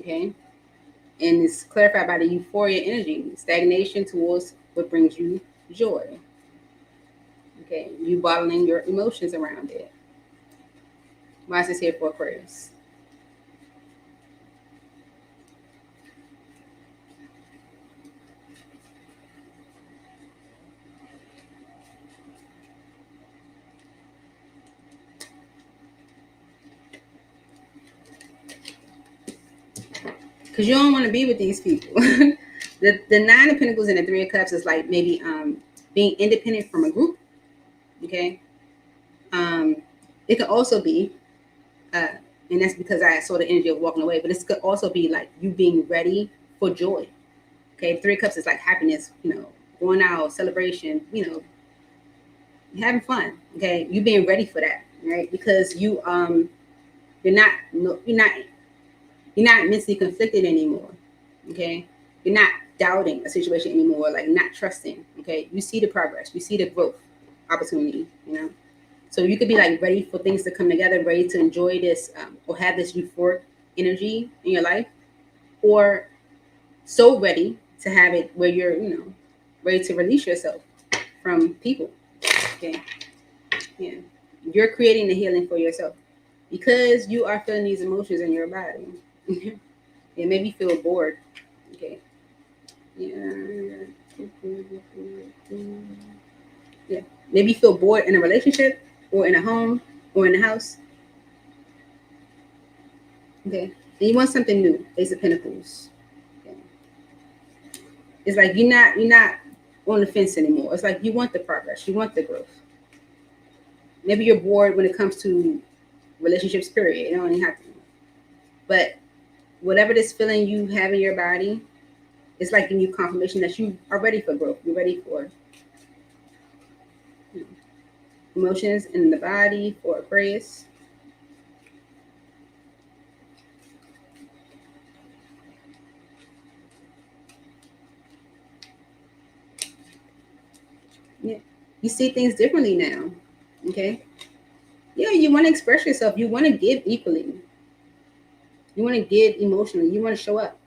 Okay. And it's clarified by the euphoria energy. Stagnation towards what brings you joy. Okay. You bottling your emotions around it. Why is this here for Aquarius? Because you don't want to be with these people. the Nine of Pentacles and the Three of Cups is like maybe being independent from a group. Okay. It could also be, and that's because I saw the energy of walking away, but this could also be like you being ready for joy. Okay. Three of Cups is like happiness, going out, celebration, having fun. Okay. You being ready for that, right? Because you're not You're not mentally conflicted anymore. Okay. You're not doubting a situation anymore, like not trusting. Okay. You see the progress, you see the growth opportunity, you know. So you could be like ready for things to come together, ready to enjoy this or have this euphoric energy in your life, or so ready to have it where you're, you know, ready to release yourself from people. Okay. Yeah. You're creating the healing for yourself because you are feeling these emotions in your body. It made me feel bored. Okay. Yeah. Yeah. Maybe you feel bored in a relationship or in a home or in a house. Okay. And you want something new. Ace of Pentacles. Okay. It's like you're not on the fence anymore. It's like you want the progress. You want the growth. Maybe you're bored when it comes to relationships, period. You don't even have to. But whatever this feeling you have in your body, it's like giving you confirmation that you are ready for growth. You're ready for emotions in the body, for Aquarius. Yeah. You see things differently now. Okay. Yeah, you want to express yourself. You want to give equally. You want to give emotionally. You want to show up.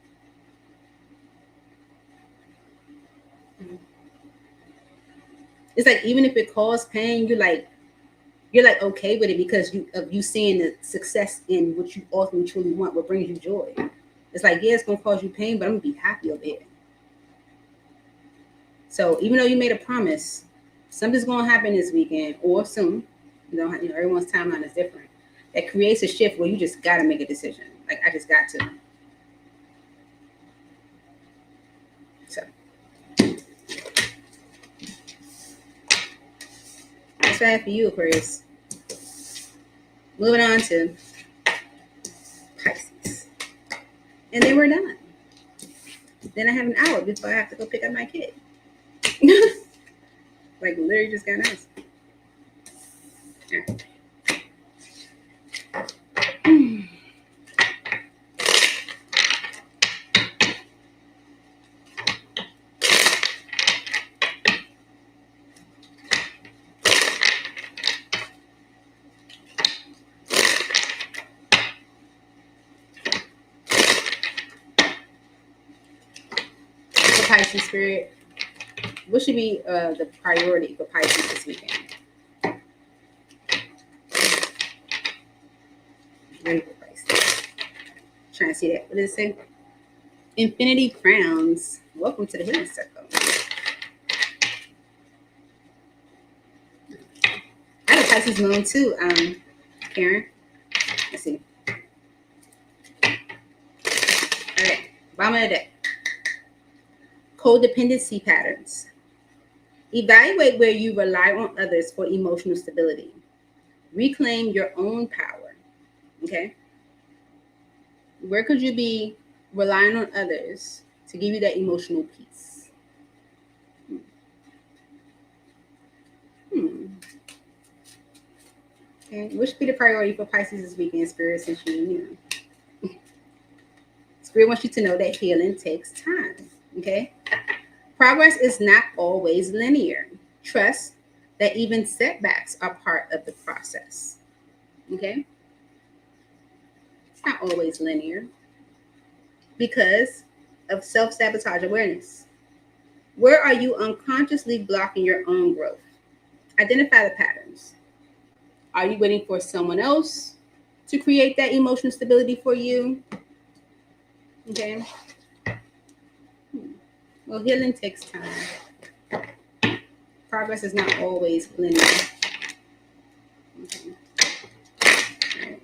It's like even if it causes pain, you're like okay with it because you seeing the success in what you ultimately truly want, what brings you joy. It's like, yeah, it's gonna cause you pain, but I'm gonna be happy over it. So even though you made a promise, something's gonna happen this weekend or soon. You know, everyone's timeline is different. That creates a shift where you just gotta make a decision. Like I just got to. So that's what I have for you, Aquarius. Moving on to Pisces. And then we're done. Then I have an hour before I have to go pick up my kid. Like literally just got nice. All right. For Pisces spirit, what should be the priority for Pisces this weekend? Ready for Pisces. Trying to see that. What does it say? Infinity crowns. Welcome to the healing circle. I have a Pisces moon too, Karen. Let's see. Okay, bottom of the deck. Codependency patterns. Evaluate where you rely on others for emotional stability. Reclaim your own power. Okay. Where could you be relying on others to give you that emotional peace? Okay. What should be the priority for Pisces this weekend, Spirit, since you know? Spirit wants you to know that healing takes time. Okay. Progress is not always linear. Trust that even setbacks are part of the process. Okay. It's not always linear because of self-sabotage awareness. Where are you unconsciously blocking your own growth? Identify the patterns. Are you waiting for someone else to create that emotional stability for you? Okay. Well, healing takes time. Progress is not always linear. Okay. Right.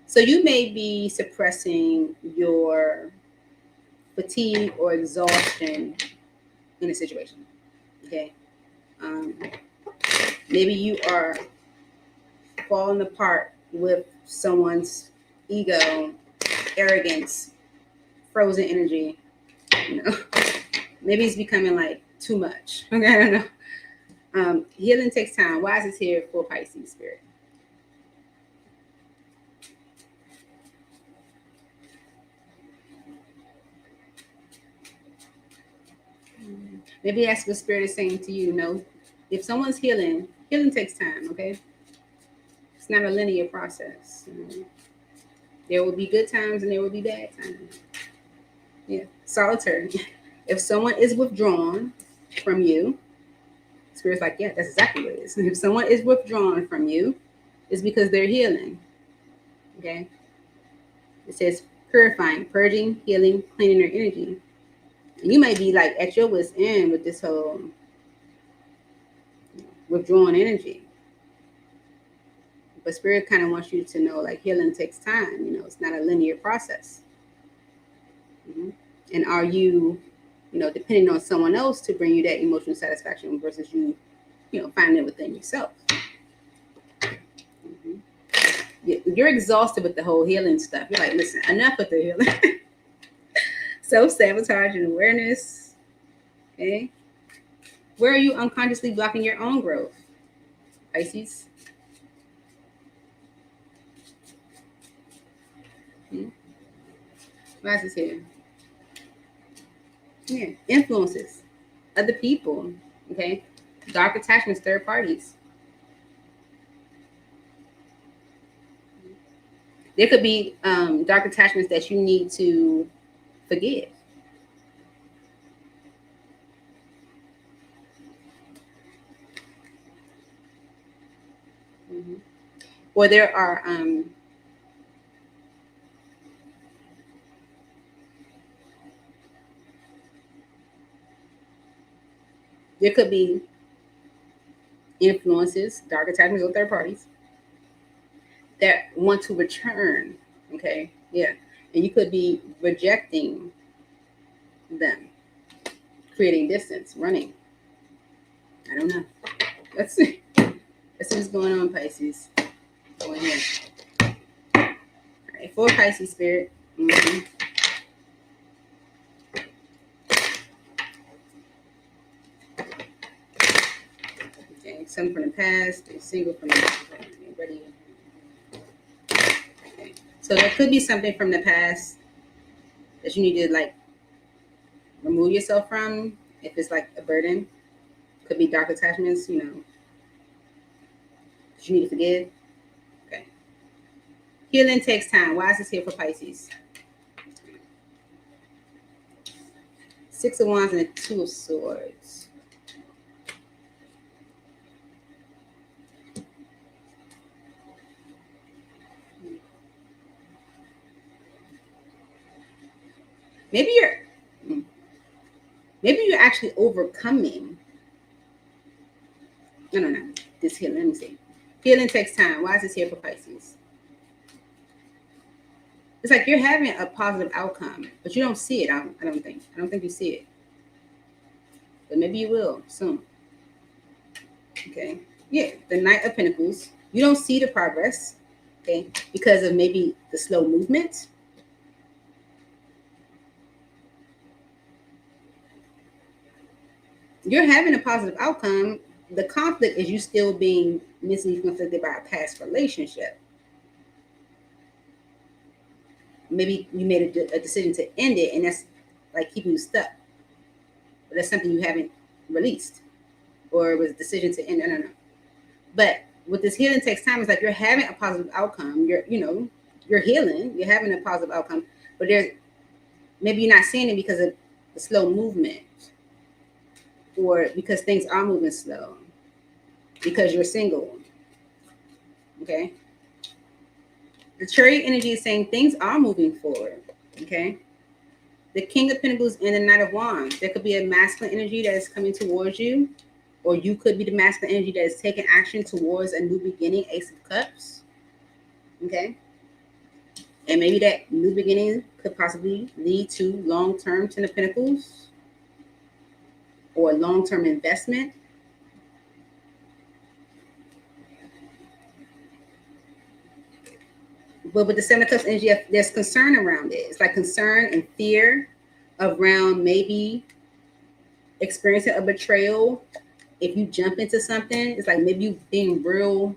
So you may be suppressing your fatigue or exhaustion in a situation. Okay. Maybe you are falling apart with someone's ego, arrogance, frozen energy. You know, maybe it's becoming like too much. Okay, I don't know. Healing takes time. Why is this here for Pisces spirit? Maybe that's what Spirit is saying to you. You know, if someone's healing, healing takes time. Okay, it's not a linear process. There will be good times and there will be bad times. Yeah, solitary. If someone is withdrawn from you, Spirit's like, yeah, that's exactly what it is. If someone is withdrawn from you, it's because they're healing. Okay, it says purifying, purging, healing, cleaning their energy. You may be like at your wit's end with this whole withdrawn energy. But Spirit kind of wants you to know like healing takes time. You know, it's not a linear process. Mm-hmm. And are you, depending on someone else to bring you that emotional satisfaction versus you, finding it within yourself? Mm-hmm. You're exhausted with the whole healing stuff. You're like, listen, enough with the healing. Self-sabotage and awareness. Okay. Where are you unconsciously blocking your own growth? Pisces. Why is this here? Yeah. Influences. Other people. Okay. Dark attachments, third parties. There could be dark attachments that you need to forgive. Mm-hmm. Or there are there could be influences, dark attachments, or third parties that want to return. Okay, yeah, and you could be rejecting them, creating distance, running. I don't know. Let's see. Let's see what's going on, Pisces. Go in here. All right, for Pisces Spirit. Mm-hmm. Okay, some from the past, single from the past. Ready. Okay. So there could be something from the past that you need to like remove yourself from if it's like a burden. Could be dark attachments, that you need to forgive. Okay. Healing takes time. Why is this here for Pisces? Six of Wands and the Two of Swords. Maybe you're actually overcoming. I don't know. This healing, let me see. Healing takes time. Why is this here for Pisces? It's like you're having a positive outcome, but you don't see it. I don't think you see it. But maybe you will soon. Okay. Yeah, the Knight of Pentacles. You don't see the progress, okay, because of maybe the slow movement. You're having a positive outcome. The conflict is you still being mentally conflicted by a past relationship. Maybe you made a decision to end it, and that's like keeping you stuck. But that's something you haven't released, or it was a decision to end. I don't know. But with this healing takes time. It's like you're having a positive outcome. You're healing. You're having a positive outcome, but maybe you're not seeing it because of the slow movement, or because things are moving slow, because you're single. Okay. The Chariot energy is saying things are moving forward. Okay. The King of Pentacles and the Knight of Wands. There could be a masculine energy that is coming towards you, or you could be the masculine energy that is taking action towards a new beginning. Ace of Cups. Okay. And maybe that new beginning could possibly lead to long-term Ten of Pentacles or long-term investment. But with the Seven of Cups energy, there's concern around it. It's like concern and fear around maybe experiencing a betrayal. If you jump into something, it's like maybe you being real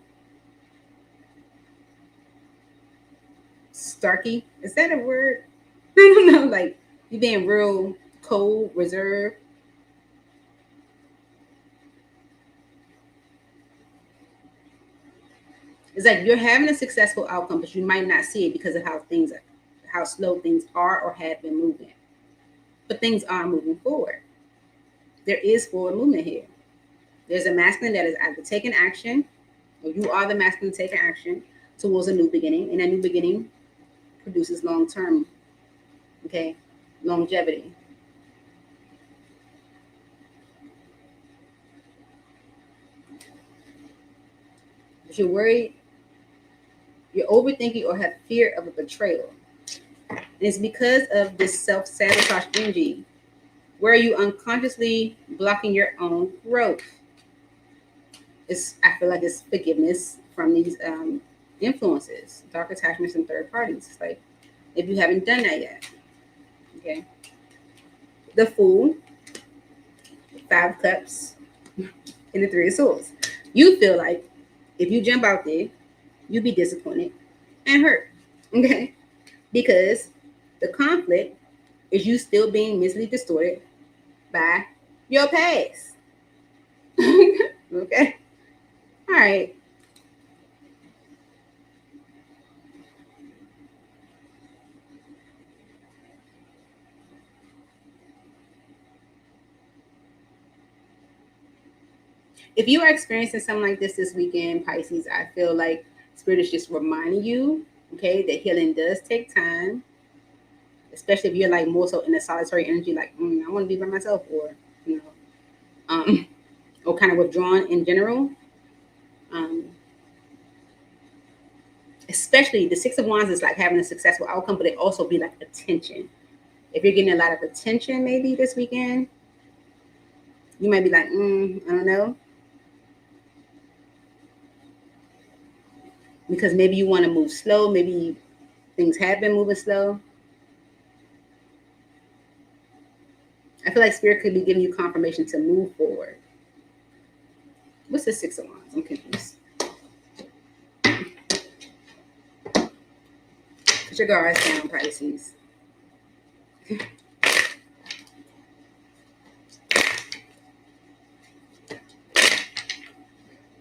starky. Is that a word? I don't know. Like you being real cold, reserved. It's like you're having a successful outcome, but you might not see it because of how slow things are or have been moving. But things are moving forward. There is forward movement here. There's a masculine that is either taking action, or you are the masculine taking action towards a new beginning, and a new beginning produces long-term, okay, longevity. But you're worried, you're overthinking, or have fear of a betrayal. And it's because of this self-sabotage energy where are you unconsciously blocking your own growth. I feel like it's forgiveness from these influences, dark attachments, and third parties. It's like if you haven't done that yet, okay. The Fool, 5 Cups, and the 3 of Swords. You feel like if you jump out there, you'd be disappointed and hurt, okay, because the conflict is you still being mentally distorted by your past. Okay. All right. If you are experiencing something like this weekend, Pisces, I feel like Spirit is just reminding you, okay, that healing does take time, especially if you're like more so in a solitary energy, like I want to be by myself, or you know, or kind of withdrawn in general. Um, Especially the 6 of Wands is like having a successful outcome, but it also be like attention. If you're getting a lot of attention, maybe this weekend, you might be like, I don't know, because maybe you want to move slow. Maybe things have been moving slow. I feel like Spirit could be giving you confirmation to move forward. What's the 6 of Wands? I'm confused. Put your guards down, Pisces.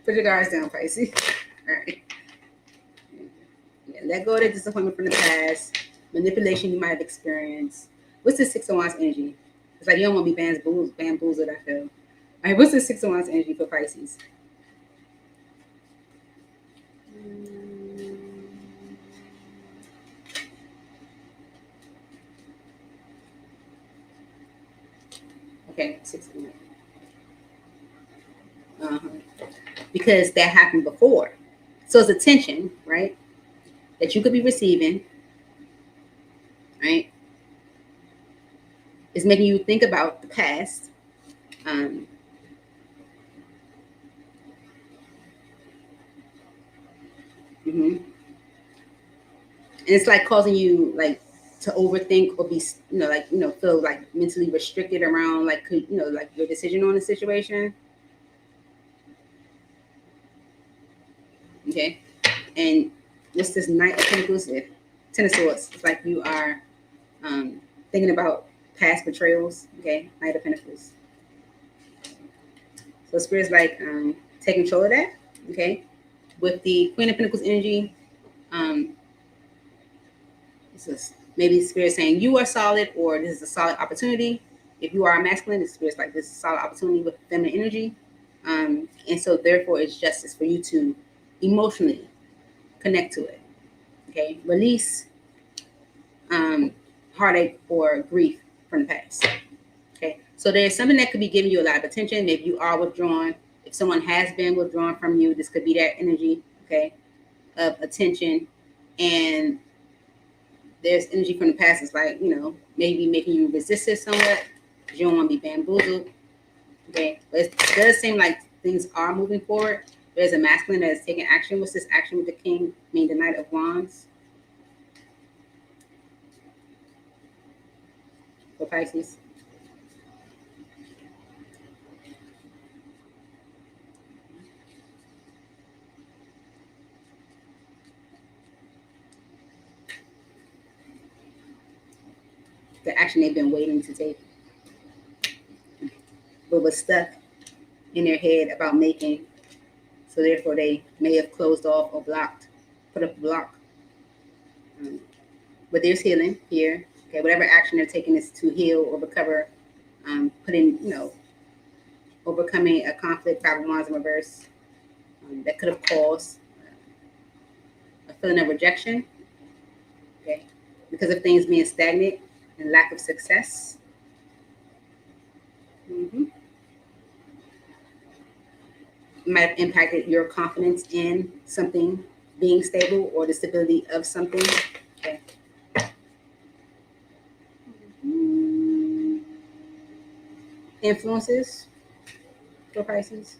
Put your guards down, Pisces. All right. Yeah, let go of the disappointment from the past, manipulation you might have experienced. What's the 6 of Wands energy? It's like you don't want to be bamboozled, I feel. All right, what's the 6 of Wands energy for Pisces? Okay, 6 of Wands. Because that happened before. So it's attention, right? That you could be receiving, right? It's making you think about the past. And it's like causing you like to overthink or be, feel like mentally restricted around like, like your decision on the situation. Okay. And what's this Knight of Pentacles? 10 of Swords. It's like you are thinking about past betrayals. Okay. Knight of Pentacles. So Spirit's like take control of that. Okay. With the Queen of Pentacles energy, this is maybe Spirit saying you are solid, or this is a solid opportunity. If you are a masculine, the Spirit's like this is a solid opportunity with feminine energy. And so therefore it's justice for you to emotionally connect to it. Okay. Release heartache or grief from the past. Okay. So there's something that could be giving you a lot of attention. Maybe you are withdrawn. If someone has been withdrawn from you, this could be that energy, okay, of attention. And there's energy from the past. It's like, maybe making you resist it somewhat because you don't want to be bamboozled. Okay. But it does seem like things are moving forward. There's a masculine that is taking action. What's this action with the King? The Knight of Wands. For Pisces. The action they've been waiting to take, but was stuck in their head about making. So therefore, they may have closed off or blocked, put up a block. But there's healing here. Okay, whatever action they're taking is to heal or recover, overcoming a conflict, problem lines in reverse that could have caused a feeling of rejection. Okay, because of things being stagnant and lack of success. Mm-hmm. Might have impacted your confidence in something being stable or the stability of something. Okay. Influences for Pisces.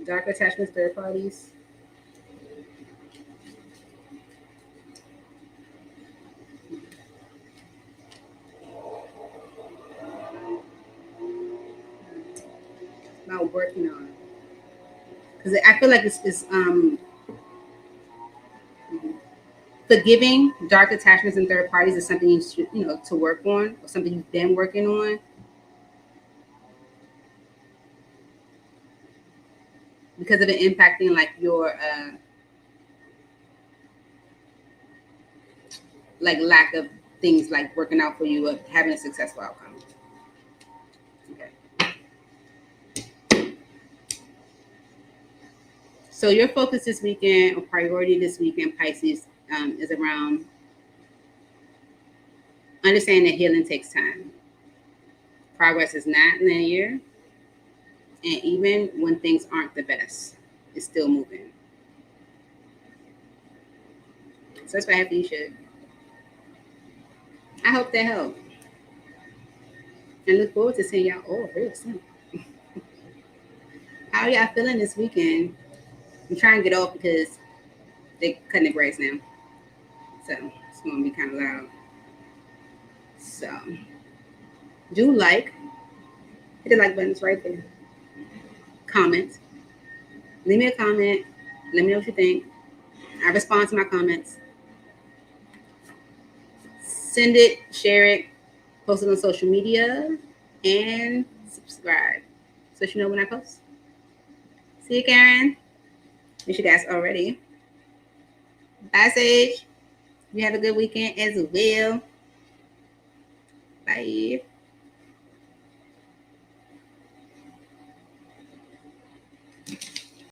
Dark attachments, third parties. About working on. Because I feel like it's forgiving dark attachments and third parties is something you should, to work on, or something you've been working on. Because of it impacting like your like lack of things like working out for you, of having a successful outcome. Okay. So your focus this weekend, or priority this weekend, Pisces, is around understanding that healing takes time. Progress is not linear, and even when things aren't the best, it's still moving. So that's what I have for you, Shug. I hope that helped. And look forward to seeing y'all all real soon. How y'all feeling this weekend? I'm trying to get off because they're cutting the grass now. So it's going to be kind of loud. So do like. Hit the like button. It's right there. Comment. Leave me a comment. Let me know what you think. I respond to my comments. Send it, share it, post it on social media, and subscribe so you know when I post. See you, Karen. Miss you guys already. Bye, Sage. You have a good weekend as well. Bye.